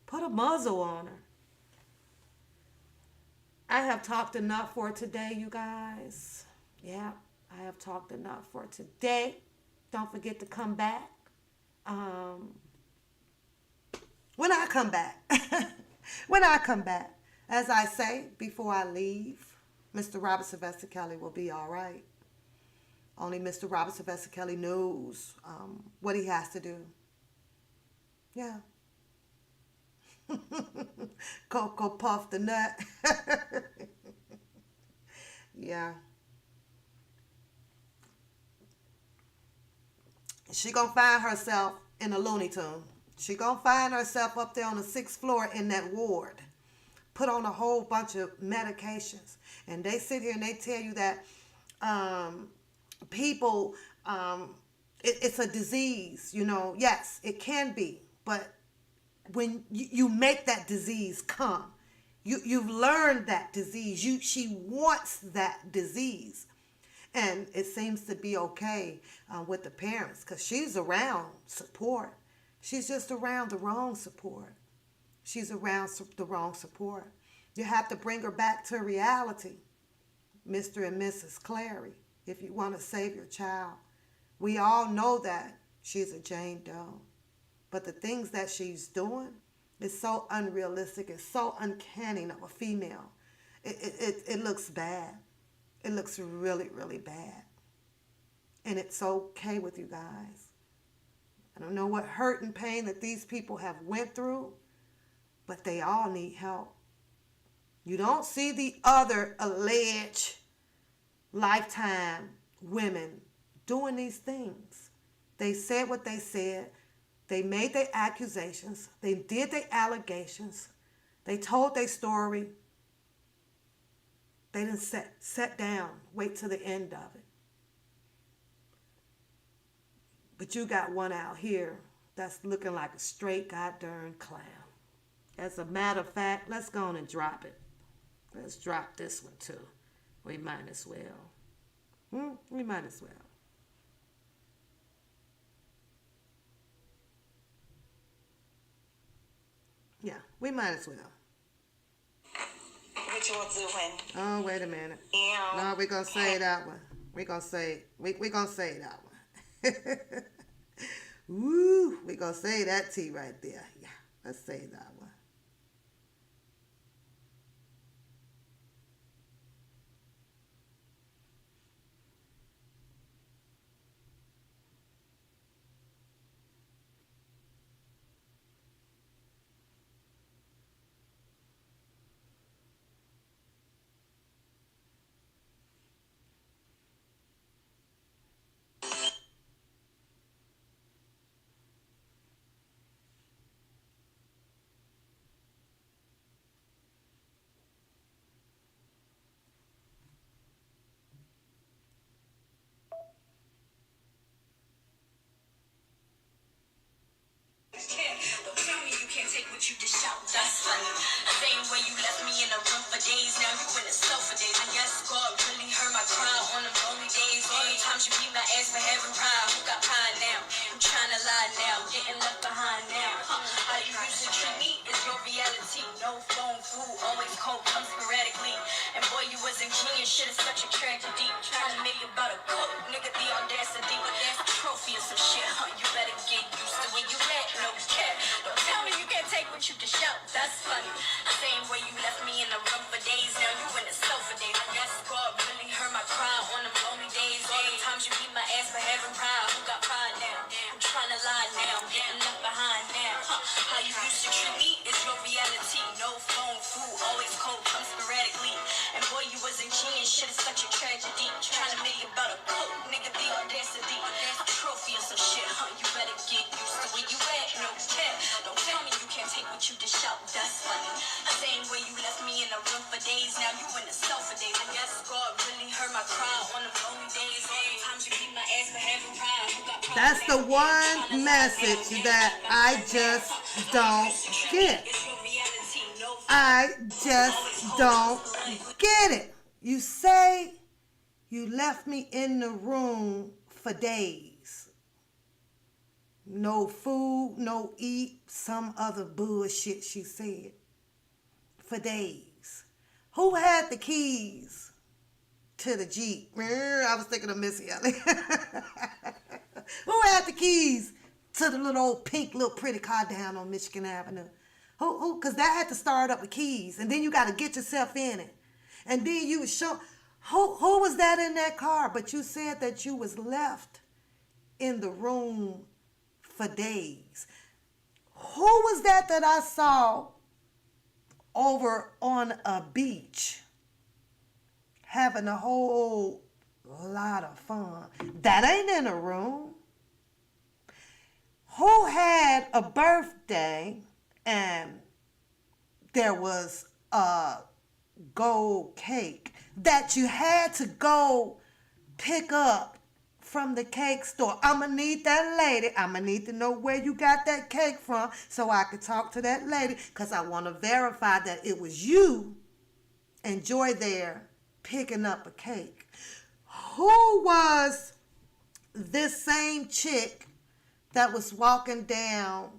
Put a muzzle on her. I have talked enough for today, you guys. Yeah, I have talked enough for today. Don't forget to come back. When I come back, when I come back, as I say before I leave, Mr. Robert Sylvester Kelly will be all right. Only Mr. Robert Sylvester Kelly knows what he has to do. Yeah. Cocoa Puff the nut. Yeah. She gonna find herself in a Looney Tune. She gonna find herself up there on the 6th floor in that ward. Put on a whole bunch of medications. And they sit here and they tell you that people, it's a disease, you know. Yes, it can be. But when you make that disease come, you've learned that disease. She wants that disease. And it seems to be okay with the parents because she's around support. She's just around the wrong support. She's around the wrong support. You have to bring her back to reality, Mr. and Mrs. Clary, if you want to save your child. We all know that she's a Jane Doe. But the things that she's doing is so unrealistic. It's so uncanny of a female. It looks bad. It looks really, really bad. And it's okay with you guys. I don't know what hurt and pain that these people have went through, but they all need help. You don't see the other alleged Lifetime women doing these things. They said what they said. They made their accusations. They did their allegations. They told their story. They didn't sit down, wait till the end of it. But you got one out here that's looking like a straight goddamn clown. As a matter of fact, let's go on and drop it. Let's drop this one too. We might as well. We might as well. Yeah, we might as well. What you want to do, honey? Oh, wait a minute. Yeah. No, we're going to say that one. We're going to say that one. Woo, we're going to say that T right there. Yeah, let's say that one. Don't tell me you can't take what you dish out. That's funny. Same way you left me in a room for days. Now you in a cell for days. I guess God really heard my cry on them lonely days. All the times you beat my ass for having pride. Who got pride now? I'm trying to lie now. Getting left behind now. How you used to treat me is your reality. No phone, food, always cold, come sporadically. And boy, you wasn't king and shit is such a tragedy. Trying to make it about a coat, nigga, the audacity. A trophy or some shit, huh? You better get used to where you at, no cap. Don't tell me you can't take what you dish out, that's funny. Same way you left me in the room for days, now you in the cell for days. I guess God really heard my cry on them lonely days. All the times you beat my ass for having pride. Who got pride now? I'm trying to lie now, getting left behind now. How you used to treat me is your reality. No phone, food, always cold, come sporadically. And boy, you wasn't king and shit is such a tragedy. Trying to make it about a coat, nigga, the audacity. A trophy or some shit, huh? You better get used to where you at, no cap. Don't tell me you can't take what you dish out, that's funny. Same way you left me in a room for days, now you in a cell for days. I guess God really heard my cry on them lonely days. All the times you beat my ass for having pride. Who got pride? That's the one message that I just don't get. I just don't get it. You say you left me in the room for days. No food, no eat, some other bullshit she said. For days. Who had the keys to the Jeep? I was thinking of Missy Elliott. Who had the keys to to the little old pink, little pretty car down on Michigan Avenue? Who? Because that had to start up with keys, and then you got to get yourself in it, and then you show. Who was that in that car? But you said that you was left in the room for days. Who was that I saw over on a beach having a whole lot of fun? That ain't in a room. Who had a birthday and there was a gold cake that you had to go pick up from the cake store? I'ma need that lady. I'ma need to know where you got that cake from so I can talk to that lady, because I want to verify that it was you and Joy there picking up a cake. Who was this same chick that was walking down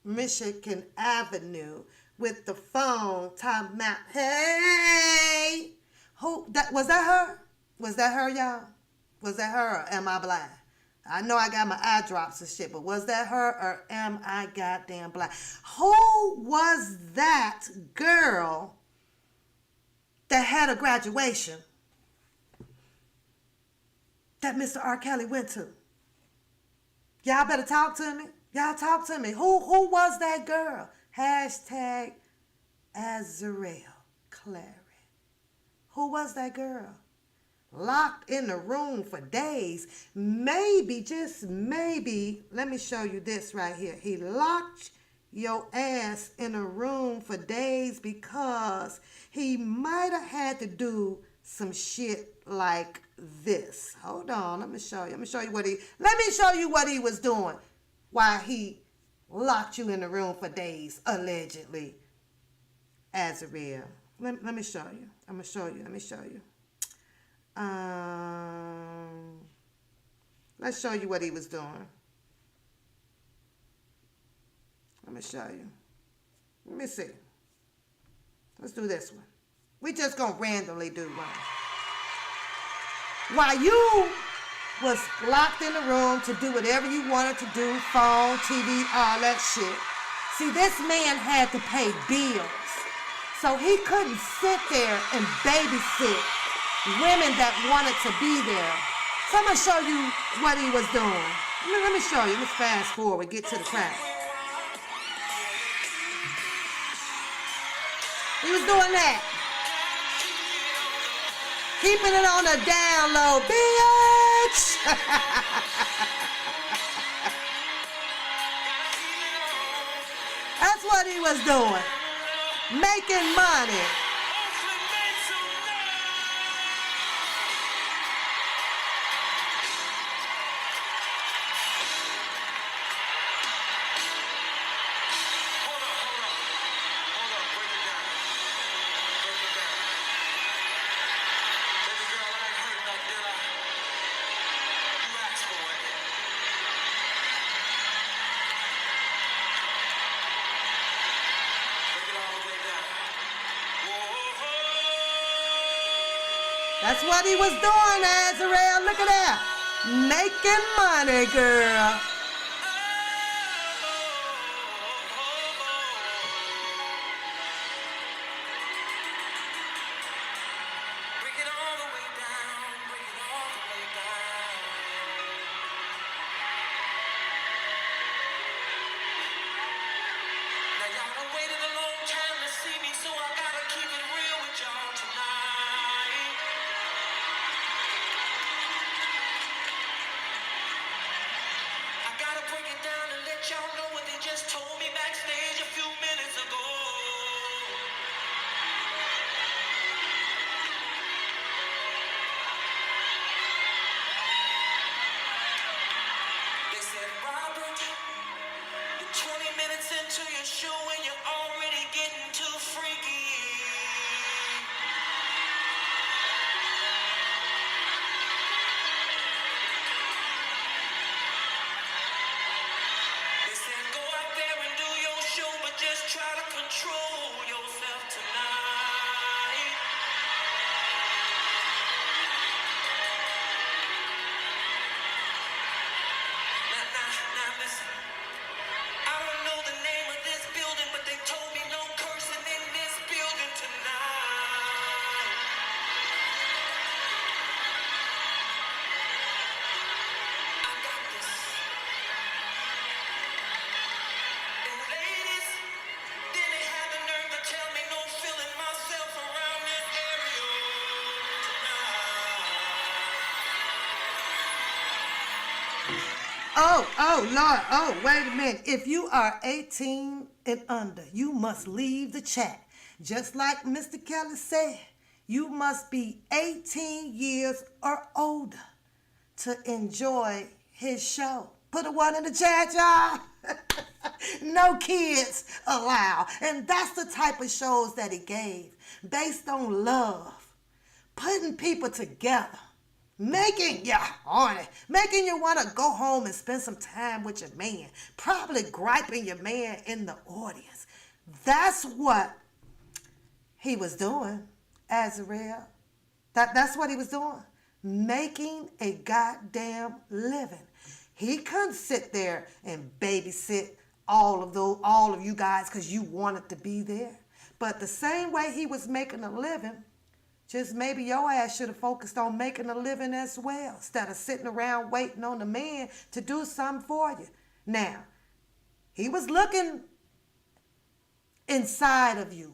Michigan Avenue with the phone talking about, hey? Who that was? That her? Was that her, y'all? Was that her, or am I blind? I know I got my eye drops and shit, but was that her, or am I goddamn blind? Who was that girl that had a graduation that Mr. R.Kelly went to? Y'all better talk to me. Y'all talk to me. Who was that girl? Hashtag Azrael Clary. Who was that girl? Locked in the room for days. Maybe, just maybe, let me show you this right here. He locked your ass in a room for days because he might have had to do some shit like this. Hold on, let me show you. Let me show you what he was doing while he locked you in the room for days, allegedly. Azrael. Let me show you. Let me show you. Let's show you what he was doing. Let me show you. Let me see. Let's do this one. We just gonna randomly do one. While you was locked in the room to do whatever you wanted to do, phone, TV, all that shit. See, this man had to pay bills. So he couldn't sit there and babysit women that wanted to be there. So I'm going to show you what he was doing. Let me show you. Let's fast forward, get to the crack. He was doing that. Keeping it on the down low, bitch. That's what he was doing. Making money. That's what he was doing, Azrael. Look at that. Making money, girl. Oh, Lord. Oh, wait a minute. If you are 18 and under, you must leave the chat. Just like Mr. Kelly said, you must be 18 years or older to enjoy his show. Put a one in the chat, y'all. No kids allowed. And that's the type of shows that he gave, based on love, putting people together, making you horny, making you want to go home and spend some time with your man, probably griping your man in the audience. That's what he was doing, Azrael. That's what he was doing. Making a goddamn living. He couldn't sit there and babysit all of you guys because you wanted to be there. But the same way he was making a living, just maybe your ass should have focused on making a living as well, instead of sitting around waiting on the man to do something for you. Now, he was looking inside of you,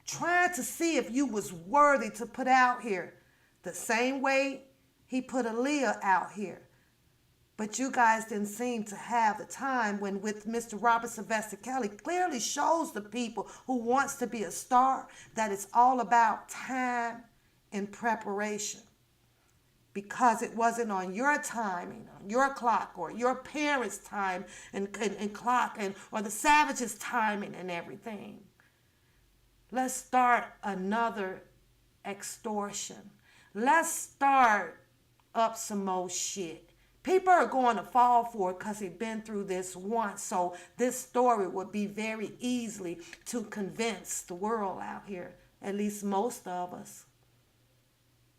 trying to see if you was worthy to put out here the same way he put Aaliyah out here. But you guys didn't seem to have the time, when with Mr. Robert Sylvester Kelly clearly shows the people who wants to be a star that it's all about time and preparation. Because it wasn't on your timing, on your clock, or your parents' time and clock, or the Savages' timing and everything. Let's start another extortion. Let's start up some more shit. People are going to fall for it because they've been through this once. So this story would be very easily to convince the world out here, at least most of us.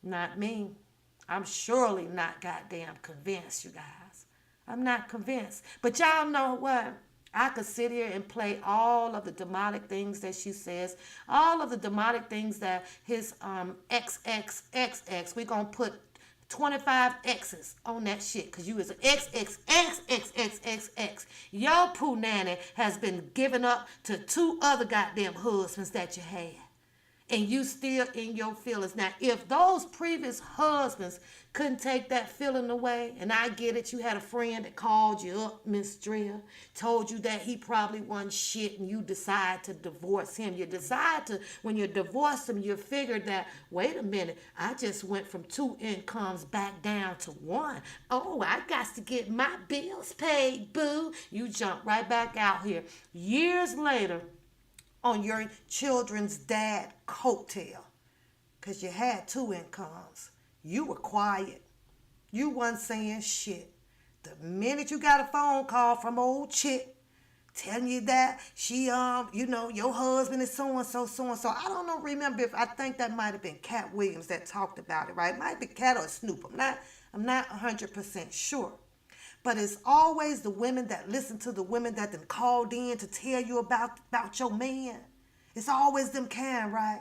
Not me. I'm surely not goddamn convinced, you guys. I'm not convinced. But y'all know what? I could sit here and play all of the demonic things that she says, all of the demonic things that his XXXX, we're going to put 25 X's on that shit, because you is an XXXXXXX. Your poo nanny has been given up to 2 other goddamn husbands that you had. And you still in your feelings. Now, if those previous husbands couldn't take that feeling away, and I get it, you had a friend that called you up, Miss Drea, told you that he probably wasn't shit, and you decide to divorce him. You decide to, when you divorce him, you figured that, wait a minute, I just went from 2 incomes back down to 1. Oh, I got to get my bills paid, boo. You jump right back out here. Years later, on your children's dad coattail, because you had 2 incomes. You were quiet. You wasn't saying shit. The minute you got a phone call from old chick telling you that she, your husband is so-and-so, so-and-so. I don't know, remember, I think that might have been Cat Williams that talked about it, right? It might be Cat or Snoop. I'm not 100% sure. But it's always the women that listen to the women that then called in to tell you about your man. It's always them kind, right?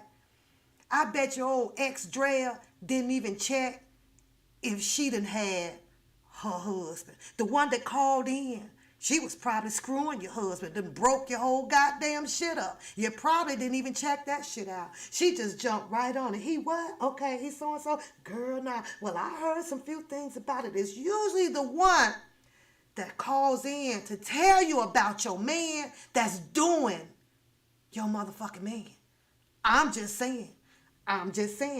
I bet your old ex-Drea didn't even check if she done had her husband. The one that called in, she was probably screwing your husband, done broke your whole goddamn shit up. You probably didn't even check that shit out. She just jumped right on it. He what? Okay, he's so-and-so. Girl, nah. Well, I heard some few things about it. It's usually the one that calls in to tell you about your man that's doing your motherfucking man. I'm just saying.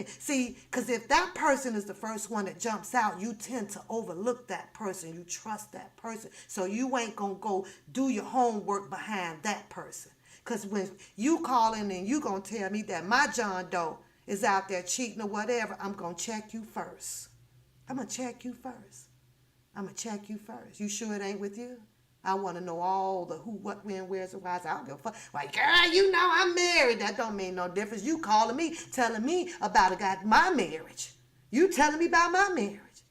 See, because if that person is the first one that jumps out, you tend to overlook that person. You trust that person. So you ain't going to go do your homework behind that person. Because when you call in and you going to tell me that my John Doe is out there cheating or whatever, I'm going to check you first. I'm going to check you first. You sure it ain't with you? I want to know all the who, what, when, where's, and why's. I don't give a fuck. Like, girl, you know I'm married. That don't mean no difference. You calling me, telling me about my marriage. You telling me about my marriage.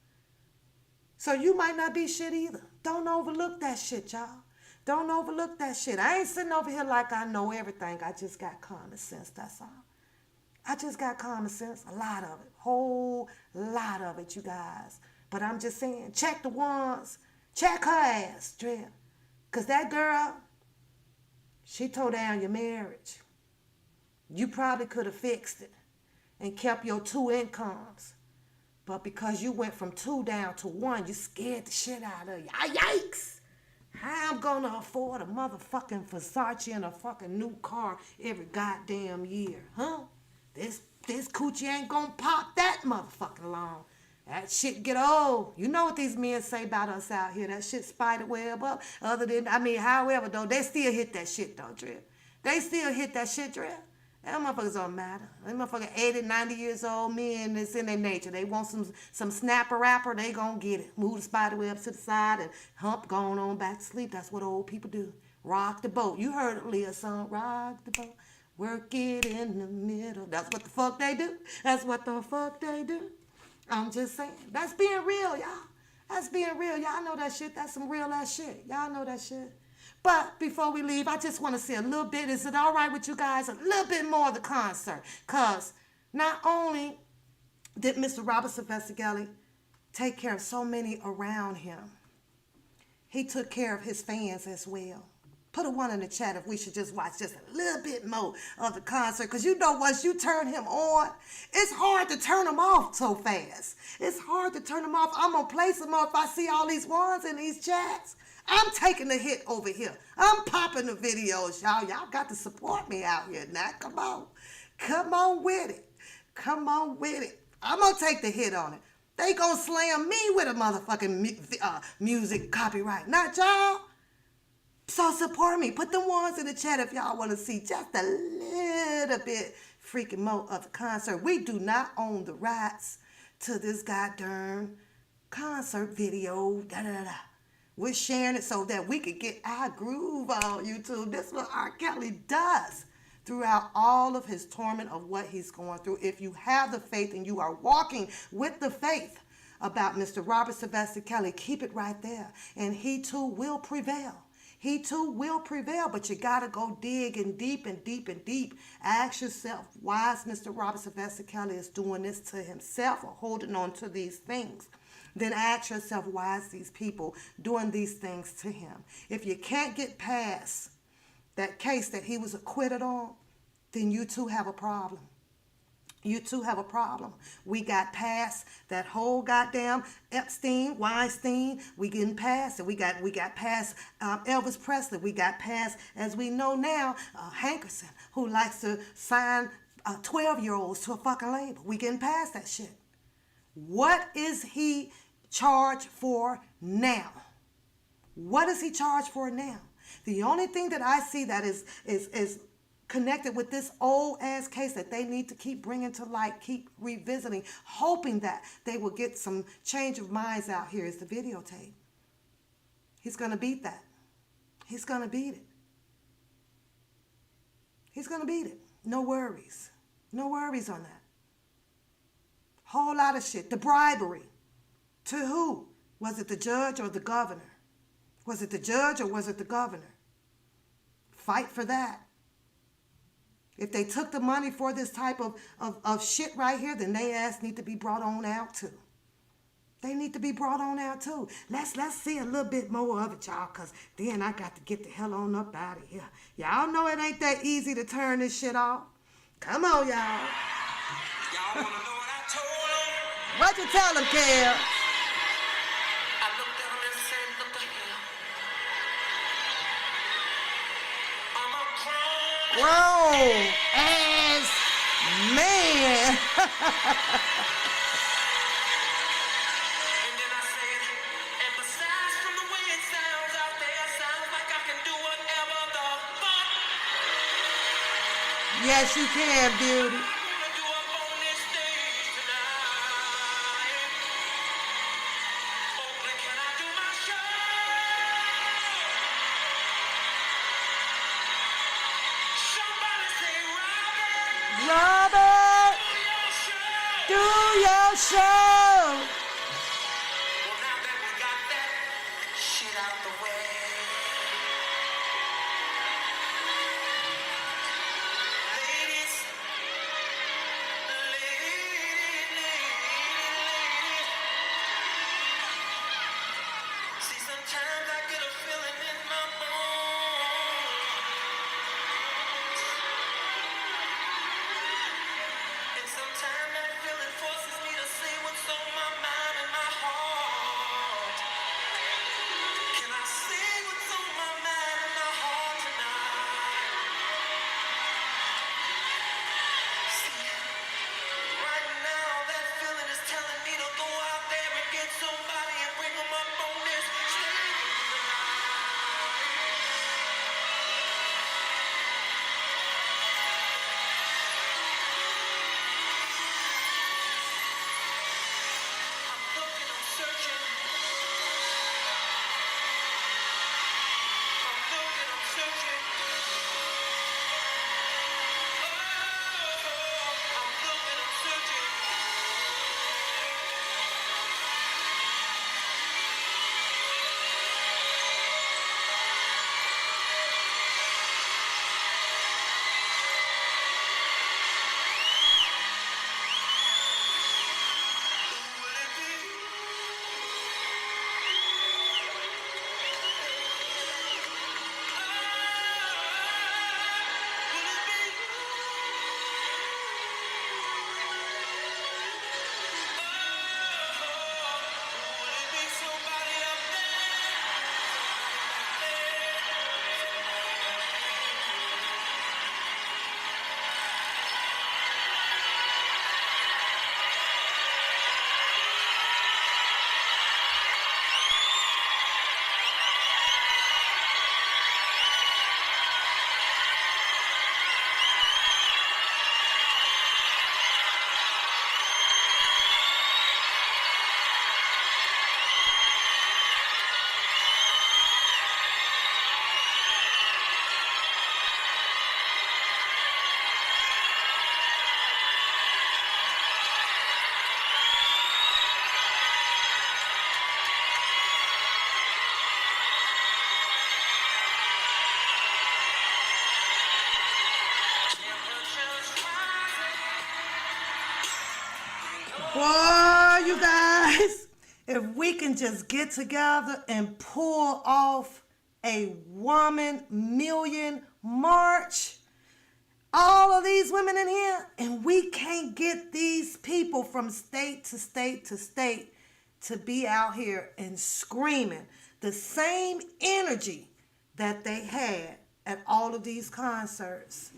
So you might not be shit either. Don't overlook that shit, y'all. Don't overlook that shit. I ain't sitting over here like I know everything. I just got common sense, that's all. I just got common sense. A lot of it. Whole lot of it, you guys. But I'm just saying, check the ones. Check her ass, Drea. Because that girl, she tore down your marriage. You probably could have fixed it and kept your 2 incomes. But because you went from 2 down to 1, you scared the shit out of you. Yikes! How I'm gonna afford a motherfucking Versace and a fucking new car every goddamn year, huh? This coochie ain't gonna pop that motherfucking long. That shit get old. You know what these men say about us out here. That shit spider web up. However, though, they still hit that shit, though, Drip. They still hit that shit, Drip. Them motherfuckers don't matter. Them motherfuckers 80, 90 years old men, it's in their nature. They want some snapper rapper, they gonna get it. Move the spider web to the side and hump, going on back to sleep. That's what old people do. Rock the boat. You heard Leah's song, rock the boat. Work it in the middle. That's what the fuck they do. That's what the fuck they do. I'm just saying. That's being real, y'all. That's being real. Y'all know that shit. That's some real ass shit. Y'all know that shit. But before we leave, I just want to say a little bit. Is it all right with you guys? A little bit more of the concert. Because not only did Mr. Robert Sylvester Kelly take care of so many around him, he took care of his fans as well. Put a 1 in the chat if we should just watch just a little bit more of the concert. Because you know once you turn him on, it's hard to turn him off so fast. It's hard to turn him off. I'm going to play some more if I see all these ones in these chats. I'm taking the hit over here. I'm popping the videos, y'all. Y'all got to support me out here now. Come on. Come on with it. Come on with it. I'm going to take the hit on it. They going to slam me with a motherfucking music copyright. Not y'all. So support me. Put them ones in the chat if y'all want to see just a little bit freaking more of the concert. We do not own the rights to this goddamn concert video. We're sharing it so that we could get our groove on YouTube. This is what R.Kelly does throughout all of his torment of what he's going through. If you have the faith and you are walking with the faith about Mr. Robert Sylvester Kelly, keep it right there. And he too will prevail. He too will prevail, but you got to go digging deep and deep and deep. Ask yourself, why is Mr. Robert Sylvester Kelly is doing this to himself or holding on to these things? Then ask yourself, why is these people doing these things to him? If you can't get past that case that he was acquitted on, then you too have a problem. You too have a problem. We got past that whole goddamn Epstein, Weinstein. We getting past it. We got past Elvis Presley. We got past, as we know now, Hankerson, who likes to sign 12-year-olds to a fucking label. We getting past that shit. What is he charged for now? What is he charged for now? The only thing that I see that is connected with this old ass case that they need to keep bringing to light, keep revisiting, hoping that they will get some change of minds out here is the videotape. He's going to beat that. He's going to beat it. He's going to beat it. No worries. No worries on that. Whole lot of shit. The bribery. To who? Was it the judge or the governor? Was it the judge or was it the governor? Fight for that. If they took the money for this type of shit right here, then they ass need to be brought on out too. They need to be brought on out too. Let's see a little bit more of it, y'all, because then I got to get the hell on up out of here. Y'all know it ain't that easy to turn this shit off. Come on, y'all. Y'all want to know what I told him? What you tell them, Kel? I looked at him and said, look at him. I'm a Grown ass man. And then I said, and besides from the way it sounds out there, sounds like I can do whatever the fuck. Yes, you can, beauty. Robert, do your show. Well, now that we got that shit out the way, ladies, see, sometimes I get a feeling in my bones, and sometimes that feeling forces me to say what's Boy, you guys, if we can just get together and pull off a woman million march, all of these women in here, and we can't get these people from state to state to state to be out here and screaming the same energy that they had at all of these concerts.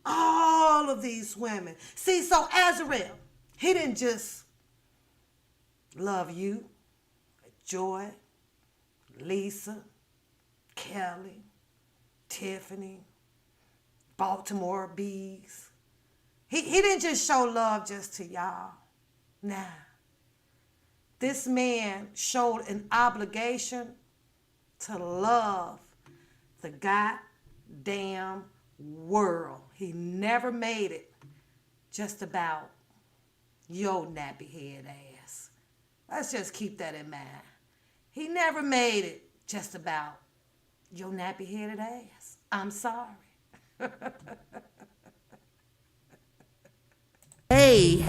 All of these women. See, so Azarel, he didn't just love you, Joy, Lisa, Kelly, Tiffany, Baltimore Bees. He didn't just show love just to y'all. Nah. This man showed an obligation to love the goddamn world. He never made it just about your nappy head ass. Let's just keep that in mind. He never made it just about your nappy headed ass. I'm sorry. Hey,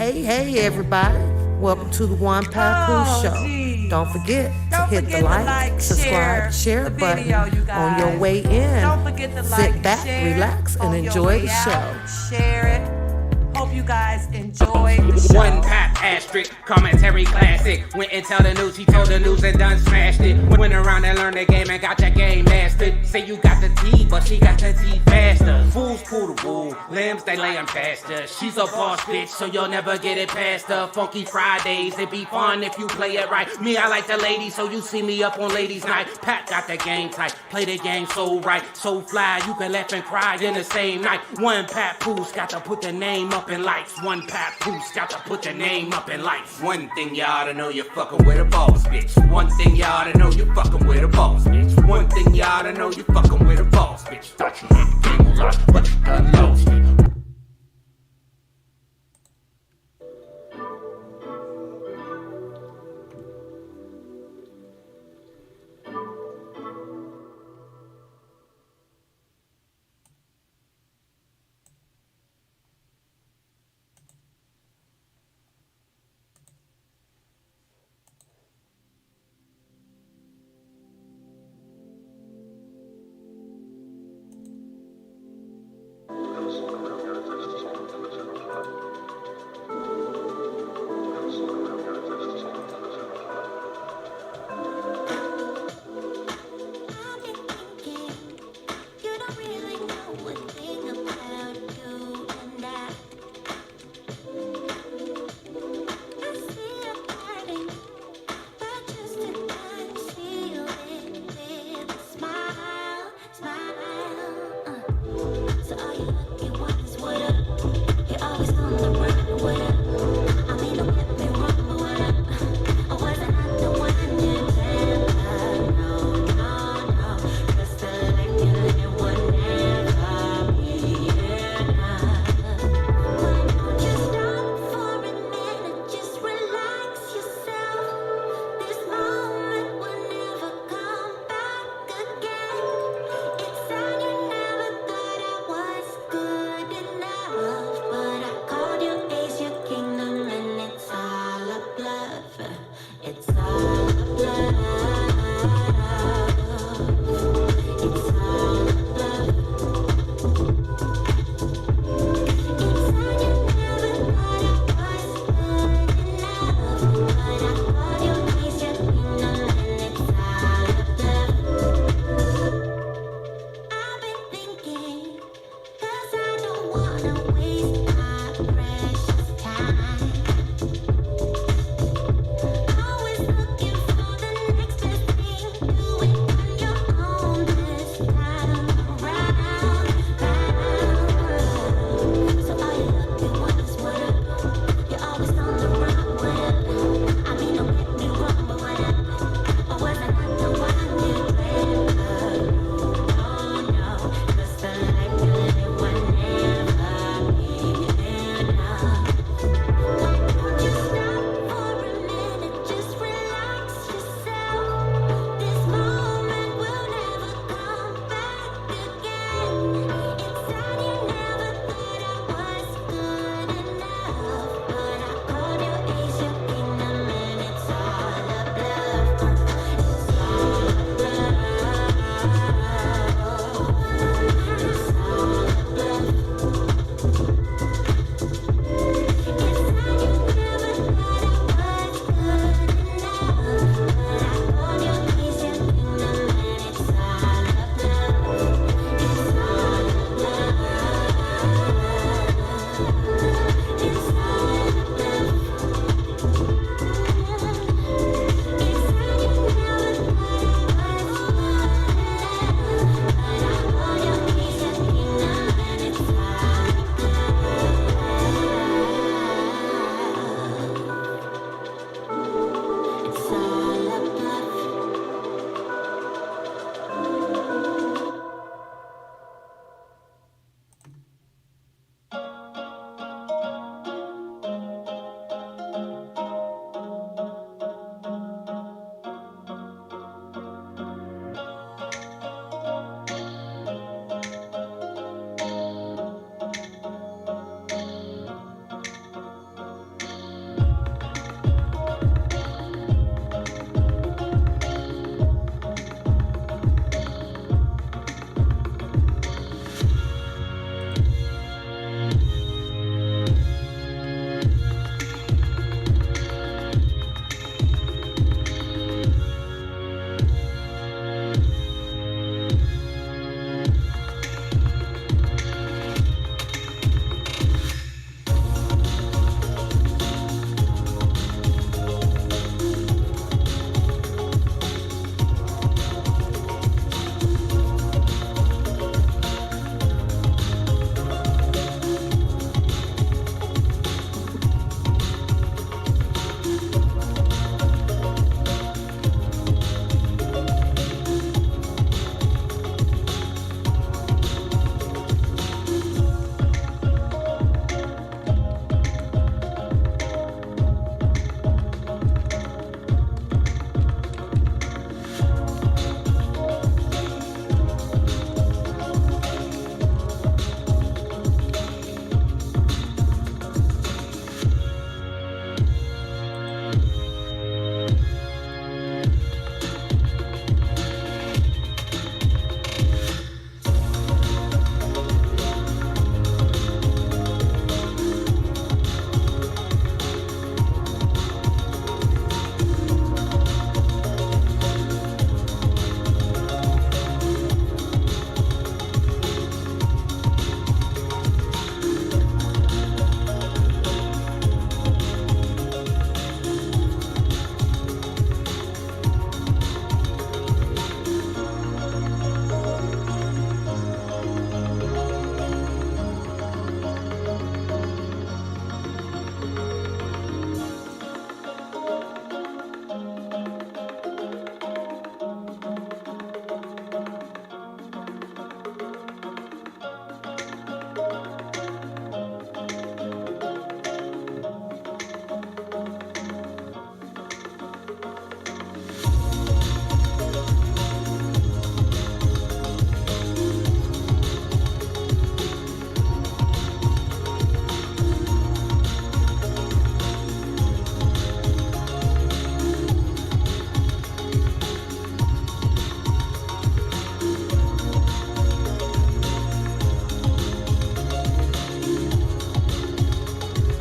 everybody. Welcome to the One Papoose Show. Geez. Don't forget to hit the like, subscribe, share button video, you on your guys. way in. Don't forget to Sit back, relax, and enjoy the show. Share it. Hope you guys enjoyed the show. One pop asterisk, commentary classic. Went and tell the news, he told the news and done smashed it. Went around and learned the game and got your game mastered. Say you got the tea, but she got the tea faster. Fools pull the wool, limbs they lay 'em faster. She's a boss bitch, so you'll never get it past her. Funky Fridays, it be fun if you play it right. Me, I like the ladies, so you see me up on ladies' night. Pat got the game tight, play the game so right, so fly. You can laugh and cry in the same night. One Papoose got to put the name up in lights. One Papoose got to put the name up in lights. One thing you ought to know, you're fucking with a boss bitch. One thing you ought to know, you're fucking with a boss bitch. One thing you ought to know, you're fucking with a boss bitch. Thought you had the game a lot, but you done lost it.